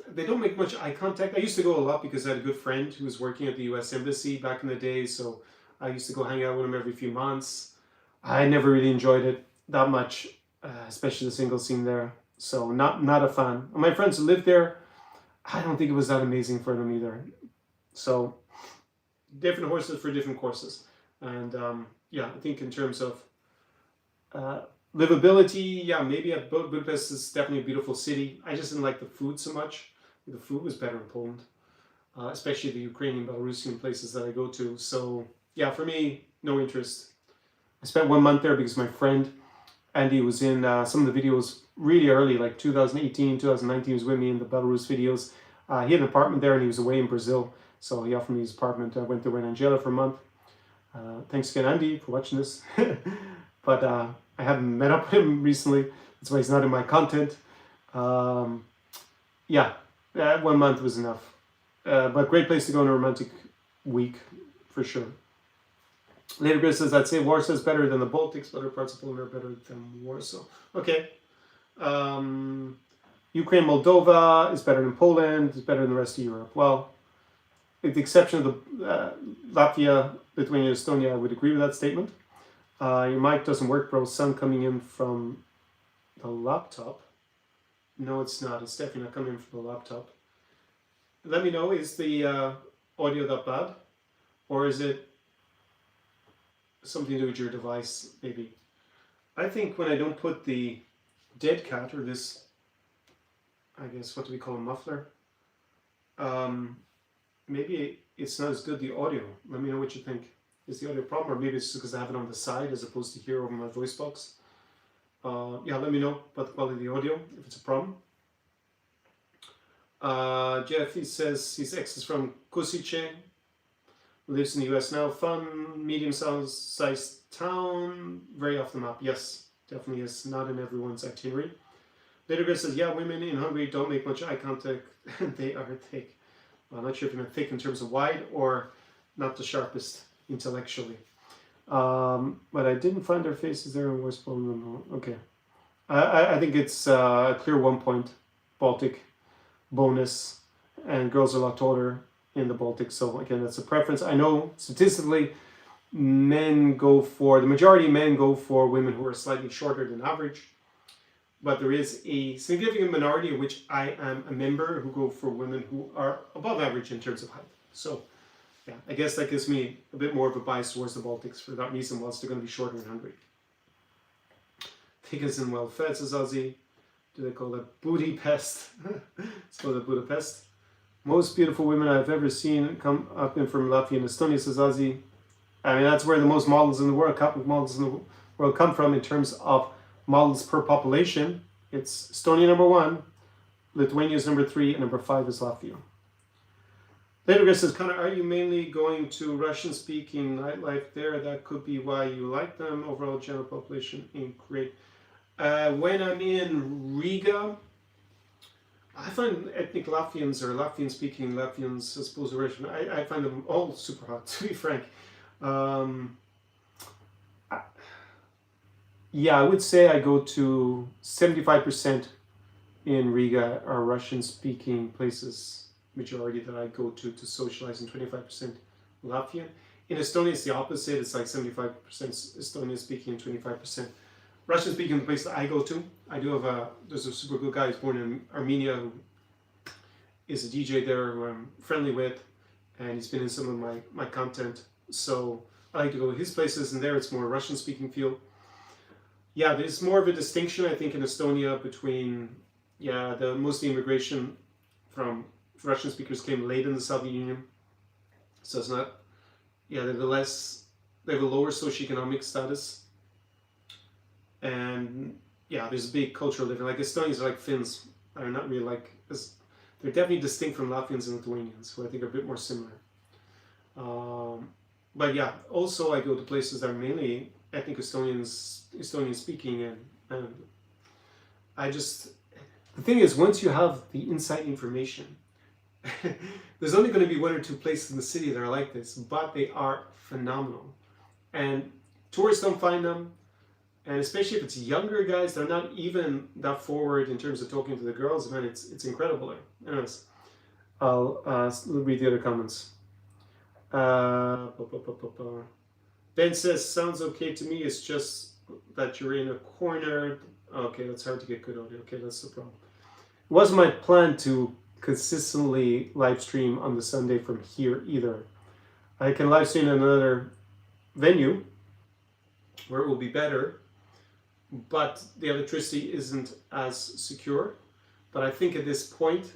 they don't make much eye contact. I used to go a lot because I had a good friend who was working at the US Embassy back in the day, so I used to go hang out with him every few months. I never really enjoyed it that much, especially the single scene there, so not a fan. And my friends who lived there, I don't think it was that amazing for them either. So different horses for different courses. And yeah, I think in terms of livability, yeah, maybe Budapest is definitely a beautiful city. I just didn't like the food so much. The food was better in Poland, especially the Ukrainian, Belarusian places that I go to. So yeah, for me, no interest. I spent 1 month there because my friend Andy was in some of the videos really early, like 2018, 2019, he was with me in the Belarus videos. He had an apartment there and he was away in Brazil. So he offered me his apartment. I went there in Angela for a month. Thanks again, Andy, for watching this. But I haven't met up with him recently. That's why he's not in my content. Yeah, 1 month was enough. But great place to go on a romantic week, for sure. Later Grid says, I'd say Warsaw is better than the Baltics, but other parts of Poland are better than Warsaw. Okay. Ukraine, Moldova is better than Poland, is better than the rest of Europe. Well, with the exception of the Latvia, Lithuania, Estonia, I would agree with that statement. Your mic doesn't work, bro. Sound coming in from the laptop. No, it's not. It's definitely not coming in from the laptop. Let me know, is the audio that bad? Or is it something to do with your device, maybe? I think when I don't put the dead cat, or this, I guess, what do we call a muffler? Maybe it's not as good, the audio. Let me know what you think. Is the audio a problem, or maybe it's just because I have it on the side as opposed to here over my voice box? Yeah, let me know about the quality of the audio if it's a problem. Jeff, he says his ex is from Kosice, lives in the US now. Fun, medium-sized town, very off the map. Yes, definitely is. Not in everyone's itinerary. Later says, yeah, women in Hungary don't make much eye contact. They are thick. Well, I'm not sure if you're thick in terms of wide or not the sharpest intellectually. But I didn't find their faces there in West Poland. Okay. I think it's a clear 1 point. Baltic bonus. And girls are a lot taller in the Baltics. So again, that's a preference. I know statistically the majority of men go for women who are slightly shorter than average. But there is a significant minority of which I am a member who go for women who are above average in terms of height. So yeah, I guess that gives me a bit more of a bias towards the Baltics for that reason, whilst they're going to be shorter in Hungary. Thick as in well fed, says Ozzy. Do they call it Budapest? It's called it Budapest. Most beautiful women I've ever seen come up in from Latvia and Estonia, says Ozzy. I mean, that's where the most models in the world, couple of models in the world come from in terms of models per population. It's Estonia number 1, Lithuania is number 3, and number 5 is Latvia. Later says, Conor, are you mainly going to Russian-speaking nightlife there? That could be why you like them. Overall general population ain't great. When I'm in Riga, I find ethnic Latvians or Latvian-speaking Latvians, as opposed to Russian, I find them all super hot, to be frank. Yeah, I would say I go to 75% in Riga are Russian-speaking places, majority that I go to socialize, and 25% Latvian. In Estonia, it's the opposite. It's like 75% Estonian-speaking and 25% Russian-speaking. The place that I go to, I do have there's a super good guy who's born in Armenia who is a DJ there who I'm friendly with, and he's been in some of my content. So I like to go to his places, and there it's more Russian-speaking field. Yeah, there's more of a distinction, I think, in Estonia between, most of the immigration from Russian speakers came late in the Soviet Union. So it's not, they have a lower socioeconomic status. And there's a big cultural difference. Like Estonians are like Finns, are not really they're definitely distinct from Latvians and Lithuanians, who I think are a bit more similar. But yeah, also I go to places that are mainly ethnic Estonian speaking, and the thing is, once you have the inside information, there's only going to be 1 or 2 places in the city that are like this, but they are phenomenal. And tourists don't find them, and especially if it's younger guys, they're not even that forward in terms of talking to the girls. Man, it's incredible there. Anyways, I'll read the other comments. Ben says, sounds okay to me, it's just that you're in a corner. Okay, that's hard to get good audio. Okay, that's the problem. It wasn't my plan to consistently live stream on the Sunday from here either. I can live stream in another venue where it will be better, but the electricity isn't as secure. But I think at this point,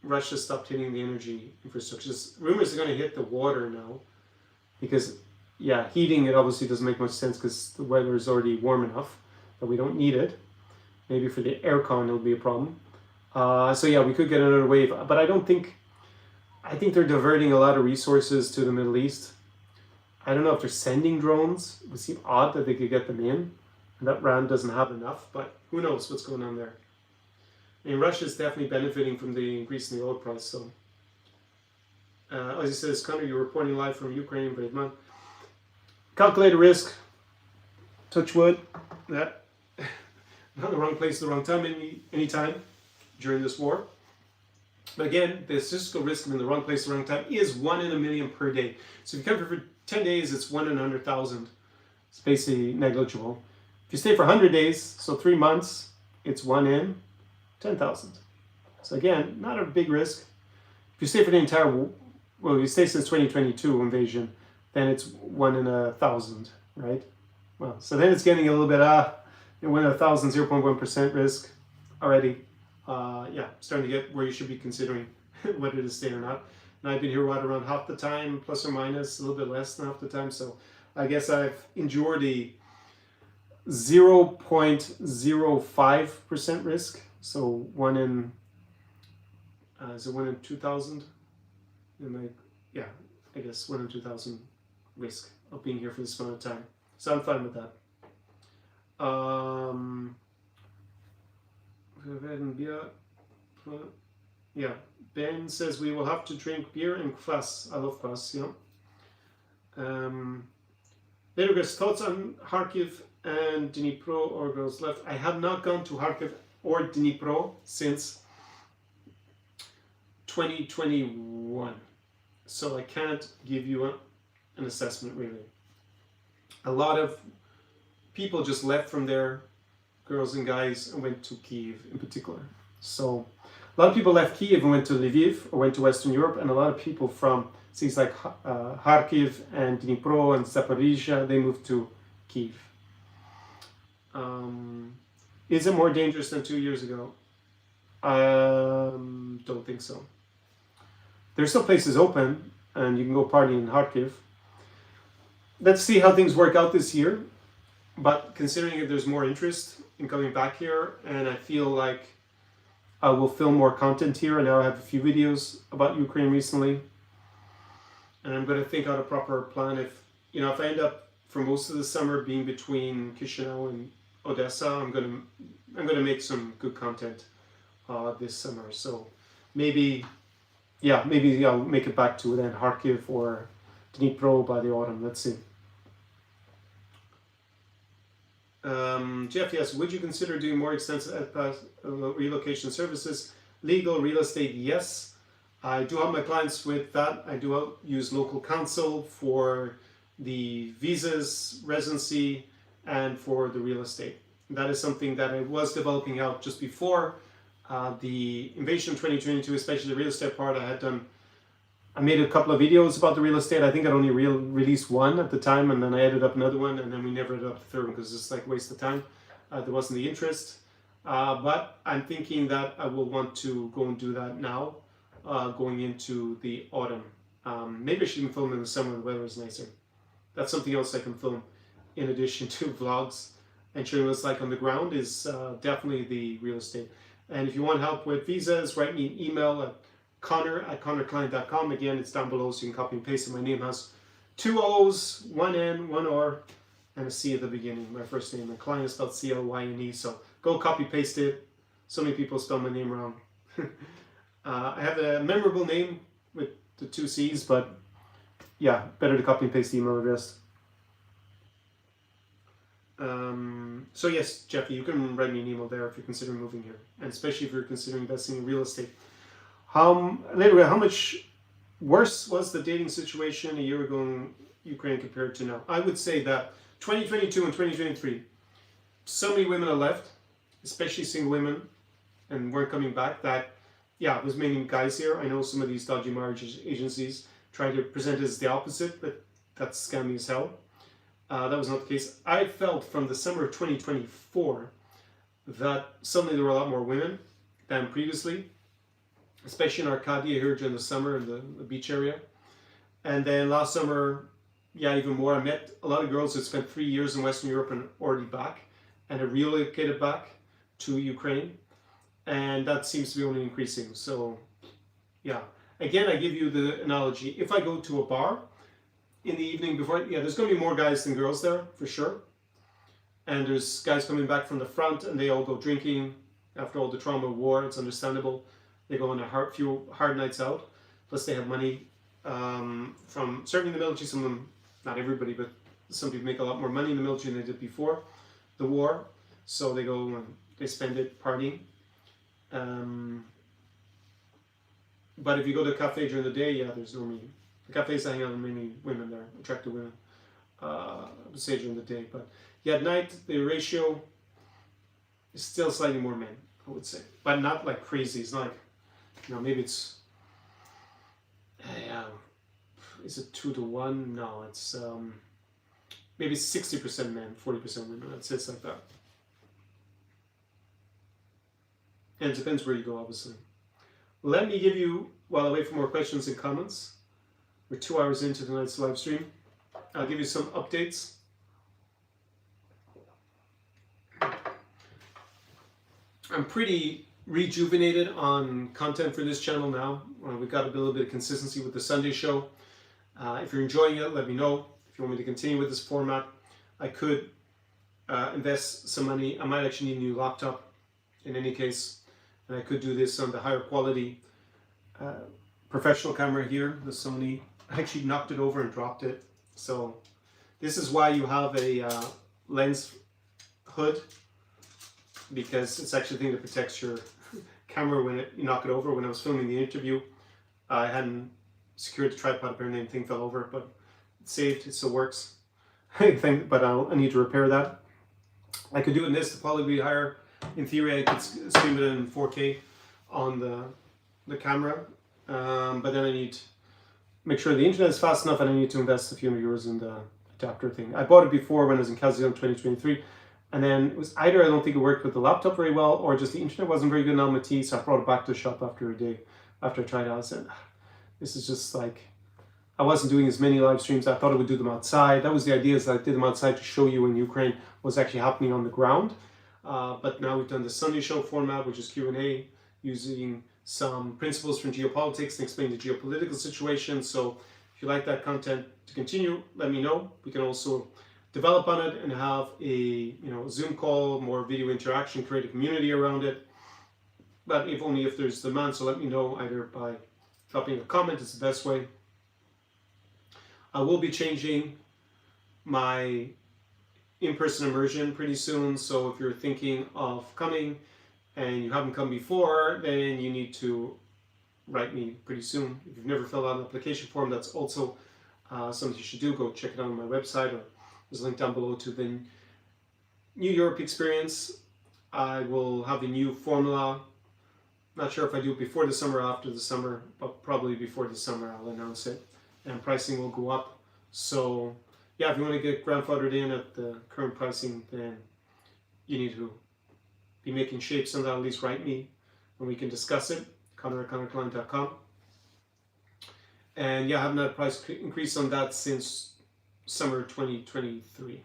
Russia stopped hitting the energy infrastructure. Rumors are going to hit the water now, because heating, it obviously doesn't make much sense because the weather is already warm enough that we don't need it. Maybe for the aircon it'll be a problem. We could get another wave, but I think they're diverting a lot of resources to the Middle East. I don't know if they're sending drones. It would seem odd that they could get them in, and that Iran doesn't have enough, but who knows what's going on there. I mean, Russia is definitely benefiting from the increase in the oil price. So, as he says, Conor, you're reporting live from Ukraine, brave man. Calculate a risk. Touch wood. Not the wrong place, the wrong time, any time during this war. But again, the statistical risk of in the wrong place, the wrong time is 1 in a million per day. So if you come for 10 days, it's 1 in 100,000. It's basically negligible. If you stay for 100 days, so 3 months, it's 1 in 10,000. So again, not a big risk. If you stay for the entire, if you stay since 2022 invasion, then it's 1 in 1,000, right? Well, so then it's getting a little bit, 1 in 1,000, 0.1% risk already. Starting to get where you should be considering whether to stay or not. And I've been here around half the time, plus or minus, a little bit less than half the time. So I guess I've endured a 0.05% risk. So one in, is it 1 in 2,000? Yeah, I guess 1 in 2,000 risk of being here for this amount of time. So I'm fine with that. Yeah, Ben says we will have to drink beer and kvass. I love kvass, yeah. Later, guys, thoughts on Kharkiv and Dnipro or girls left? I have not gone to Kharkiv or Dnipro since 2021. So I can't give you an assessment, really. A lot of people just left from there, girls and guys, and went to Kyiv in particular. So a lot of people left Kyiv and went to Lviv or went to Western Europe, and a lot of people from cities like Kharkiv and Dnipro and Zaporizhia, they moved to Kyiv. Is it more dangerous than 2 years ago? Don't think so. There's still places open, and you can go party in Kharkiv. Let's see how things work out this year. But considering that there's more interest in coming back here, and I feel like I will film more content here, and now I have a few videos about Ukraine recently. And I'm going to think out a proper plan. If I end up for most of the summer being between Chisinau and Odesa, I'm going to make some good content this summer. So maybe I'll make it back to then Kharkiv or Dnipro by the autumn. Let's see. Jeff, yes, would you consider doing more extensive relocation services? Legal real estate, yes. I do help my clients with that. I do use local counsel for the visas, residency, and for the real estate. That is something that I was developing out just before the invasion of 2022, especially the real estate part. I made a couple of videos about the real estate. I think I'd only released one at the time, and then I edited up another one, and then we never edited up the third one because it's like a waste of time. There wasn't the interest. But I'm thinking that I will want to go and do that now, going into the autumn. Maybe I should even film in the summer when the weather is nicer. That's something else I can film in addition to vlogs and showing what it's like on the ground is definitely the real estate. And if you want help with visas, write me an email at Conor@conorclient.com. Again, it's down below, so you can copy and paste it. My name has 2 O's, 1 N, 1 R, and a C at the beginning. My first name, and Clyne is spelled C-L-Y-N-E. So go copy paste it. So many people spell my name wrong. I have a memorable name with the 2 C's, but yeah, better to copy and paste the email address. So yes, Jeffy, you can write me an email there if you're considering moving here, and especially if you're considering investing in real estate. How much worse was the dating situation a year ago in Ukraine compared to now? I would say that 2022 and 2023, so many women have left, especially single women, and weren't coming back. That, yeah, it was mainly guys here. I know some of these dodgy marriage agencies try to present it as the opposite, but that's scammy as hell. That was not the case. I felt from the summer of 2024 that suddenly there were a lot more women than previously, especially in Arcadia here during the summer in the beach area. And then last summer, yeah, even more. I met a lot of girls that spent 3 years in Western Europe and already back, and have relocated back to Ukraine. And that seems to be only increasing. So, yeah. Again, I give you the analogy. If I go to a bar in the evening before, yeah, there's going to be more guys than girls there, for sure. And there's guys coming back from the front, and they all go drinking after all the trauma of war. It's understandable. They go on a few hard nights out. Plus, they have money from serving the military. Some of them, not everybody, but some people make a lot more money in the military than they did before the war. So they go and they spend it partying. But if you go to a cafe during the day, yeah, there's normally the cafes I hang out with, mainly women there, attractive women. I would say during the day, but yeah, at night the ratio is still slightly more men, I would say, but not like crazy. It's not like, maybe it's is it 2 to 1? No, it's maybe 60% men, 40% women. I'd say it's like that. And it depends where you go, obviously. Let me give you, while I wait for more questions and comments, we're 2 hours into tonight's live stream. I'll give you some updates. I'm pretty rejuvenated on content for this channel now. We've got a little bit of consistency with the Sunday show. If you're enjoying it, let me know. If you want me to continue with this format, I could invest some money. I might actually need a new laptop in any case, and I could do this on the higher quality professional camera here, the Sony. I actually knocked it over and dropped it. So this is why you have a lens hood, because it's actually the thing that protects your camera when you knock it over. When I was filming the interview, I hadn't secured the tripod, apparently the thing fell over, but it's saved, it still works. But I need to repair that. I could do it in this, the quality would be higher. In theory, I could stream it in 4K on the camera, but then I need to make sure the internet is fast enough, and I need to invest a few euros in the adapter thing. I bought it before when I was in Kazakhstan in 2023, and then it was either I don't think it worked with the laptop very well, or just the internet wasn't very good in Almaty, so I brought it back to the shop after a day, after I tried it out. I said, this is just like, I wasn't doing as many live streams. I thought I would do them outside. That was the idea, is that I did them outside to show you in Ukraine what's actually happening on the ground. But now we've done the Sunday show format, which is Q&A, using some principles from geopolitics and explain the geopolitical situation. So if you like that content to continue, let me know. We can also develop on it and have a Zoom call, more video interaction, create a community around it. But if only if there's demand, so let me know either by dropping a comment. It's the best way. I will be changing my in-person immersion pretty soon, so if you're thinking of coming and you haven't come before, then you need to write me pretty soon. If you've never filled out an application form, that's also something you should do. Go check it out on my website, or there's a link down below to the New Europe experience. I will have a new formula. Not sure if I do it before the summer or after the summer, but probably before the summer I'll announce it, and pricing will go up. So yeah, if you want to get grandfathered in at the current pricing, then you need to be making shapes on that. At least write me and we can discuss it. Conor at ConorClyne.com. And yeah, I haven't had a price increase on that since summer 2023.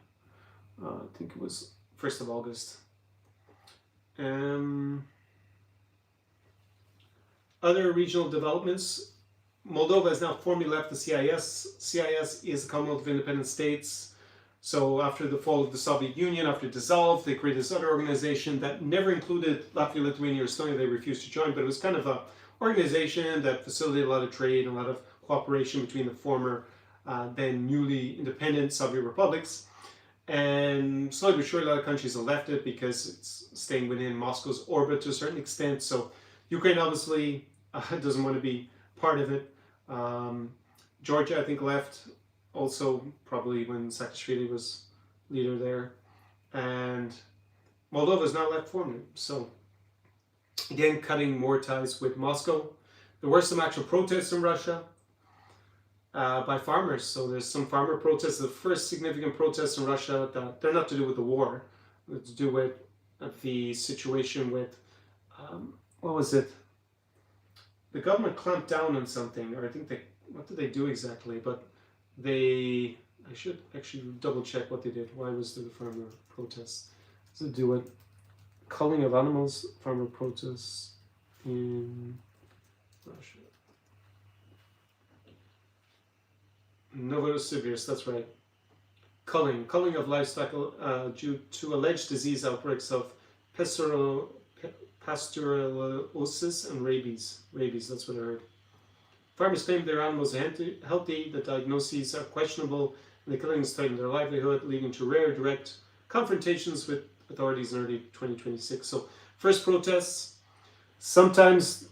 I think it was 1st of August. Other regional developments. Moldova has now formally left the CIS. CIS is the Commonwealth of Independent States. So after the fall of the Soviet Union, after it dissolved, they created this other organization that never included Latvia, Lithuania, or Estonia. They refused to join, but it was kind of an organization that facilitated a lot of trade and a lot of cooperation between the former, then newly independent Soviet republics. And slowly but surely, a lot of countries have left it because it's staying within Moscow's orbit to a certain extent. So Ukraine obviously doesn't want to be part of it. Georgia, I think, left also probably when Saakashvili was leader there. And Moldova is now left formally. So again, cutting more ties with Moscow. There were some actual protests in Russia by farmers. So there's some farmer protests. The first significant protests in Russia, that they're not to do with the war. They're to do with the situation with, what was it? The government clamped down on something, or I think what did they do exactly? But I should actually double check what they did. Why was there the farmer protests? Does it do with culling of animals? Farmer protests in Russia. Novosibirsk, that's right. Culling of livestock due to alleged disease outbreaks of pasteurellosis and rabies. Rabies, that's what I heard. Farmers claim their animals are healthy, the diagnoses are questionable, and the killings threaten their livelihood, leading to rare direct confrontations with authorities in early 2026. So, first protests. Sometimes,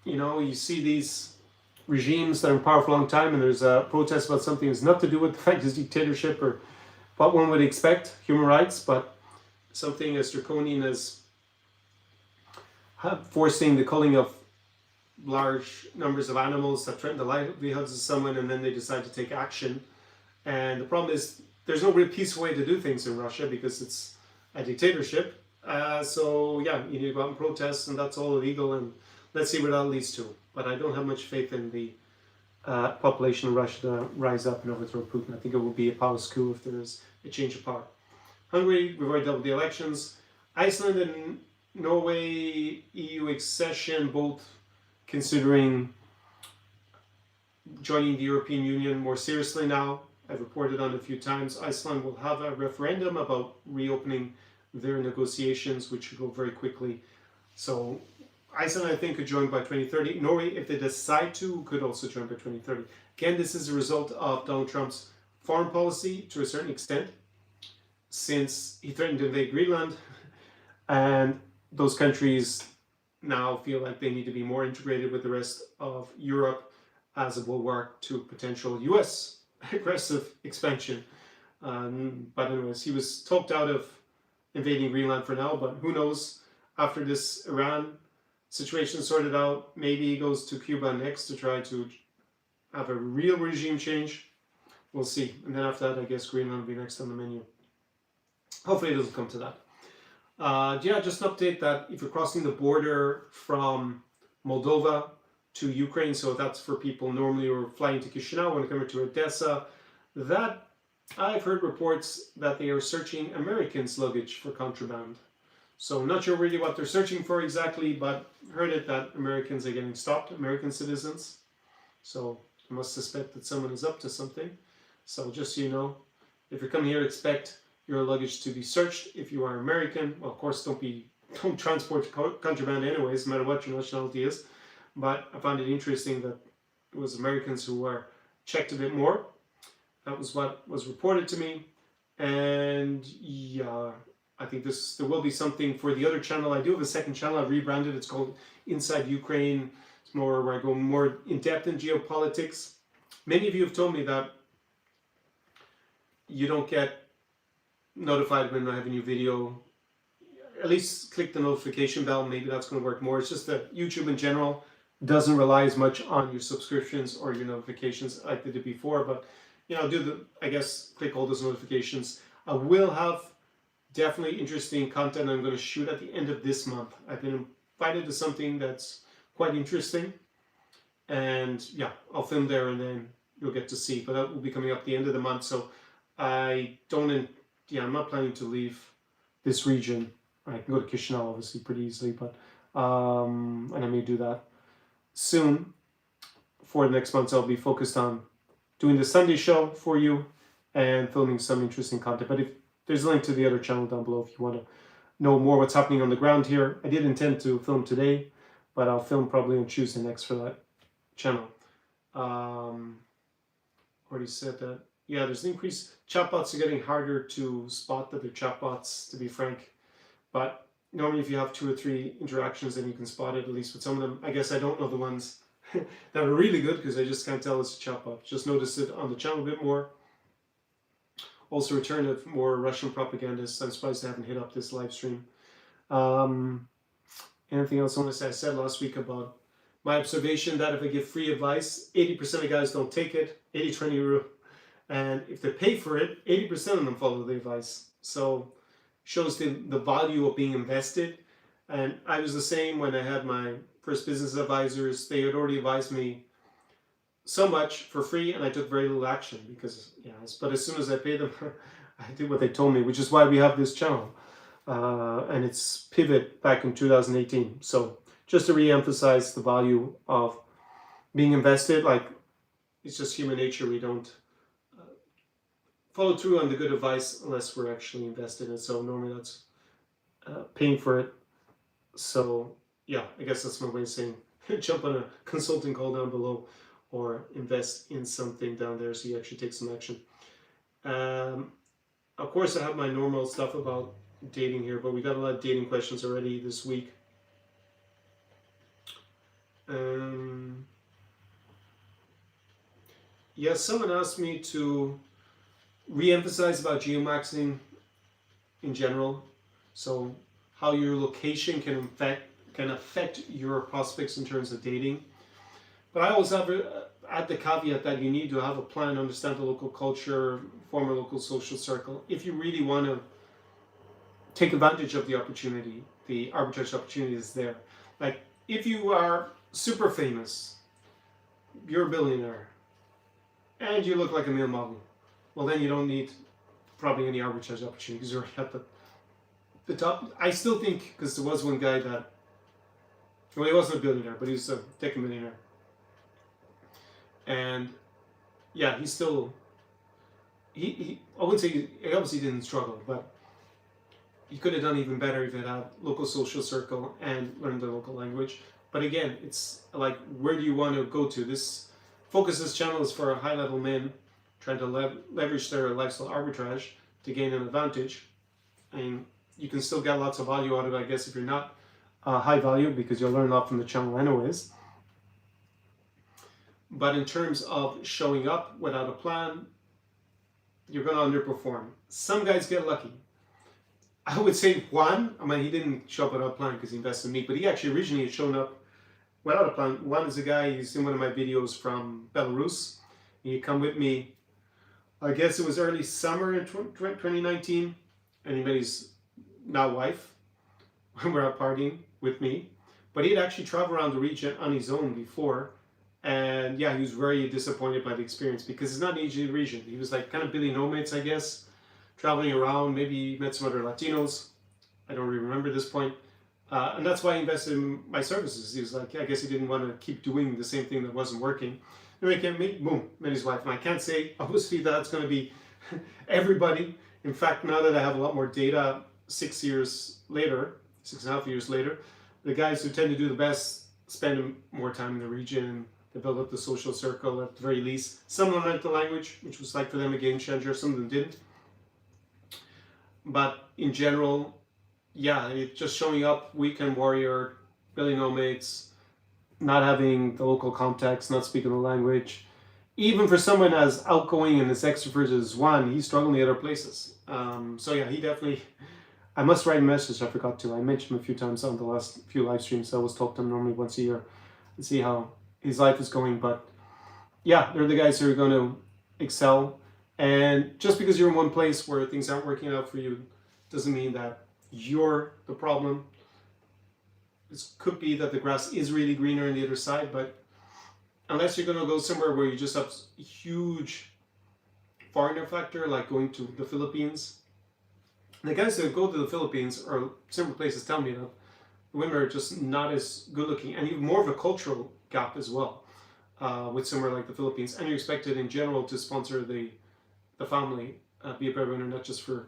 you see these regimes that are in power for a long time, and there's a protest about something that's not to do with the fact it's dictatorship or what one would expect, human rights, but something as draconian as forcing the culling of large numbers of animals that threaten the livelihoods of someone, and then they decide to take action. And the problem is there's no real peaceful way to do things in Russia because it's a dictatorship. So yeah, you need to go out and protest, and that's all illegal, and let's see where that leads to. But I don't have much faith in the population of Russia to rise up and overthrow Putin. I think it will be a Palace coup if there is a change of power. Hungary, we've already dealt with the elections. Iceland and Norway, EU accession, both considering joining the European Union more seriously now. I've reported on it a few times. Iceland will have a referendum about reopening their negotiations, which should go very quickly. So Iceland, I think, could join by 2030. Norway, if they decide to, could also join by 2030. Again, this is a result of Donald Trump's foreign policy to a certain extent, since he threatened to invade Greenland, and those countries now feel like they need to be more integrated with the rest of Europe as a bulwark to potential US aggressive expansion. But anyways, he was talked out of invading Greenland for now, but who knows, after this Iran situation sorted out, maybe he goes to Cuba next to try to have a real regime change. We'll see. And then after that, I guess Greenland will be next on the menu. Hopefully it doesn't come to that. Yeah, just an update that if you're crossing the border from Moldova to Ukraine, so that's for people normally who are flying to Chisinau when coming to Odesa, that I've heard reports that they are searching Americans' luggage for contraband. So I'm not sure really what they're searching for exactly, but heard it that Americans are getting stopped, American citizens. So I must suspect that someone is up to something. So just so you know, if you're coming here, expect your luggage to be searched. If you are American, well, of course, don't transport contraband anyways, no matter what your nationality is. But I found it interesting that it was Americans who were checked a bit more. That was what was reported to me. And yeah, I think there will be something for the other channel. I do have a second channel. I've rebranded. It's called Inside Ukraine. It's more where I go more in depth in geopolitics. Many of you have told me that you don't get notified when I have a new video. At least click the notification bell. Maybe that's going to work more. It's just that YouTube in general doesn't rely as much on your subscriptions or your notifications like they did before. But you know, I guess click all those notifications. I will have definitely interesting content I'm going to shoot at the end of this month. I've been invited to something that's quite interesting, and yeah, I'll film there and then you'll get to see. But that will be coming up the end of the month, so I'm not planning to leave this region. I can go to Chisinau obviously pretty easily, but and I may do that soon. For the next month, I'll be focused on doing the Sunday show for you and filming some interesting content. But if there's a link to the other channel down below if you want to know more what's happening on the ground here. I did intend to film today, but I'll film probably on Tuesday next for that channel. Already said that. Yeah, there's an increase. Chatbots are getting harder to spot that they're chatbots, to be frank. But normally if you have 2 or 3 interactions, then you can spot it, at least with some of them. I guess I don't know the ones that are really good because I just can't tell it's a chatbot. Just notice it on the channel a bit more. Also, return of more Russian propagandists. I'm surprised they haven't hit up this live stream. Anything else I want to say? I said last week about my observation that if I give free advice, 80% of guys don't take it, 80-20 rule. And if they pay for it, 80% of them follow the advice. So shows the value of being invested. And I was the same when I had my first business advisors. They had already advised me so much for free, and I took very little action because, but as soon as I paid them, I did what they told me, which is why we have this channel. And it's pivot back in 2018. So just to re-emphasize the value of being invested, like it's just human nature. We don't follow through on the good advice unless we're actually invested in it. So normally that's paying for it. So yeah, I guess that's my way of saying jump on a consulting call down below or invest in something down there so you actually take some action. Of course, I have my normal stuff about dating here, but we got a lot of dating questions already this week. Yeah, someone asked me to re-emphasize about geomaxxing in general. So how your location can affect your prospects in terms of dating. But I always have add the caveat that you need to have a plan, understand the local culture, form a local social circle. If you really want to take advantage of the opportunity, the arbitrage opportunity is there. Like if you are super famous, you're a billionaire, and you look like a male model, well then you don't need probably any arbitrage opportunities. You're at the top. I still think, because there was one guy that, well, he wasn't a billionaire, but he was a tech millionaire. And yeah, he's still, I wouldn't say, he obviously didn't struggle, but he could have done even better if he had a local social circle and learned the local language. But again, it's like, where do you want to go to? This channel is for high level men trying to leverage their lifestyle arbitrage to gain an advantage. And you can still get lots of value out of it, I guess, if you're not high value, because you'll learn a lot from the channel anyways. But in terms of showing up without a plan, you're going to underperform. Some guys get lucky. I would say Juan, I mean, he didn't show up without a plan because he invested in me, but he actually originally had shown up without a plan. Juan is a guy, he's in one of my videos from Belarus. He come with me, I guess it was early summer in 2019, and he met his now wife when we were out partying with me. But he had actually traveled around the region on his own before, and yeah, he was very disappointed by the experience because it's not an easy region. He was like kind of Billy Nomads, I guess, traveling around, maybe met some other Latinos. I don't really remember this point. And that's why he invested in my services. He was like, yeah, I guess he didn't want to keep doing the same thing that wasn't working. Anyway, boom, met his wife. And I can't say, obviously, that's going to be everybody. In fact, now that I have a lot more data, 6.5 years later, the guys who tend to do the best spend more time in the region. They build up the social circle at the very least. Some of them learned the language, which was like for them a game changer. Some of them didn't. But in general, yeah, it's just showing up, weekend warrior, Billy Nomads, not having the local context, not speaking the language. Even for someone as outgoing and as extroverted as Juan, he's struggling at other places. So yeah, he definitely, I must write a message, I forgot to. I mentioned him a few times on the last few live streams. I always talk to him normally once a year and see how his life is going. But yeah, they're the guys who are going to excel. And just because you're in one place where things aren't working out for you doesn't mean that you're the problem. It could be that the grass is really greener on the other side, but unless you're going to go somewhere where you just have a huge foreigner factor, like going to the Philippines. The guys that go to the Philippines or similar places tell me that the women are just not as good looking, and even more of a cultural gap as well with somewhere like the Philippines. And you're expected in general to sponsor the family, be a breadwinner, not just for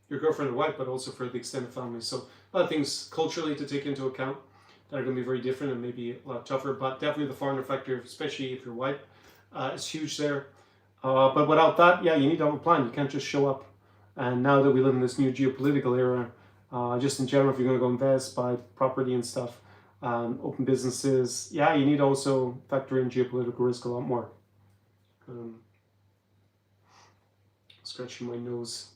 your girlfriend or wife, but also for the extended family. So a lot of things culturally to take into account that are going to be very different and maybe a lot tougher, but definitely the foreigner factor, especially if you're white, is huge there. But without that, yeah, you need to have a plan. You can't just show up. And now that we live in this new geopolitical era, just in general, if you're going to go invest, buy property and stuff, open businesses, yeah, you need to also factor in geopolitical risk a lot more. Scratching my nose.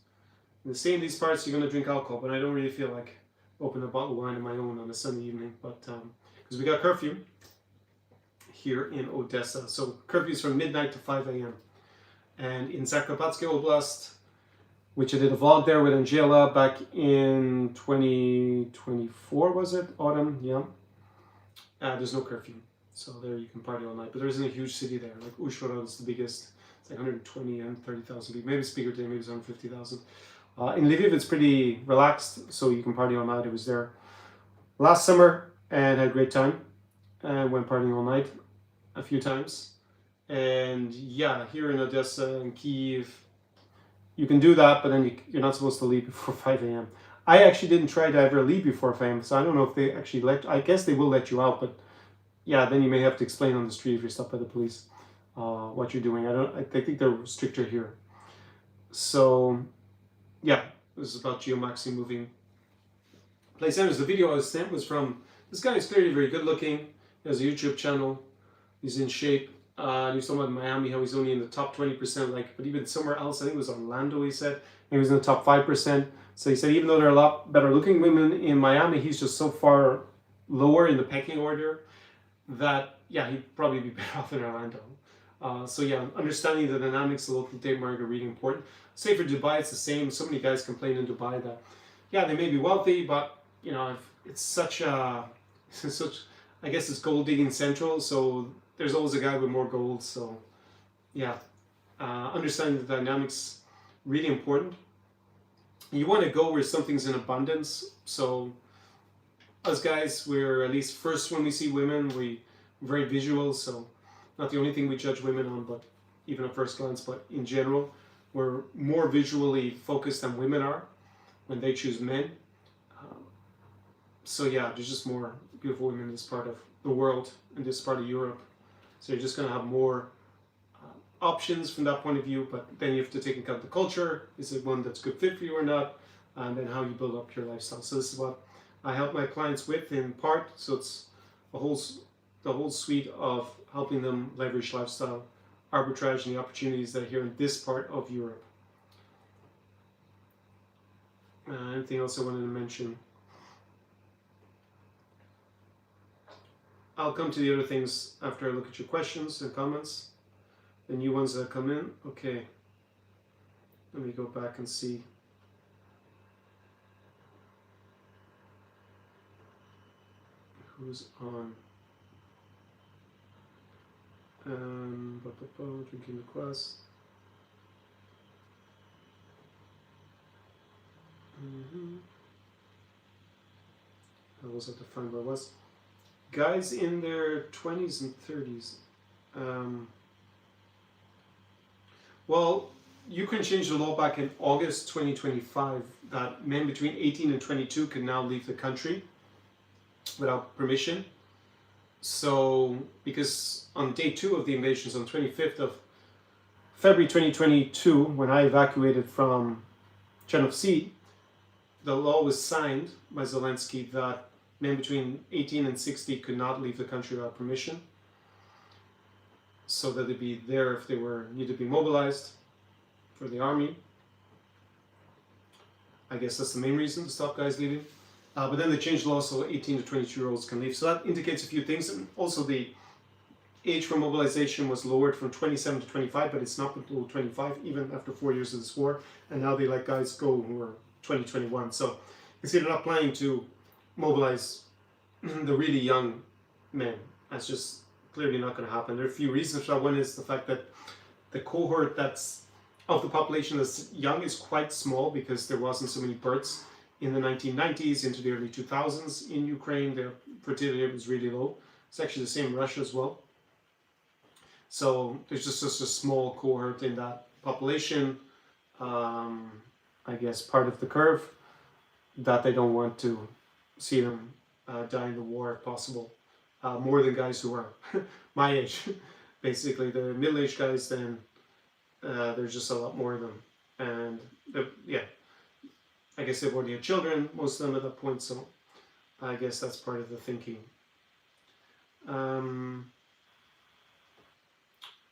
In the same these parts, you're going to drink alcohol, but I don't really feel like opening a bottle of wine on my own on a Sunday evening. But because we got curfew here in Odesa, so curfew is from midnight to 5 a.m. And in Zakarpatske Oblast, which I did a vlog there with Angela back in 2024, was it? Autumn, yeah. There's no curfew, so there you can party all night. But there isn't a huge city there. Like Uzhhorod is the biggest. It's like 120 and 30,000 people. Maybe it's bigger today, maybe it's 150,000. In Lviv, it's pretty relaxed, so you can party all night. I was there last summer and had a great time. And went partying all night a few times. And yeah, here in Odesa and Kyiv, you can do that, but then you're not supposed to leave before 5 a.m. I actually didn't try to ever leave before 5 a.m., so I don't know if they actually I guess they will let you out, but yeah, then you may have to explain on the street if you're stopped by the police what you're doing. I think they're stricter here. So yeah, this is about geomaxxing, moving place. Anyways, the video I was sent was from this guy. Is clearly very good looking. He has a YouTube channel. He's in shape. He was talking about Miami, how he's only in the top 20%, but even somewhere else, I think it was Orlando, he said, he was in the top 5%. So he said even though there are a lot better looking women in Miami, he's just so far lower in the pecking order that, yeah, he'd probably be better off in Orlando. So yeah, understanding the dynamics of the local date market are really important. Say for Dubai, it's the same. So many guys complain in Dubai that, yeah, they may be wealthy, but, you know, it's such a, I guess it's gold digging central, so there's always a guy with more gold. So yeah, understanding the dynamics, really important. You want to go where something's in abundance. So us guys, we're at least first when we see women, we're very visual. So not the only thing we judge women on, but even at first glance, but in general, we're more visually focused than women are when they choose men. So yeah, there's just more beautiful women in this part of the world, in this part of Europe. So you're just going to have more options from that point of view, but then you have to take into account the culture. Is it one that's good fit for you or not? And then how you build up your lifestyle. So this is what I help my clients with in part. So it's the whole suite of helping them leverage lifestyle arbitrage and the opportunities that are here in this part of Europe. Anything else I wanted to mention? I'll come to the other things after I look at your questions and comments. The new ones that come in. Okay. Let me go back and see. Who's on? Drinking the class. I always have to find where I was. Guys in their 20s and 30s. Well, Ukraine changed the law back in August 2025 that men between 18 and 22 can now leave the country without permission. So, because on day 2 of the invasions, on 25th of February 2022, when I evacuated from Chernovtsi, the law was signed by Zelensky that men between 18 and 60 could not leave the country without permission, so that they'd be there if they needed to be mobilized for the army. I guess that's the main reason to stop guys leaving. But then they changed the law so 18 to 22-year-olds can leave. So that indicates a few things. And also the age for mobilization was lowered from 27 to 25, but it's not until 25, even after 4 years of this war. And now they let guys go who are 20, 21. So you can see they're not planning to mobilize the really young men. That's just clearly not going to happen. There are a few reasons for that. One is the fact that the cohort that's of the population that's young is quite small because there wasn't so many births in the 1990s into the early 2000s in Ukraine. The fertility rate was really low. It's actually the same in Russia as well. So there's just a small cohort in that population, I guess part of the curve, that they don't want to see them die in the war if possible. More than guys who are my age. Basically, the middle-aged guys, then there's just a lot more of them. And yeah, I guess they've already had children, most of them at that point, so I guess that's part of the thinking.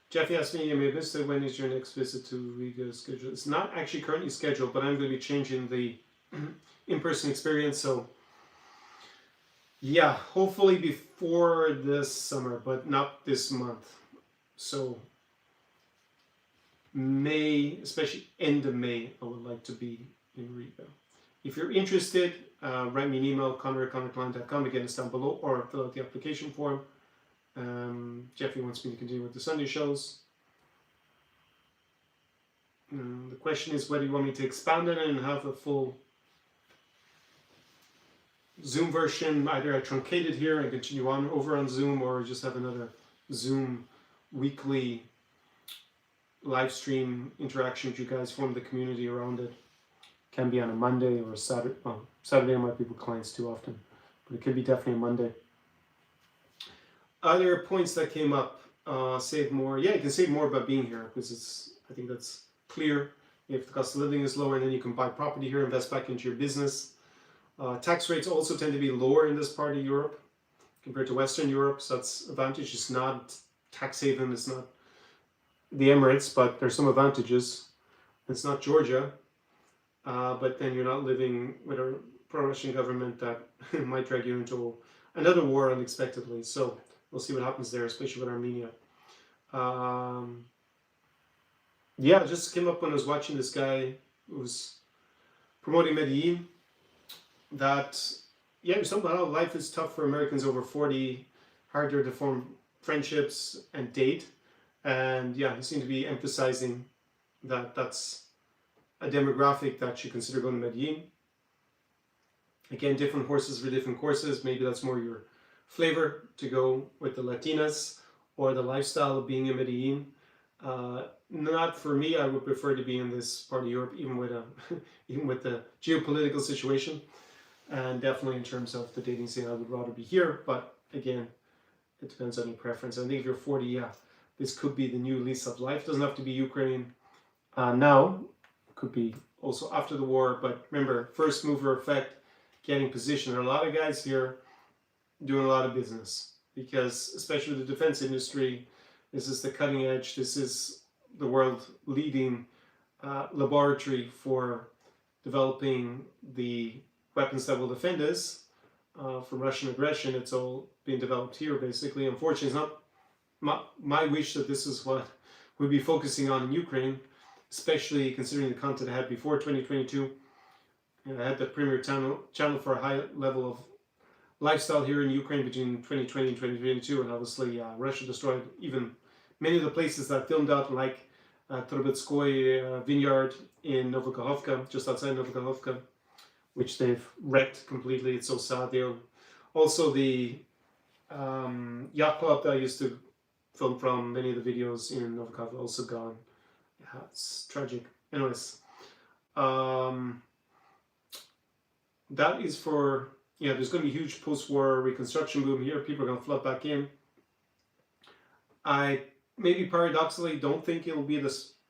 Jeffy asked me, I may have missed it, when is your next visit to Riga scheduled? It's not actually currently scheduled, but I'm going to be changing the in-person experience, so yeah, hopefully before this summer, but not this month. So May, especially end of May, I would like to be in Riga. If you're interested, write me an email, Conor@conorcline.com. Again, it's down below, or fill out the application form. Jeffy wants me to continue with the Sunday shows. The question is whether you want me to expand on it and have a full Zoom version, either I truncate it here and continue on over on Zoom, or just have another Zoom weekly live stream interaction with you guys, form the community around it. Can be on a Monday or a Saturday. Well, Saturday I might be with clients too often, but it could be definitely a Monday. Other points that came up, save more. Yeah, you can save more by being here, because I think that's clear. If the cost of living is lower, and then you can buy property here, invest back into your business. Tax rates also tend to be lower in this part of Europe compared to Western Europe, so that's advantage. It's not tax haven, it's not the Emirates, but there's some advantages. It's not Georgia, but then you're not living with a pro-Russian government that might drag you into another war unexpectedly. So we'll see what happens there, especially with Armenia. Yeah, it just came up when I was watching this guy who was promoting Medellin, that, yeah, somehow life is tough for Americans over 40. harder to form friendships and date. And yeah, he seemed to be emphasizing that that's a demographic that you consider going to Medellin. Again, different horses for different courses. Maybe that's more your flavor to go with the Latinas or the lifestyle of being in Medellin. Not for me. I would prefer to be in this part of Europe, even with even with the geopolitical situation, and definitely in terms of the dating scene, I would rather be here. But again, it depends on your preference. I think if you're 40, yeah, this could be the new lease of life. Doesn't have to be Ukraine now. It could be also after the war. But remember, first mover effect, getting position. There are a lot of guys here doing a lot of business because, especially the defense industry, this is the cutting edge. This is the world leading laboratory for developing the weapons that will defend us from Russian aggression. It's all being developed here, basically. Unfortunately, it's not my wish that this is what we'll be focusing on in Ukraine, especially considering the content I had before 2022. And I had the premier channel for a high level of lifestyle here in Ukraine between 2020 and 2022, and obviously Russia destroyed even many of the places that I filmed out, like Trubetskoy vineyard in Novokhovka, just outside Novokhovka, which they've wrecked completely. It's so sad. Also the yacht club that I used to film from, many of the videos in Novokhovka also gone. Yeah, it's tragic. Anyways, that is for, yeah, there's going to be a huge post-war reconstruction boom here. People are going to flood back in. I maybe paradoxically don't think it'll be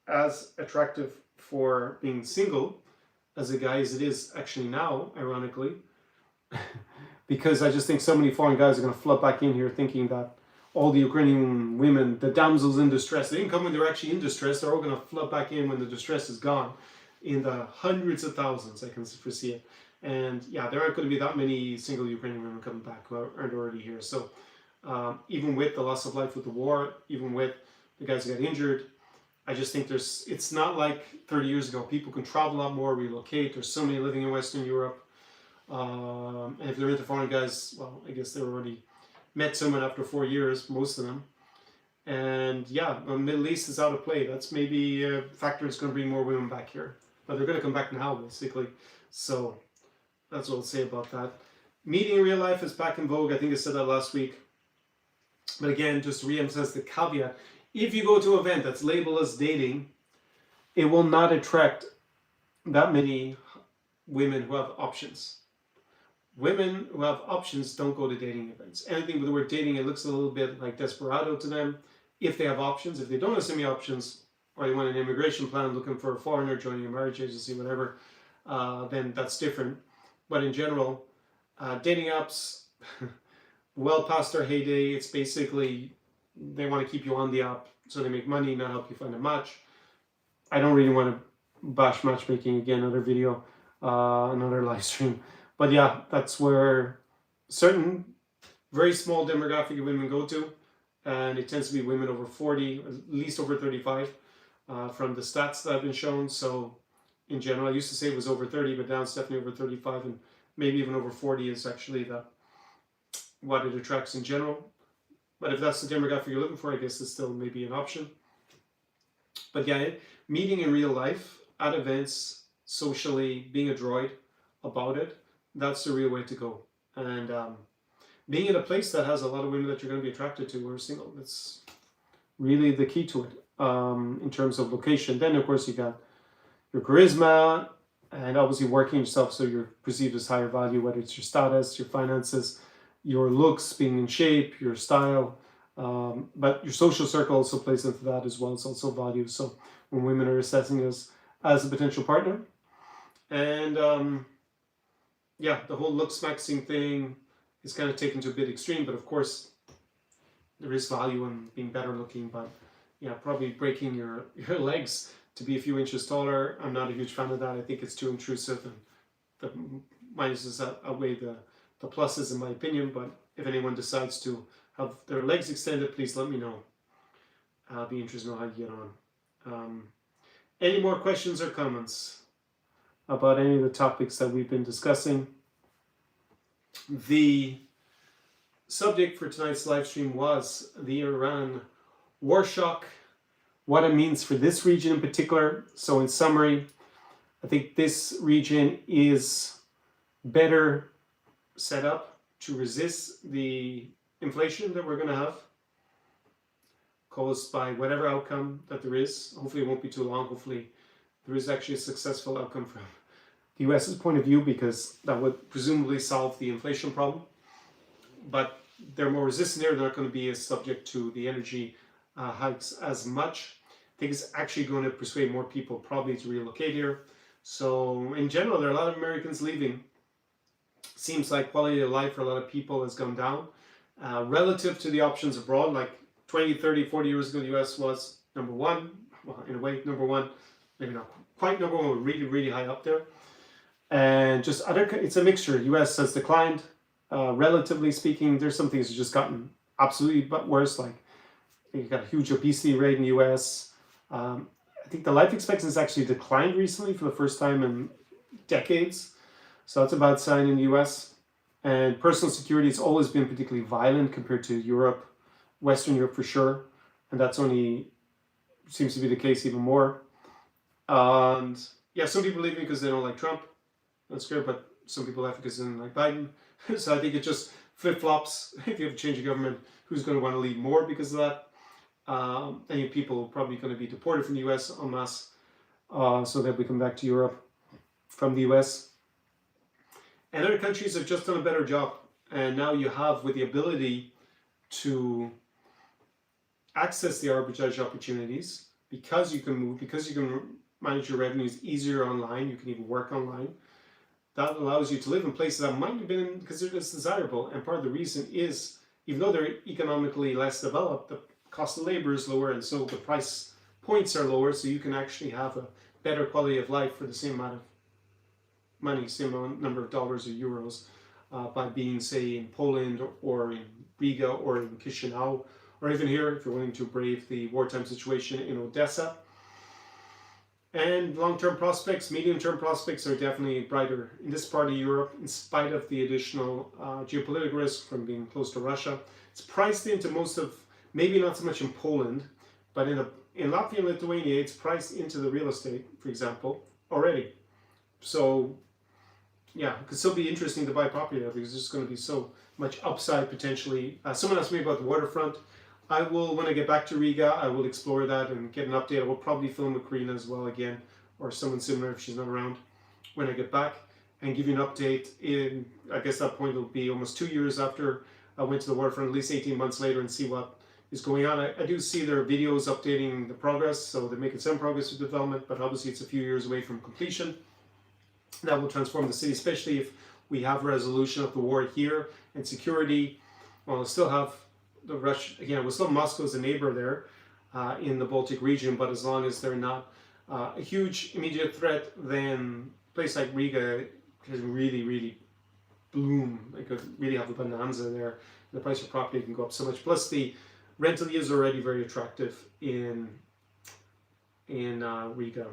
as attractive for being single as a guy as it is actually now, ironically. Because I just think so many foreign guys are going to flood back in here thinking that all the Ukrainian women, the damsels in distress, they didn't come when they're actually in distress. They're all going to flood back in when the distress is gone. In the hundreds of thousands, I can foresee it. And yeah, there aren't going to be that many single Ukrainian women coming back who aren't already here. So even with the loss of life with the war, even with the guys who got injured, I just think it's not like 30 years ago. People can travel a lot more, relocate. There's so many living in Western Europe. And if they're into foreign guys, well, I guess they already met someone after 4 years, most of them. And yeah, the Middle East is out of play. That's maybe a factor that's going to bring more women back here. But they're going to come back now, basically. So that's what I'll say about that. Meeting in real life is back in vogue. I think I said that last week. But again, just to re-emphasize the caveat, if you go to an event that's labeled as dating, it will not attract that many women who have options. Women who have options don't go to dating events. Anything with the word dating, it looks a little bit like desperado to them. If they have options, if they don't have any options, or they want an immigration plan looking for a foreigner, joining a marriage agency, whatever, then that's different. But in general, dating apps, well past their heyday. It's basically, they want to keep you on the app so they make money, not help you find a match. I don't really want to bash matchmaking again, another video, another live stream. But yeah, that's where certain very small demographic of women go to. And it tends to be women over 40, at least over 35, from the stats that have been shown. So in general, I used to say it was over 30, but now it's definitely over 35, and maybe even over 40 is actually what it attracts in general. But if that's the demographic you're looking for, I guess it's still maybe an option. But yeah, meeting in real life, at events, socially, being a droid about it, that's the real way to go. And being in a place that has a lot of women that you're going to be attracted to who are single, that's really the key to it in terms of location. Then, of course, you got your charisma and obviously working yourself so you're perceived as higher value, whether it's your status, your finances, your looks, being in shape, your style. But your social circle also plays into that as well. It's also value. So when women are assessing us as a potential partner. And yeah, the whole looks-maxxing thing is kind of taken to a bit extreme, but of course there is value in being better looking. But yeah, probably breaking your legs to be a few inches taller, I'm not a huge fan of that. I think it's too intrusive, and the minuses outweigh the pluses in my opinion. But if anyone decides to have their legs extended, please let me know. I'll be interested to know how you get on. Any more questions or comments about any of the topics that we've been discussing? The subject for tonight's live stream was the Iran war shock, what it means for this region in particular. So in summary, I think this region is better set up to resist the inflation that we're going to have caused by whatever outcome that there is. Hopefully it won't be too long. Hopefully there is actually a successful outcome from the US's point of view, because that would presumably solve the inflation problem. But they're more resistant there. They're not going to be as subject to the energy hikes as much. I think it's actually going to persuade more people probably to relocate here. So in general, there are a lot of Americans leaving. Seems like quality of life for a lot of people has gone down relative to the options abroad. Like 20, 30, 40 years ago, the US was number one. Well, in a way, number one, maybe not quite number one, but really, really high up there. And just other, it's a mixture. US has declined, relatively speaking. There's some things that just gotten absolutely worse. Like you've got a huge obesity rate in the US. I think the life expectancy has actually declined recently for the first time in decades. So that's a bad sign in the US. And personal security has always been particularly violent compared to Europe, Western Europe for sure. And that's only seems to be the case even more. And yeah, some people leave because they don't like Trump. That's great, but some people left because they don't like Biden. So I think it just flip-flops. If you have a change of government, who's going to want to leave more because of that? Any people probably going to be deported from the US en masse, so that we come back to Europe from the US. And other countries have just done a better job. And now you have, with the ability to access the arbitrage opportunities, because you can move, because you can manage your revenues easier online, you can even work online. That allows you to live in places that might have been considered as desirable. And part of the reason is, even though they're economically less developed, the cost of labor is lower, and so the price points are lower, so you can actually have a better quality of life for the same amount of money, same number of dollars or euros, by being, say, in Poland or in Riga or in Chisinau, or even here, if you're willing to brave the wartime situation in Odesa. And long-term prospects, medium-term prospects are definitely brighter in this part of Europe, in spite of the additional geopolitical risk from being close to Russia. It's priced into most of, maybe not so much in Poland, but in Latvia and Lithuania, it's priced into the real estate, for example, already. So, yeah, it could still be interesting to buy property there because there's going to be so much upside potentially. Someone asked me about the waterfront. I will, when I get back to Riga, I will explore that and get an update. I will probably film with Karina as well again, or someone similar if she's not around, when I get back, and give you an update. In, I guess that point will be almost 2 years after I went to the waterfront, at least 18 months later, and see what is going on. I do see their videos updating the progress, so they're making some progress with development, but obviously it's a few years away from completion. That will transform the city, especially if we have resolution of the war here and security. Well, we'll still have the Russia, again, we'll still have Moscow as a neighbor there in the Baltic region, but as long as they're not a huge immediate threat, then a place like Riga can really, really bloom. They could really have a bonanza there. The price of property can go up so much. Plus the rental is already very attractive in Riga.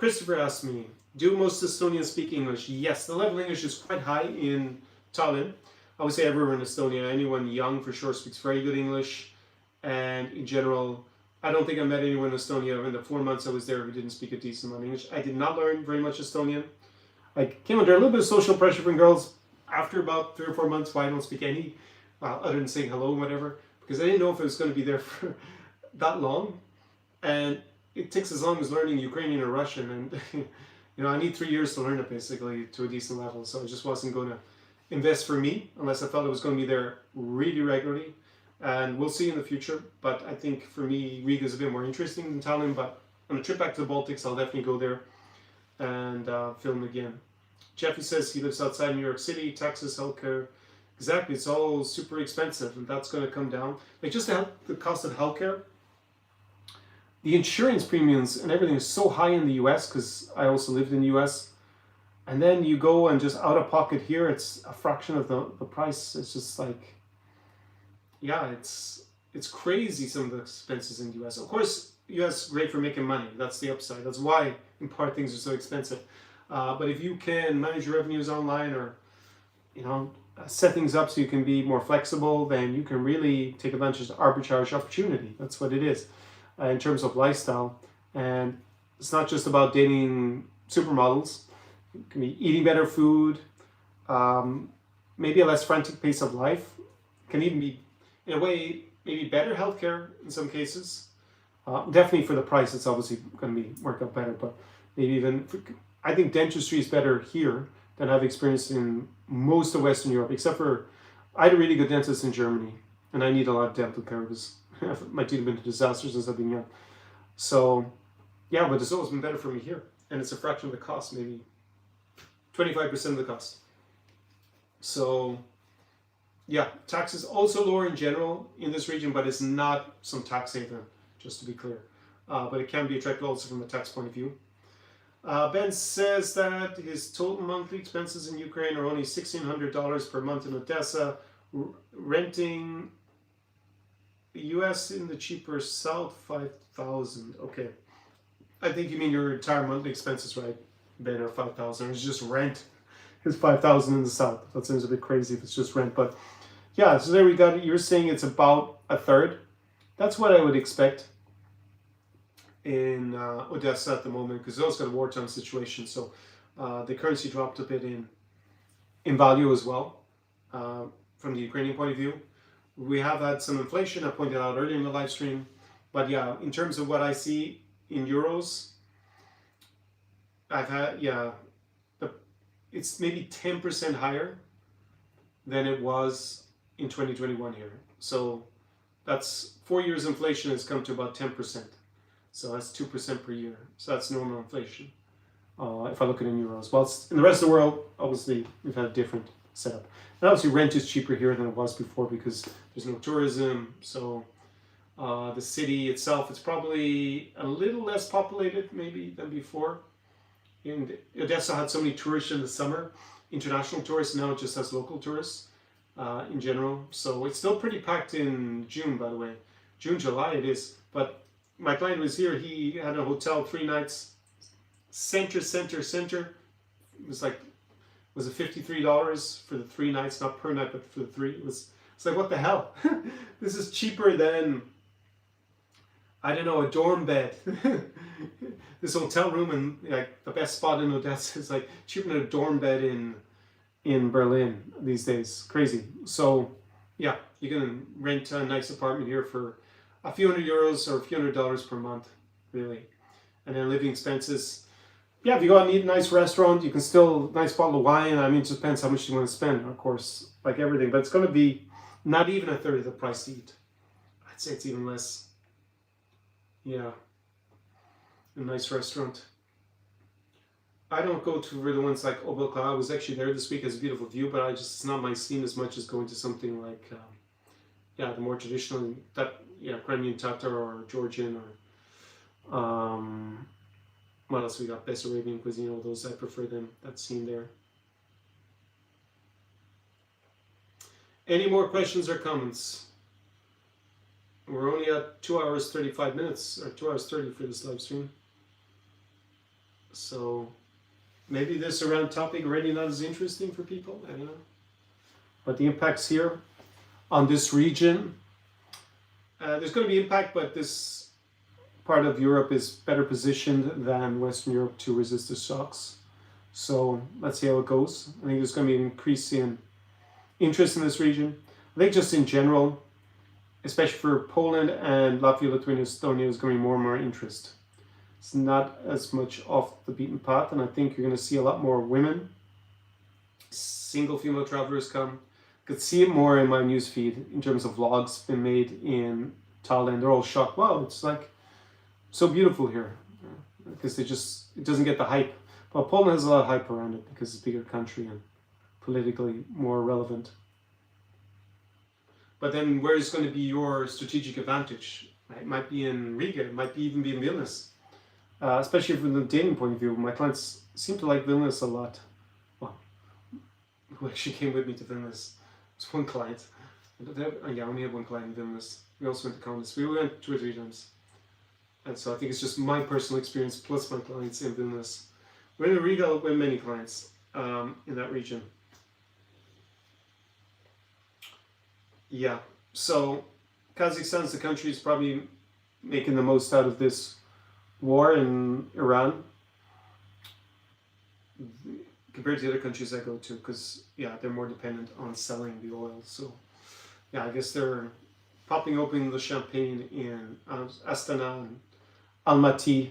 Christopher asked me, do most Estonians speak English? Yes, the level of English is quite high in Tallinn. I would say everywhere in Estonia, anyone young for sure speaks very good English. And in general, I don't think I met anyone in Estonia in the 4 months I was there who didn't speak a decent amount of English. I did not learn very much Estonian. I came under a little bit of social pressure from girls after about 3 or 4 months why I don't speak any, well, other than saying hello and whatever, because I didn't know if it was going to be there for that long. And it takes as long as learning Ukrainian or Russian, and you know, I need 3 years to learn it basically to a decent level, so I just wasn't going to invest for me unless I felt it was going to be there really regularly. And we'll see in the future, but I think for me Riga is a bit more interesting than Tallinn. But on a trip back to the Baltics, I'll definitely go there and film again. Jeffy says he lives outside New York City. Taxes, healthcare, exactly, it's all super expensive, and that's going to come down. Like just the cost of healthcare, the insurance premiums and everything is so high in the US, because I also lived in the US. And then you go and just out of pocket here, it's a fraction of the price. It's just like, yeah, it's crazy, some of the expenses in the US. Of course, US is great for making money. That's the upside. That's why, in part, things are so expensive. But if you can manage your revenues online, or, you know, set things up so you can be more flexible, then you can really take advantage of arbitrage opportunity. That's what it is in terms of lifestyle. And it's not just about dating supermodels. It can be eating better food, maybe a less frantic pace of life. It can even be, in a way, maybe better healthcare in some cases. Definitely for the price, it's obviously going to work out better. But maybe even, I think dentistry is better here than I've experienced in most of Western Europe, except for, I had a really good dentist in Germany, and I need a lot of dental care because my teeth have been to disasters since I've been young. So, yeah, but it's always been better for me here. And it's a fraction of the cost, maybe 25% of the cost. So, yeah, taxes also lower in general in this region, but it's not some tax haven, just to be clear. But it can be attractive also from a tax point of view. Ben says that his total monthly expenses in Ukraine are only $1,600 per month in Odesa, renting the US in the cheaper south, $5,000. Okay. I think you mean your entire monthly expenses, right, Ben, are $5,000. It's just rent is $5,000 in the south. That seems a bit crazy if it's just rent. But yeah, so there we got it. You're saying it's about a third. That's what I would expect in Odesa at the moment, because it's also got a wartime situation. So the currency dropped a bit in value as well from the Ukrainian point of view. We have had some inflation, I pointed out earlier in the live stream. But yeah, in terms of what I see in euros, I've had, it's maybe 10% higher than it was in 2021 here. So that's 4 years inflation has come to about 10%. So that's 2% per year. So that's normal inflation if I look at it in euros. Well, in the rest of the world, obviously, we've had a different setup. And obviously, rent is cheaper here than it was before because there's no tourism. So the city itself, it's probably a little less populated maybe than before. And Odesa had so many tourists in the summer, international tourists. Now it just has local tourists in general. So it's still pretty packed in June, by the way. June, July it is. But my client was here. He had a hotel 3 nights, center. Was it $53 for the 3 nights, not per night, but for the 3? It's like, what the hell? This is cheaper than, I don't know, a dorm bed. This hotel room and like the best spot in Odesa is like cheaper than a dorm bed in Berlin these days. Crazy. So yeah, you can rent a nice apartment here for a few €100 or a few $100 per month, really. And then living expenses. Yeah, if you go out and eat a nice restaurant, you can still, nice bottle of wine. I mean, it just depends how much you want to spend, of course, like everything. But it's going to be not even a third of the price to eat. I'd say it's even less. Yeah. A nice restaurant. I don't go to the ones like Odesa. I was actually there this week. It's a beautiful view, but it's not my scene as much as going to something like, the more traditional, Crimean Tatar or Georgian or, what else we got? Bessarabian cuisine, all those. I prefer them. That scene there. Any more questions or comments? We're only at 2 hours 35 minutes, or 2 hours 30 for this live stream. So maybe this Iran topic already not as interesting for people. I don't know. But the impacts here on this region, there's going to be impact, but this part of Europe is better positioned than Western Europe to resist the shocks. So let's see how it goes. I think there's going to be an increase in interest in this region. I think just in general, especially for Poland and Latvia, Lithuania, Estonia, there's going to be more and more interest. It's not as much off the beaten path, and I think you're going to see a lot more women, single female travelers come. Could see it more in my newsfeed in terms of vlogs been made in Thailand. They're all shocked. Wow, it's like so beautiful here, because it doesn't get the hype. But Poland has a lot of hype around it because it's a bigger country and politically more relevant. But then where is going to be your strategic advantage? It might be in Riga, it might even be in Vilnius. Especially from the dating point of view. My clients seem to like Vilnius a lot. Well, who actually came with me to Vilnius? It's one client. I only have one client in Vilnius. We also went to Conor. We went 2 or 3 times. And so I think it's just my personal experience plus my clients in Vilnius. We're in Riga with many clients in that region. Yeah. So Kazakhstan's the country is probably making the most out of this war in Iran compared to the other countries I go to, because yeah, they're more dependent on selling the oil. So yeah, I guess they're popping open the champagne in Astana and Almaty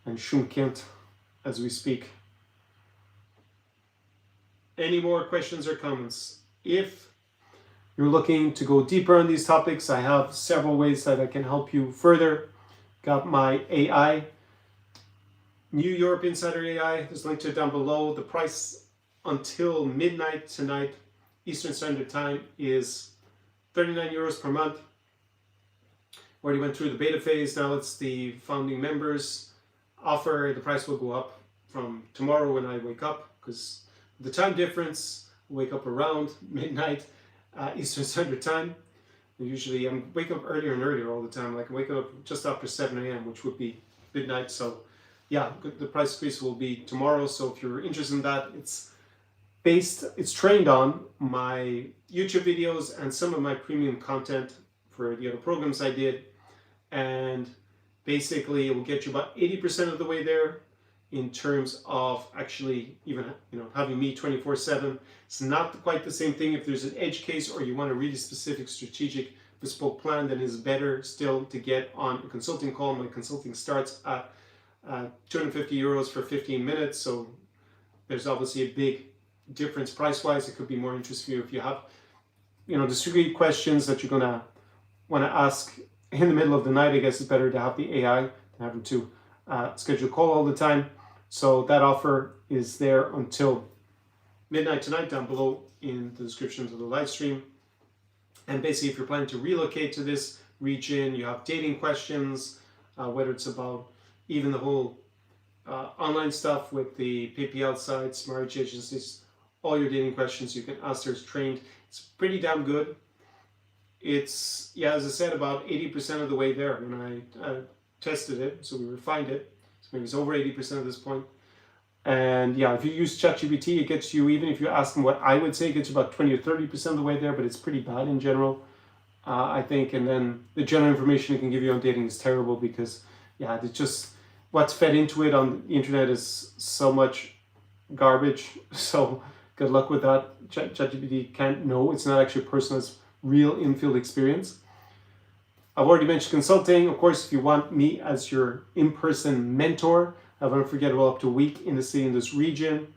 and Shumkent as we speak. Any more questions or comments? If you're looking to go deeper on these topics, I have several ways that I can help you further. Got my AI, New Europe Insider AI. There's a link to it down below. The price until midnight tonight, Eastern Standard Time, is 39 euros per month. Already went through the beta phase. Now it's the founding members offer. The price will go up from tomorrow when I wake up, because the time difference, I wake up around midnight Eastern Standard Time. Usually I'm waking up earlier and earlier all the time. Like I wake up just after 7 a.m., which would be midnight. So yeah, the price increase will be tomorrow. So if you're interested in that, it's trained on my YouTube videos and some of my premium content for the other programs I did. And basically it will get you about 80% of the way there in terms of actually even having me 24/7. It's not quite the same thing. If there's an edge case or you want a really specific strategic bespoke plan, then it's better still to get on a consulting call. My consulting starts at 250 euros for 15 minutes. So there's obviously a big difference price-wise. It could be more interesting for you if you have discrete questions that you're gonna want to ask in the middle of the night. I guess it's better to have the AI than having to schedule a call all the time. So that offer is there until midnight tonight, down below in the description of the live stream. And basically, if you're planning to relocate to this region, you have dating questions, whether it's about even the whole online stuff with the PPL sites, marriage agencies, all your dating questions you can ask. There's trained. It's pretty damn good. It's, yeah, as I said, about 80% of the way there when I tested it. So we refined it. So maybe it's over 80% at this point. And yeah, if you use ChatGPT, it gets you, even if you ask them what I would say, it gets you about 20 or 30% of the way there, but it's pretty bad in general, I think. And then the general information it can give you on dating is terrible because, yeah, it's just what's fed into it on the internet is so much garbage. So good luck with that. ChatGPT can't know. It's not actually a person's real in-field experience. I've already mentioned consulting. Of course, if you want me as your in-person mentor, I have Unforgettable up to a week in the city in this region,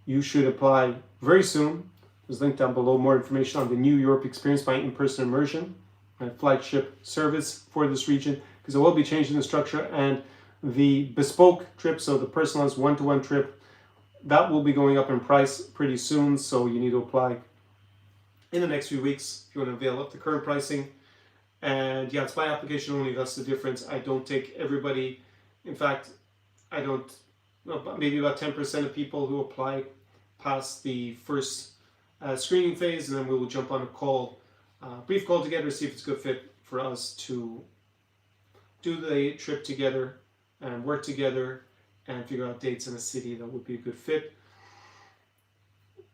you should apply very soon. There's a link down below, more information on the New Europe Experience, my in-person immersion, my flagship service for this region, because I will be changing the structure, and the bespoke trip, so the personalized one-to-one trip, that will be going up in price pretty soon, so you need to apply in the next few weeks if you want to avail of the current pricing. And yeah, it's by application only. That's the difference. I don't take everybody. In fact, I don't, maybe about 10% of people who apply pass the first screening phase, and then we will jump on a call, brief call together, see if it's a good fit for us to do the trip together and work together and figure out dates in a city that would be a good fit.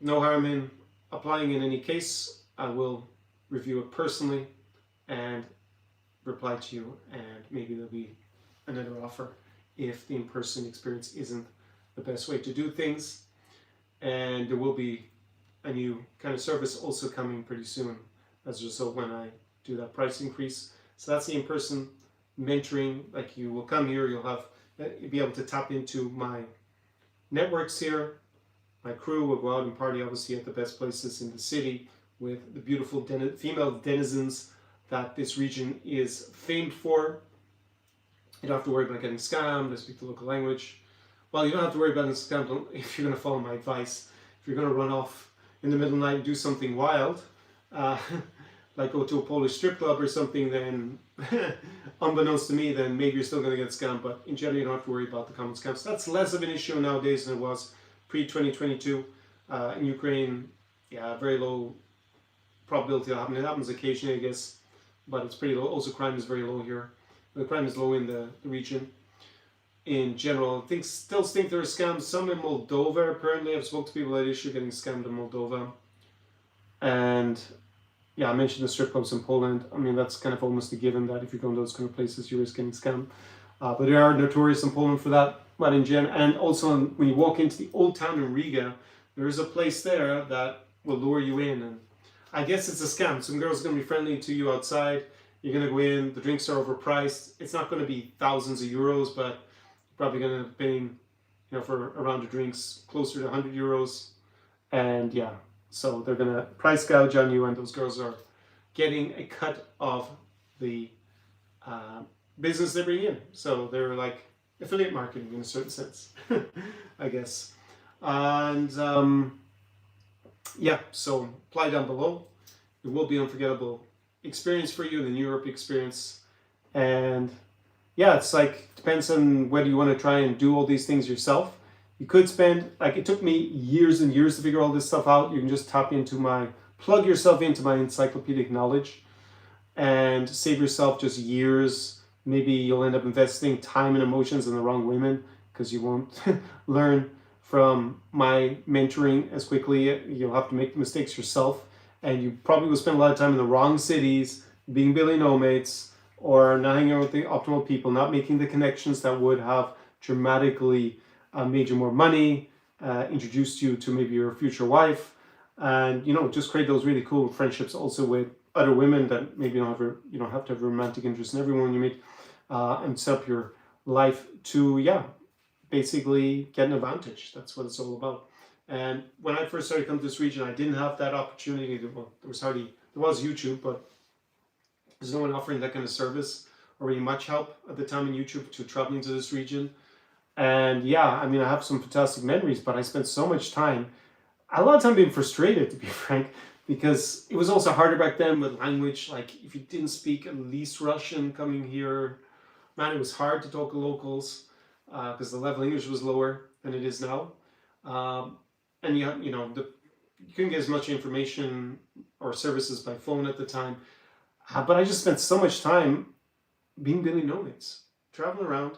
No harm in applying in any case. I will review it personally and reply to you, and maybe there'll be another offer if the in-person experience isn't the best way to do things. And there will be a new kind of service also coming pretty soon as a result when I do that price increase. So that's the in-person mentoring. Like, you will come here, you'll be able to tap into my networks here. My crew will go out and party obviously at the best places in the city with the beautiful female denizens that this region is famed for. You don't have to worry about getting scammed. I speak the local language. Well, you don't have to worry about getting scammed if you're going to follow my advice. If you're going to run off in the middle of the night and do something wild, like go to a Polish strip club or something, then unbeknownst to me, then maybe you're still going to get scammed. But in general, you don't have to worry about the common scams. That's less of an issue nowadays than it was pre-2022. In Ukraine, yeah, very low probability of happening. It happens occasionally, I guess, but it's pretty low. Also, crime is very low here. The crime is low in the region. In general, I still think there are scams. Some in Moldova, apparently. I've spoken to people that issue getting scammed in Moldova. And yeah, I mentioned the strip clubs in Poland. I mean, that's kind of almost a given that if you go in those kind of places, you risk getting scammed. But they are notorious in Poland for that. But in general, and also when you walk into the old town in Riga, there is a place there that will lure you in, and I guess it's a scam. Some girls are going to be friendly to you outside. You're going to go in. The drinks are overpriced. It's not going to be thousands of euros, but you're probably going to end up paying, for a round of drinks closer to 100 euros. And yeah, so they're going to price gouge on you, and those girls are getting a cut of the business they bring in. So they're like affiliate marketing in a certain sense, I guess. And yeah, so apply down below. It will be an unforgettable experience for you, the New Europe experience. And yeah, it's like, depends on whether you want to try and do all these things yourself. You could spend, like it took me years and years to figure all this stuff out. You can just plug yourself into my encyclopedic knowledge and save yourself just years. Maybe you'll end up investing time and emotions in the wrong women because you won't learn from my mentoring as quickly. You'll have to make the mistakes yourself, and you probably will spend a lot of time in the wrong cities, being Billy No-mates, or not hanging out with the optimal people, not making the connections that would have dramatically made you more money, introduced you to maybe your future wife, and just create those really cool friendships also with other women that maybe you don't have to have a romantic interest in everyone you meet, and set up your life to basically get an advantage. That's what it's all about. And when I first started coming to this region, I didn't have that opportunity. There was YouTube, but there's no one offering that kind of service or really much help at the time in YouTube to traveling to this region. And yeah, I mean, I have some fantastic memories, but I spent so much time, a lot of time being frustrated, to be frank, because it was also harder back then with language. Like if you didn't speak at least Russian coming here, man, it was hard to talk to locals because the level of English was lower than it is now. And you couldn't get as much information or services by phone at the time. But I just spent so much time being Billy No-mates, traveling around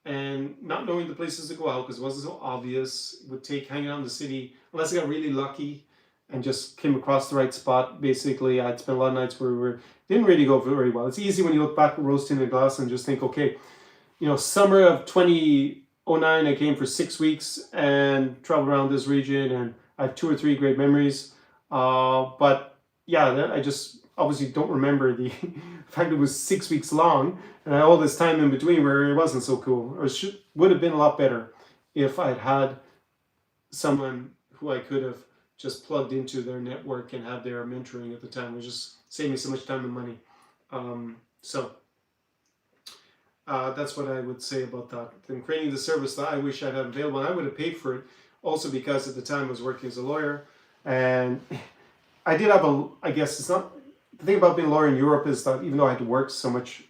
and not knowing the places to go out because it wasn't so obvious. It would take hanging out in the city, unless I got really lucky and just came across the right spot. Basically, I'd spent a lot of nights where didn't really go very well. It's easy when you look back at roasting a glass and just think, okay, summer of 2009, I came for 6 weeks and traveled around this region, and I have 2 or 3 great memories. But yeah, I just obviously don't remember the fact it was 6 weeks long, and I had all this time in between where it wasn't so cool, or would have been a lot better if I'd had someone who I could have just plugged into their network and had their mentoring at the time. It was just saved me so much time and money. That's what I would say about that. Then creating the service that I wish I'd had available, and I would have paid for it also because at the time I was working as a lawyer, and I did have I guess it's not, the thing about being a lawyer in Europe is that even though I had to work so much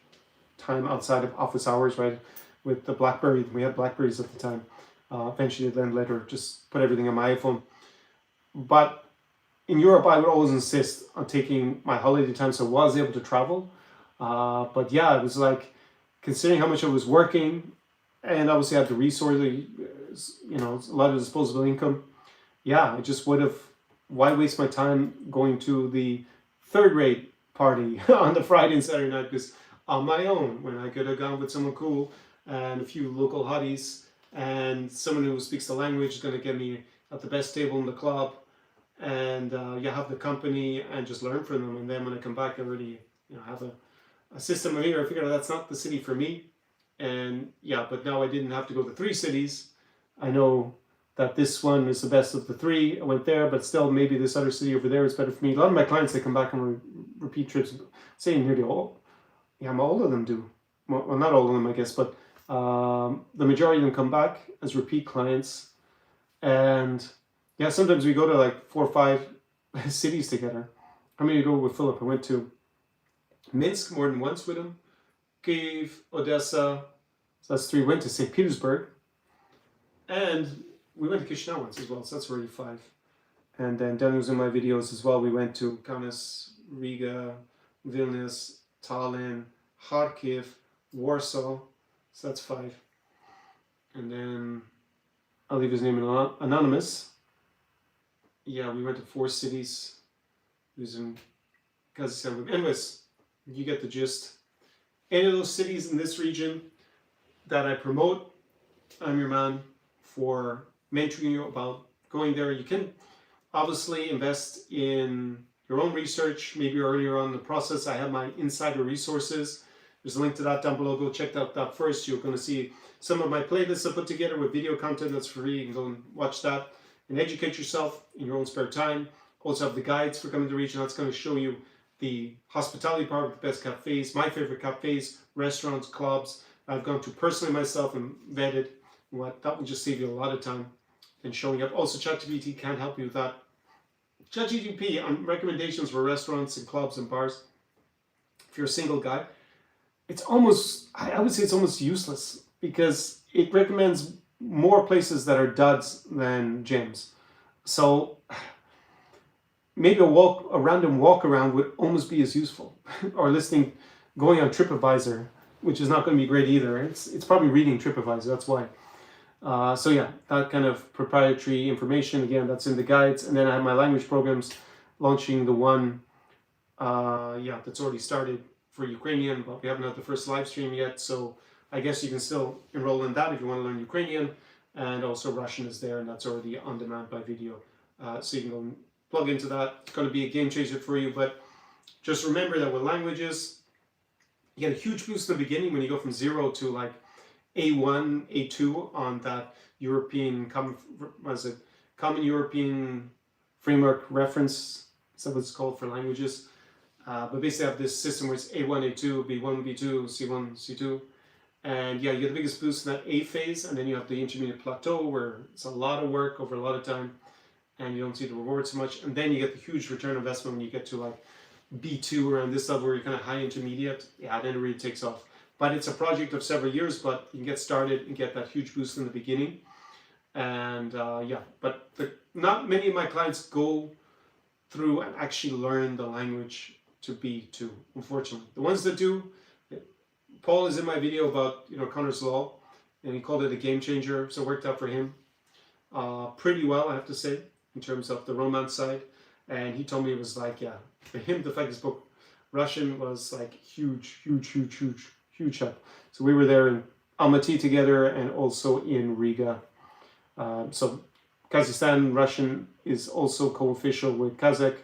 time outside of office hours, right, with the BlackBerry, we had Blackberries at the time, eventually then later just put everything on my iPhone. But in Europe, I would always insist on taking my holiday time, so I was able to travel. But yeah, it was like, considering how much I was working, and obviously I had the resources, a lot of disposable income. Yeah, I just would have, why waste my time going to the third-rate party on the Friday and Saturday night because on my own, when I could have gone with someone cool and a few local hotties and someone who speaks the language is going to get me at the best table in the club, and have the company and just learn from them. And then when I come back, I already have a system here. I figured out that's not the city for me. And yeah, but now I didn't have to go to 3 cities. I know that this one is the best of the 3. I went there, but still maybe this other city over there is better for me. A lot of my clients, they come back and repeat trips, saying nearly all. Yeah, all of them do. Well, not all of them, I guess, but the majority of them come back as repeat clients. And yeah, sometimes we go to like 4 or 5 cities together. How many go with Philip? I went to Minsk more than once with him, Kyiv, Odesa, so that's 3. Went to St. Petersburg, and we went to Chisinau once as well, so that's already 5. And then Danny was in my videos as well. We went to Kaunas, Riga, Vilnius, Tallinn, Kharkiv, Warsaw, so that's 5. And then I'll leave his name anonymous. Yeah, we went to 4 cities. He was in Kazakhstan. Anyways, you get the gist. Any of those cities in this region that I promote, I'm your man for mentoring you about going there. You can obviously invest in your own research. Maybe earlier on in the process, I have my insider resources. There's a link to that down below. Go check that first. You're going to see some of my playlists I put together with video content that's free. You can go and watch that and educate yourself in your own spare time. Also have the guides for coming to the region. That's going to show you the hospitality part of the best cafes, my favorite cafes, restaurants, clubs. I've gone to personally myself and vetted what that will just save you a lot of time and showing up. Also, ChatGPT can help you with that. ChatGPT on recommendations for restaurants and clubs and bars. If you're a single guy, it's almost, I would say it's almost useless because it recommends more places that are duds than gems. So maybe a random walk around would almost be as useful. Or going on TripAdvisor, which is not going to be great either. It's probably reading TripAdvisor, that's why. So yeah, that kind of proprietary information, again, that's in the guides. And then I have my language programs launching the one, that's already started for Ukrainian, but we haven't had the first live stream yet. So I guess you can still enroll in that if you want to learn Ukrainian. And also Russian is there, and that's already on demand by video. So you can go and plug into that. It's going to be a game changer for you. But just remember that with languages, you get a huge boost in the beginning when you go from 0 to like A1, A2 on that European Common European Framework Reference. Is that what it's called for languages? But basically I have this system where it's A1, A2, B1, B2, C1, C2. And yeah, you get the biggest boost in that A phase, and then you have the intermediate plateau where it's a lot of work over a lot of time and you don't see the reward so much. And then you get the huge return investment when you get to like B2 around this level where you're kind of high intermediate. Yeah, then it really takes off. But it's a project of several years, but you can get started and get that huge boost in the beginning. And but not many of my clients go through and actually learn the language to B2, unfortunately. The ones that do, Paul is in my video about Conor's Law, and he called it a game changer, so it worked out for him pretty well, I have to say, in terms of the romance side. And he told me it was like, for him, the fact he spoke Russian was like huge help. So we were there in Almaty together and also in Riga. So Kazakhstan Russian is also co-official with Kazakh,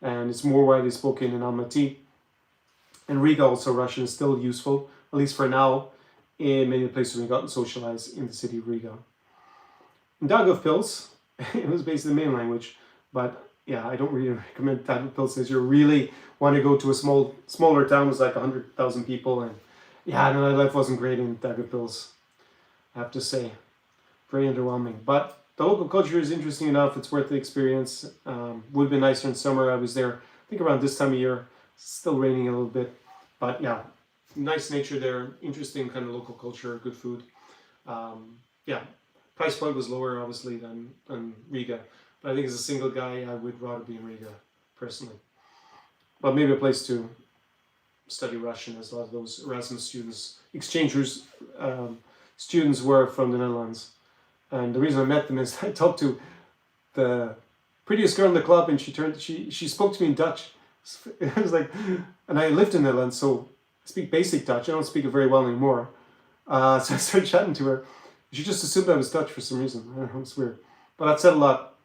and it's more widely spoken in Almaty. And Riga also Russian is still useful, at least for now, in many places we've gotten socialized in the city of Riga. In Daugavpils, it was basically the main language, but yeah, I don't really recommend Daugavpils as you really want to go to a smaller town with like 100,000 people, and yeah, no, life wasn't great in Daugavpils, I have to say. Very underwhelming. But the local culture is interesting enough, it's worth the experience. Would have been nicer in summer. I was there, I think around this time of year. Still raining a little bit, but yeah, nice nature there, interesting kind of local culture, good food. Price point was lower obviously than Riga, but I think as a single guy I would rather be in Riga personally. But maybe a place to study Russian, as a lot of those Erasmus students, exchange students were from the Netherlands. And the reason I met them is I talked to the prettiest girl in the club, and she spoke to me in Dutch. It was like, and I lived in the Netherlands, so I speak basic Dutch. I don't speak it very well anymore. So I started chatting to her. She just assumed I was Dutch for some reason. I don't know, it's weird. But that said a lot.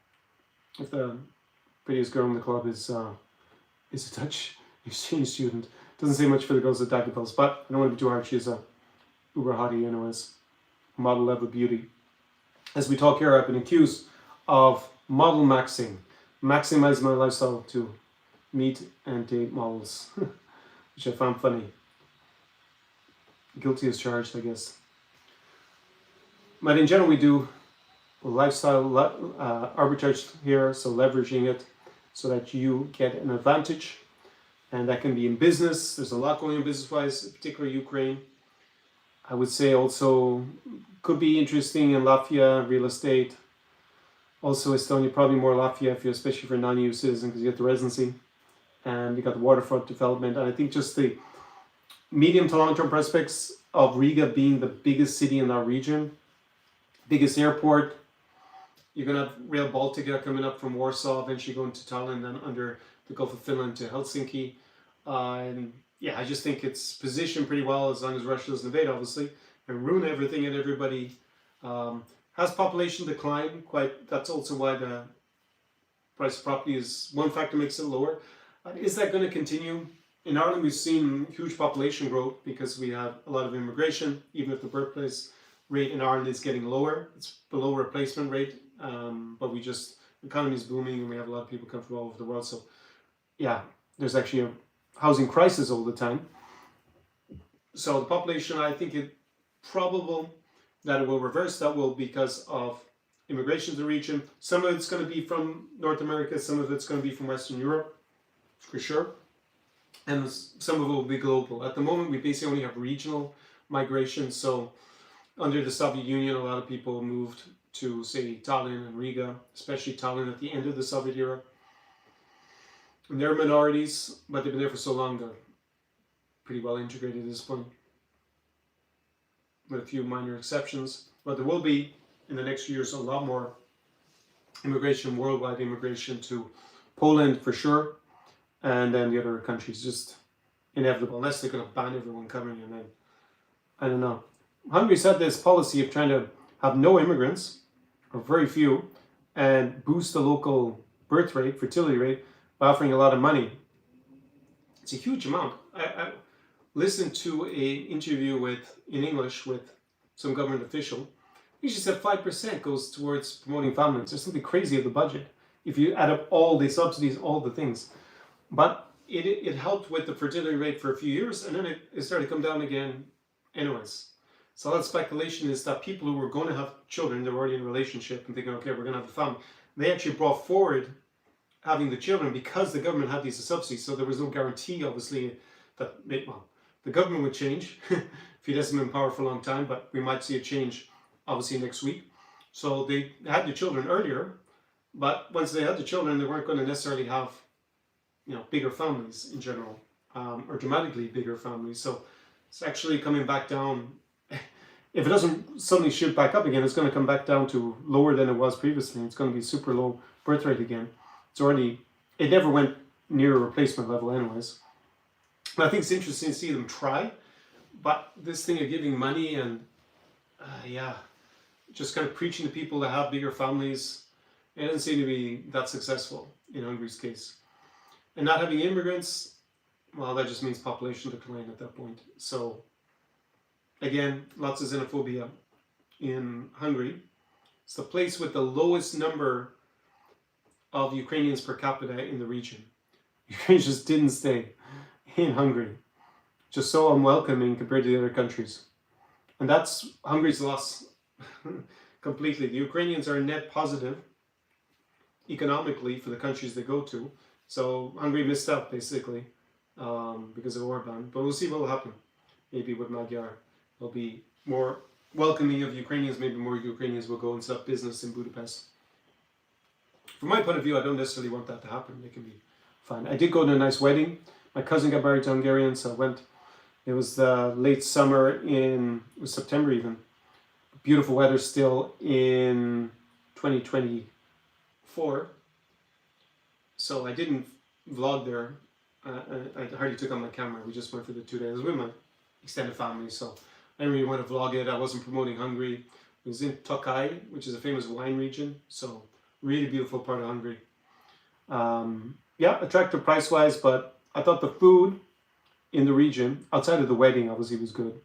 If the prettiest girl in the club is a Dutch exchange student, doesn't say much for the girls at Daugavpils, but I don't want to be too hard. She's a uber hottie, as model level beauty. As we talk here, I've been accused of model maxing, maximize my lifestyle to meet and date models, which I found funny. Guilty as charged, I guess. But in general, we do lifestyle arbitrage here, so leveraging it so that you get an advantage. And that can be in business. There's a lot going on business-wise, particularly Ukraine. I would say also could be interesting in Latvia, real estate. Also Estonia, probably more Latvia, especially for non-EU citizen, because you get the residency. And you got the waterfront development. And I think just the medium to long-term prospects of Riga being the biggest city in that region, biggest airport. You're going to have Rail Baltica coming up from Warsaw, eventually going to Tallinn, then under the Gulf of Finland to Helsinki. And yeah, I just think it's positioned pretty well as long as Russia doesn't invade, obviously, and ruin everything and everybody. Has population decline? That's also why the price of property is one factor makes it lower. Is that going to continue? In Ireland, we've seen huge population growth because we have a lot of immigration, even if the birthplace rate in Ireland is getting lower. It's below replacement rate, but the economy is booming and we have a lot of people come from all over the world. So yeah, there's actually a housing crisis all the time. So the population, I think it probable that it will reverse. That will because of immigration to the region. Some of it's going to be from North America, some of it's going to be from Western Europe, for sure. And some of it will be global. At the moment, we basically only have regional migration. So under the Soviet Union, a lot of people moved to, say, Tallinn and Riga, especially Tallinn at the end of the Soviet era. And they're minorities, but they've been there for so long, they're pretty well integrated at this point, with a few minor exceptions. But there will be, in the next few years, a lot more immigration, worldwide immigration to Poland for sure, and then the other countries, just inevitable, unless they're going to ban everyone coming, and then, I don't know. Hungary's had this policy of trying to have no immigrants, or very few, and boost the local birth rate, fertility rate, by offering a lot of money. It's a huge amount. I listened to an interview in English with some government official. He just said 5% goes towards promoting families. There's something crazy of the budget if you add up all the subsidies, all the things. But it helped with the fertility rate for a few years, and then it started to come down again anyways. So that speculation is that people who were going to have children, they were already in a relationship and thinking, okay, we're going to have a family, they actually brought forward having the children because the government had these subsidies. So there was no guarantee, obviously, that the government would change if he doesn't been in power for a long time, but we might see a change, obviously, next week. So they had the children earlier, but once they had the children, they weren't going to necessarily have, bigger families in general, or dramatically bigger families. So it's actually coming back down. If it doesn't suddenly shoot back up again, it's going to come back down to lower than it was previously. It's going to be super low birth rate again. It never went near a replacement level anyways. But I think it's interesting to see them try. But this thing of giving money and, just kind of preaching to people to have bigger families, it doesn't seem to be that successful in Hungary's case. And not having immigrants, well, that just means population decline at that point. So, again, lots of xenophobia in Hungary. It's the place with the lowest number of Ukrainians per capita in the region. Ukrainians just didn't stay in Hungary. Just so unwelcoming compared to the other countries. And that's Hungary's loss completely. The Ukrainians are net positive economically for the countries they go to. So Hungary missed out basically because of Orban. But we'll see what will happen. Maybe with Magyar, they'll be more welcoming of Ukrainians. Maybe more Ukrainians will go and set up business in Budapest. From my point of view, I don't necessarily want that to happen. They can be fine. I did go to a nice wedding. My cousin got married to Hungarian, so I went. It was late summer it was September even. Beautiful weather still in 2024. So I didn't vlog there. I hardly took on my camera. We just went for the 2 days. I was with my extended family, so I didn't really want to vlog it. I wasn't promoting Hungary. It was in Tokai, which is a famous wine region. So really beautiful part of Hungary. Attractive price-wise, but I thought the food in the region, outside of the wedding, obviously was good.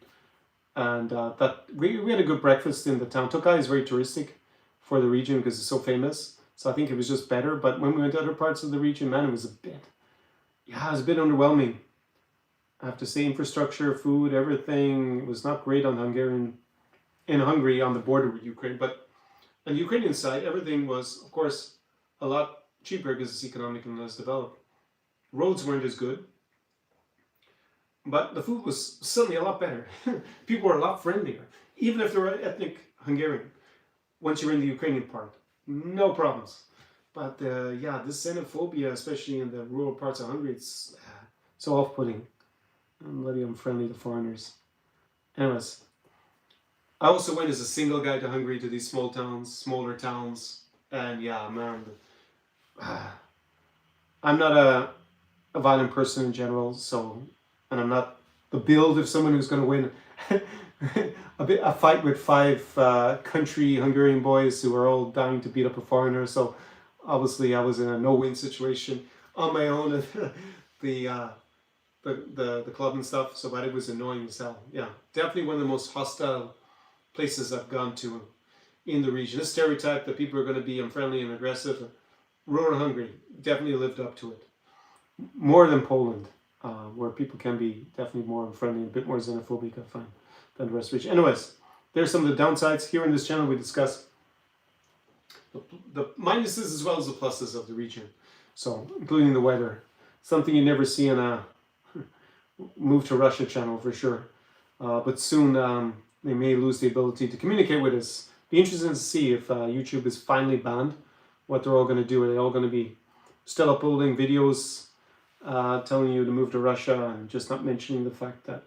And that we had a good breakfast in the town. Tokai is very touristic for the region because it's so famous. So I think it was just better. But when we went to other parts of the region, man, it was a bit underwhelming. I have to say, infrastructure, food, everything, it was not great in Hungary on the border with Ukraine. But on the Ukrainian side, everything was, of course, a lot cheaper because it's economic and less developed. Roads weren't as good. But the food was suddenly a lot better. People were a lot friendlier. Even if they were ethnic Hungarian. Once you're in the Ukrainian part. No problems. But this xenophobia, especially in the rural parts of Hungary, it's so off-putting. I'm bloody unfriendly to foreigners. Anyways. I also went as a single guy to Hungary, to these smaller towns. And yeah, man. I'm not a violent person in general. So, and I'm not the build of someone who's going to win a fight with 5 country Hungarian boys who are all dying to beat up a foreigner. So, obviously, I was in a no-win situation on my own at the club and stuff. So, but it was annoying as hell. Yeah, definitely one of the most hostile places I've gone to in the region. This stereotype that people are going to be unfriendly and aggressive, rural Hungary definitely lived up to it. More than Poland, where people can be definitely more unfriendly, a bit more xenophobic, I find, than the rest of the region. Anyways, there's some of the downsides. Here in this channel, we discuss the minuses as well as the pluses of the region. So, including the weather. Something you never see in a move to Russia channel for sure. But soon they may lose the ability to communicate with us. Be interesting to see if YouTube is finally banned, what they're all going to do. Are they all going to be still uploading videos telling you to move to Russia and just not mentioning the fact that,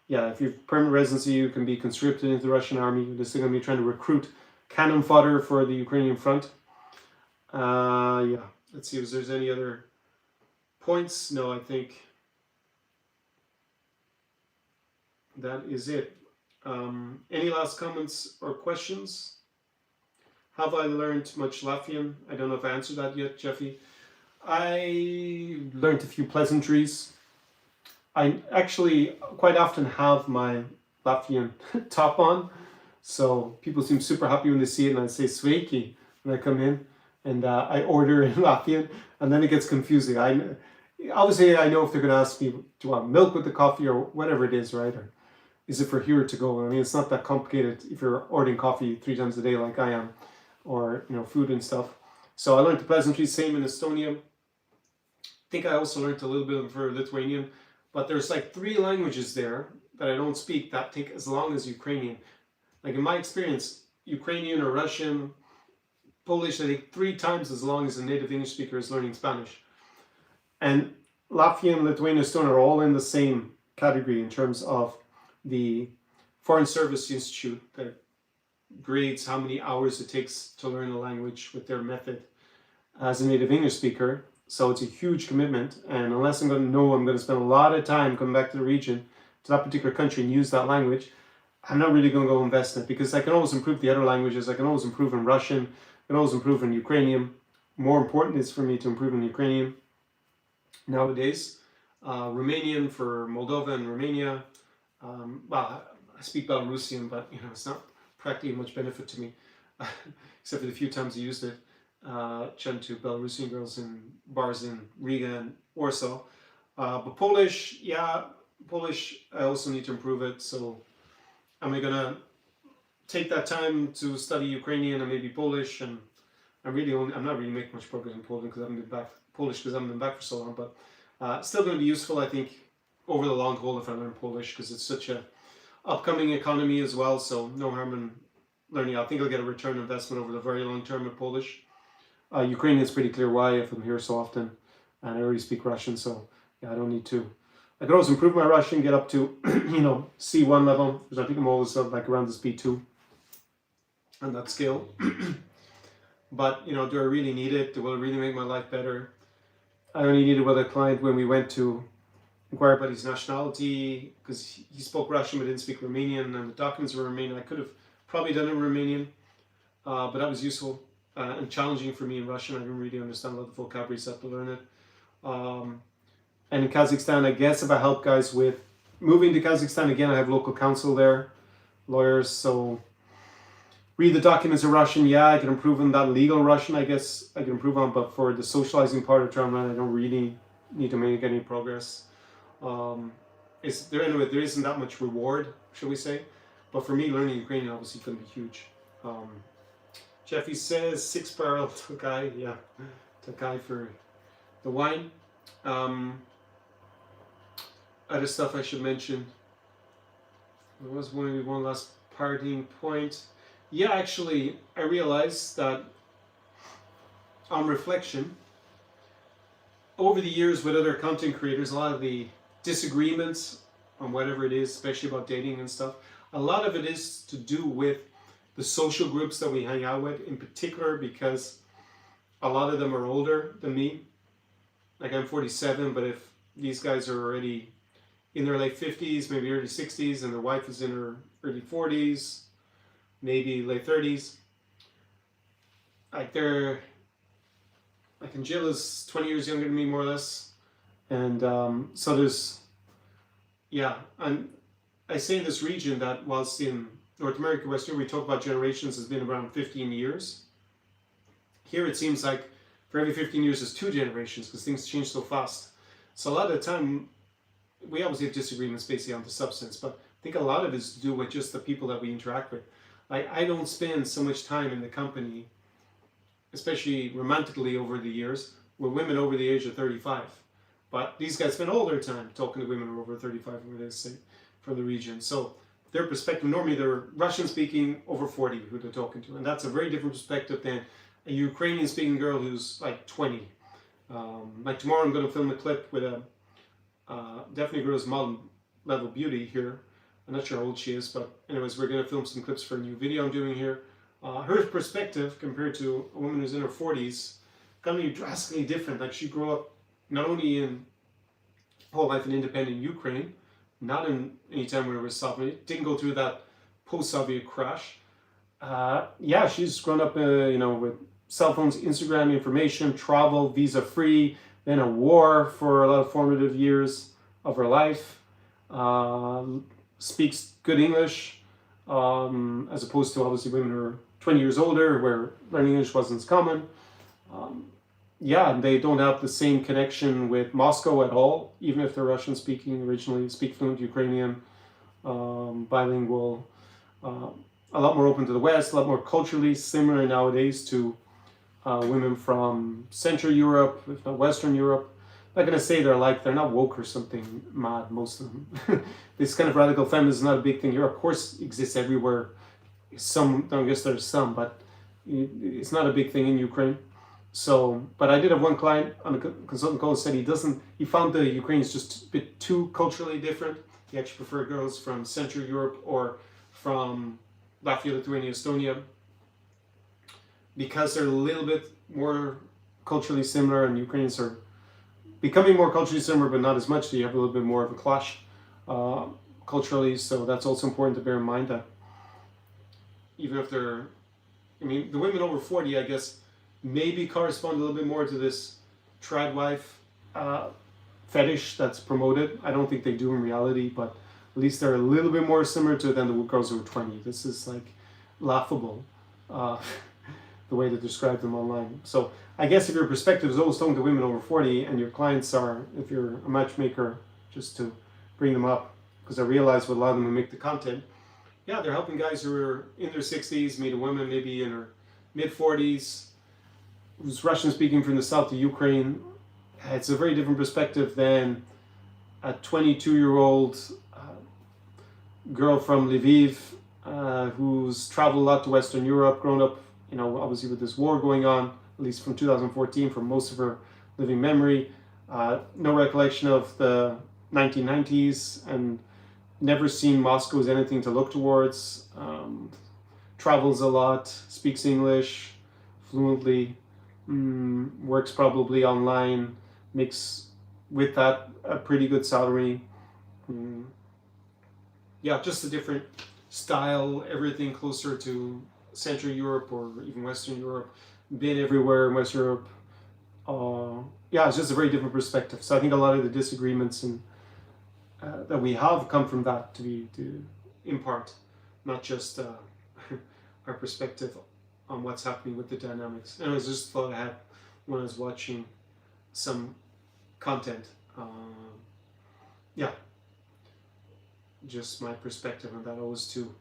yeah, if you have permanent residency, you can be conscripted into the Russian army. They're still going to be trying to recruit cannon fodder for the Ukrainian front. Yeah, let's see if there's any other points. No, I think that is it. Any last comments or questions? Have I learned much Latvian? I don't know if I answered that yet, Jeffy. I learned a few pleasantries. I actually quite often have my Latvian top on, so people seem super happy when they see it, and I say sveiki when I come in, and I order in Latvian, and then it gets confusing. Obviously I know if they're going to ask me, do you want milk with the coffee or whatever it is, right? Or is it for here to go? I mean, it's not that complicated if you're ordering coffee 3 times a day like I am, or food and stuff. So I learned the pleasantries, same in Estonia. I think I also learned a little bit of Lithuanian, but there's like 3 languages there that I don't speak that take as long as Ukrainian. Like in my experience, Ukrainian or Russian, Polish, they take 3 times as long as a native English speaker is learning Spanish. And Latvian, Lithuanian, Estonia are all in the same category in terms of the Foreign Service Institute that grades how many hours it takes to learn a language with their method as a native English speaker. So it's a huge commitment, and unless I'm going to spend a lot of time coming back to the region, to that particular country, and use that language, I'm not really going to go invest in it, because I can always improve the other languages. I can always improve in Russian, I can always improve in Ukrainian. More important is for me to improve in Ukrainian nowadays. Romanian for Moldova and Romania. Well, I speak Belarusian, but it's not practically much benefit to me, except for the few times I used it. Chatting to Belarusian girls in bars in Riga and Warsaw. But Polish, yeah, Polish, I also need to improve it. So am I going to take that time to study Ukrainian and maybe Polish? And I'm not really making much progress in Poland because I haven't been back, Polish because I haven't been back for so long. But still going to be useful, I think, over the long haul if I learn Polish, because it's such a upcoming economy as well. So no harm in learning. I think I'll get a return on investment over the very long term with Polish. Ukrainian is pretty clear why, if I'm here so often, and I already speak Russian, so yeah, I don't need to. I could always improve my Russian, get up to C1 level, because I think I'm always like around this B2 on that scale. But do I really need it? Will it really make my life better? I only needed with a client when we went to inquire about his nationality, because he spoke Russian but didn't speak Romanian, and the documents were Romanian. I could have probably done it in Romanian, but that was useful. And challenging for me in Russian. I didn't really understand a lot of the vocabulary, so I had to learn it. And in Kazakhstan, I guess if I help guys with moving to Kazakhstan, again, I have local counsel there, lawyers, so read the documents in Russian. Yeah, I can improve on that legal Russian, I guess I can improve on, but for the socializing part of German, I don't really need to make any progress. There isn't that much reward, shall we say, but for me, learning Ukrainian obviously is going to be huge. Jeffy says 6-barrel Tokai, yeah, Tokai for the wine. Other stuff I should mention. There was one last parting point. Yeah, actually, I realized that on reflection, over the years with other content creators, a lot of the disagreements on whatever it is, especially about dating and stuff, a lot of it is to do with the social groups that we hang out with, in particular because a lot of them are older than me. Like I'm 47, but if these guys are already in their late 50s, maybe early 60s, and their wife is in her early 40s, maybe late 30s. Like and Jill is 20 years younger than me, more or less. And so there's, and I say in this region that whilst in North America, West Europe, we talk about generations has been around 15 years. Here it seems like for every 15 years there's 2 generations because things change so fast. So a lot of the time, we always have disagreements basically on the substance, but I think a lot of it is to do with just the people that we interact with. Like, I don't spend so much time in the company, especially romantically over the years, with women over the age of 35. But these guys spend all their time talking to women who are over 35, where they say, from the region. So their perspective, normally they're Russian-speaking over 40 who they're talking to. And that's a very different perspective than a Ukrainian-speaking girl who's like 20. Like tomorrow I'm going to film a clip with a definitely girl's model level beauty here. I'm not sure how old she is, but anyways, we're going to film some clips for a new video I'm doing here. Her perspective compared to a woman who's in her 40s going to be drastically different. Like, she grew up not only in whole life in independent Ukraine, not in any time where it was Soviet, didn't go through that post-Soviet crash. She's grown up, with cell phones, Instagram, information, travel, visa-free, then a war for a lot of formative years of her life. Speaks good English, as opposed to obviously women who are 20 years older, where learning English wasn't as common. And they don't have the same connection with Moscow at all, even if they're Russian speaking originally, speak fluent Ukrainian, bilingual, a lot more open to the West, a lot more culturally similar nowadays to women from Central Europe, if not Western Europe. I'm not going to say they're not woke or something mad, most of them. This kind of radical feminism is not a big thing here. Of course, it exists everywhere. I guess there's some, but it's not a big thing in Ukraine. So, but I did have one client on a consultant call who said he found the Ukrainians just a bit too culturally different. He actually preferred girls from Central Europe or from Latvia, Lithuania, Estonia, because they're a little bit more culturally similar, and Ukrainians are becoming more culturally similar, but not as much. So you have a little bit more of a clash culturally. So that's also important to bear in mind, that even if the women over 40, I guess, maybe correspond a little bit more to this trad wife fetish that's promoted. I don't think they do in reality, but at least they're a little bit more similar to it than the girls who are 20. This is like laughable, the way they describe them online. So I guess if your perspective is always talking to women over 40 and your clients are, if you're a matchmaker, just to bring them up, because I realize with a lot of them who make the content, they're helping guys who are in their 60s meet a woman maybe in her mid-40s, who's Russian speaking from the south of Ukraine. It's a very different perspective than a 22-year-old girl from Lviv who's traveled a lot to Western Europe, grown up, obviously with this war going on, at least from 2014, for most of her living memory. No recollection of the 1990s, and never seen Moscow as anything to look towards. Travels a lot, speaks English fluently, works probably online, makes with that a pretty good salary. Just a different style, everything closer to Central Europe or even Western Europe. Been everywhere in West Europe. It's just a very different perspective. So I think a lot of the disagreements that we have come from that, to impart, not just our perspective on what's happening with the dynamics. And I just thought I had when I was watching some content. Just my perspective on that always too.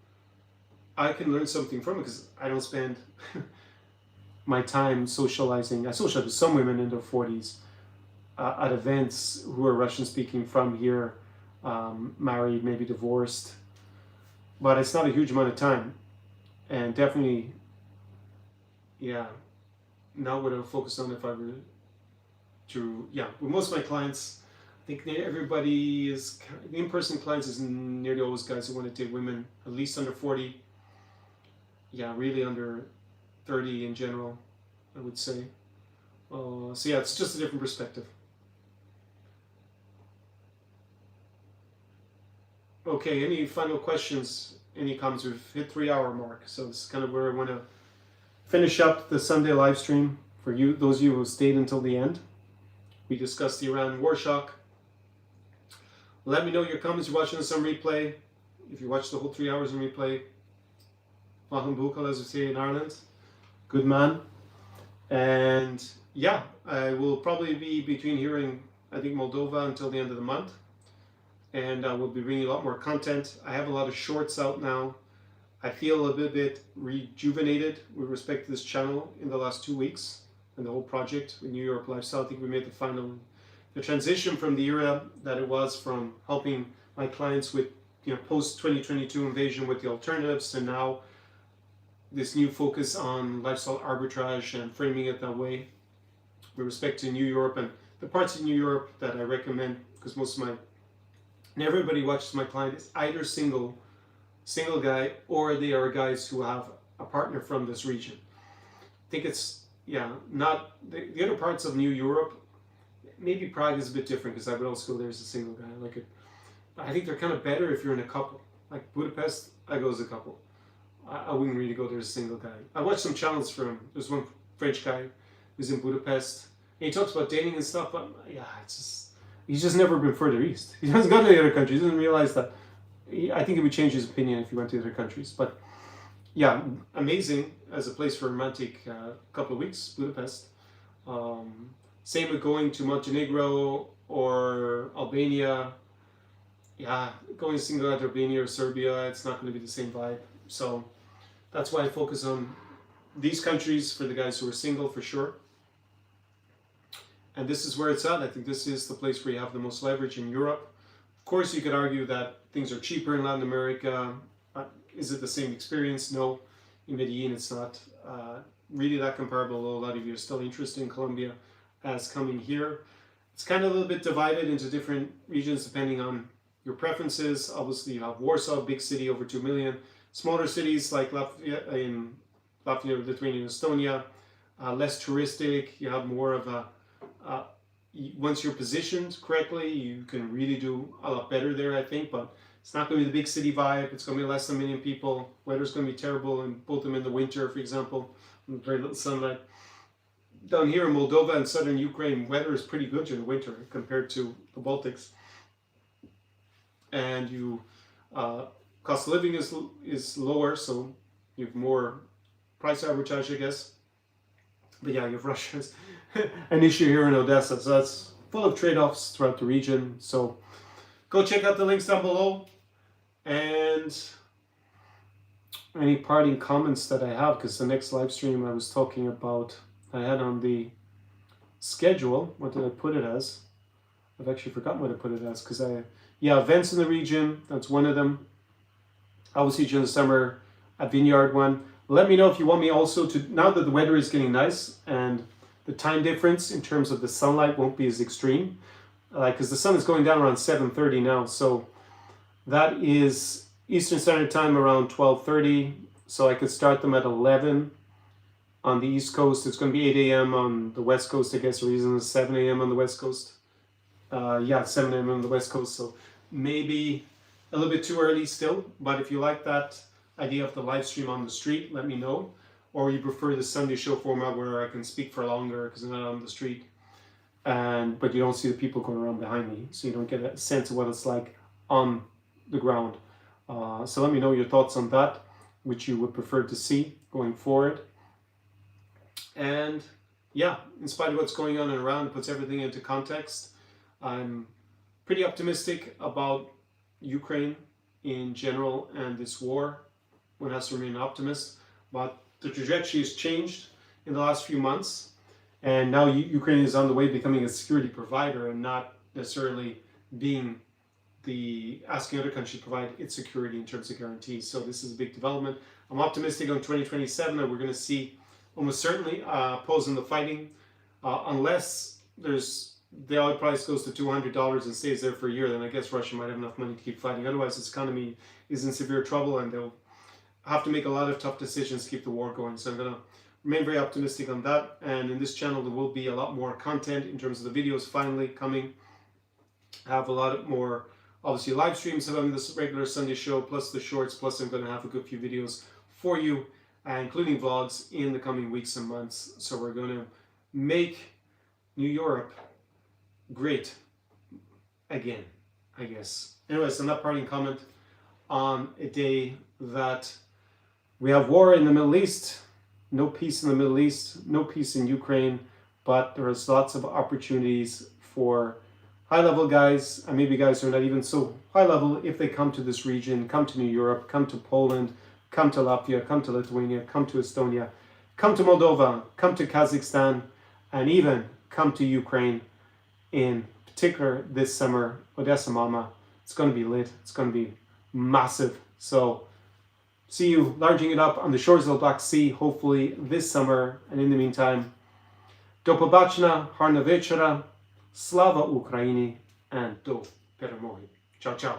I can learn something from it because I don't spend my time socializing. I socialize with some women in their 40s at events who are Russian speaking from here, married, maybe divorced. But it's not a huge amount of time. And definitely, not what I would focus on if I were to, with most of my clients, I think everybody is, the in-person clients is nearly always guys who want to date women at least under 40. Really under 30 in general, I would say. It's just a different perspective. Okay, any final questions? Any comments? We've hit 3 hour mark, so this is kind of where I want to finish up the Sunday live stream for you, those of you who stayed until the end. We discussed the Iran war shock. Let me know your comments. You're watching this on replay. If you watch the whole 3 hours on replay, Maham Bukal, as we say in Ireland, good man. And yeah, I will probably be between here and I think Moldova until the end of the month. And I will be bringing a lot more content. I have a lot of shorts out now. I feel a bit rejuvenated with respect to this channel in the last 2 weeks and the whole project with New York Lifestyle. I think we made the transition from the era that it was from helping my clients with post 2022 invasion with the alternatives to now this new focus on lifestyle arbitrage and framing it that way with respect to New Europe and the parts of New Europe that I recommend, because and everybody watches my client is either single guy, or they are guys who have a partner from this region. I think it's not the other parts of New Europe. Maybe Prague is a bit different because I would also go there as a single guy. I like it. But I think they're kind of better if you're in a couple. Like Budapest, I go as a couple. I wouldn't really go there as a single guy. I watched some channels from him. There's one French guy who's in Budapest. And he talks about dating and stuff, but he's just never been further east. He hasn't gone to the other countries. He doesn't realize that. I think he would change his opinion if he went to the other countries. But yeah, amazing as a place for a romantic couple of weeks, Budapest. Same with going to Montenegro or Albania. Yeah, going single out to Albania or Serbia, it's not going to be the same vibe. So that's why I focus on these countries for the guys who are single for sure. And this is where it's at. I think this is the place where you have the most leverage in Europe. Of course, you could argue that things are cheaper in Latin America. Is it the same experience? No. In Medellin, it's not really that comparable, although a lot of you are still interested in Colombia as coming here. It's kind of a little bit divided into different regions depending on your preferences. Obviously, you have Warsaw, big city, over 2 million. Smaller cities like Latvia, Lithuania, Estonia, less touristic. You have more of a once you're positioned correctly, you can really do a lot better there, I think, but it's not going to be the big city vibe. It's going to be less than 1 million people. Weather's going to be terrible, and both of them in the winter, for example, with very little sunlight. Down here in Moldova and southern Ukraine, weather is pretty good during the winter compared to the Baltics. And cost of living is lower, so you have more price arbitrage, I guess. But yeah, you have Russia's an issue here in Odesa, so that's full of trade-offs throughout the region. So go check out the links down below. And any parting comments that I have, because the next live stream I was talking about, I had on the schedule, what did I put it as? I've actually forgotten what I put it as, because events in the region, that's one of them. Obviously during the summer, a vineyard one. Let me know if you want me also to, now that the weather is getting nice and the time difference in terms of the sunlight won't be as extreme, because the sun is going down around 7:30 now, so that is Eastern Standard Time around 12:30, so I could start them at 11 on the East Coast. It's going to be 8 a.m. on the West Coast, I guess, or even 7 a.m. on the West Coast. 7 a.m. on the West Coast, so maybe a little bit too early still, but if you like that idea of the live stream on the street, let me know. Or you prefer the Sunday show format where I can speak for longer because I'm not on the street, but you don't see the people going around behind me, so you don't get a sense of what it's like on the ground. So let me know your thoughts on that, which you would prefer to see going forward. And yeah, in spite of what's going on and around, it puts everything into context. I'm pretty optimistic about Ukraine in general and this war. One has to remain an optimist, but the trajectory has changed in the last few months, and now Ukraine is on the way becoming a security provider and not necessarily asking other countries to provide its security in terms of guarantees. So this is a big development. I'm optimistic on 2027 that we're going to see almost certainly a pause in the fighting, unless the oil price goes to $200 and stays there for a year. Then I guess Russia might have enough money to keep fighting. Otherwise, its economy is in severe trouble, and they'll have to make a lot of tough decisions to keep the war going. So I'm going to remain very optimistic on that. And in this channel, there will be a lot more content in terms of the videos finally coming. I have a lot more obviously live streams of this regular Sunday show, plus the shorts, plus I'm going to have a good few videos for you, including vlogs in the coming weeks and months. So we're going to make New Europe great again, I guess. Anyways, on that parting comment on a day that we have war in the Middle East, no peace in the Middle East, no peace in Ukraine, but there is lots of opportunities for high-level guys, and maybe guys who are not even so high-level, if they come to this region, come to New Europe, come to Poland, come to Latvia, come to Lithuania, come to Estonia, come to Moldova, come to Kazakhstan, and even come to Ukraine in particular this summer. Odesa Mama, it's going to be lit, it's going to be massive. So see you larging it up on the shores of the Black Sea, hopefully this summer. And in the meantime, do побачення, гарного вечора, слава Україні, and do перемоги. Ciao, ciao.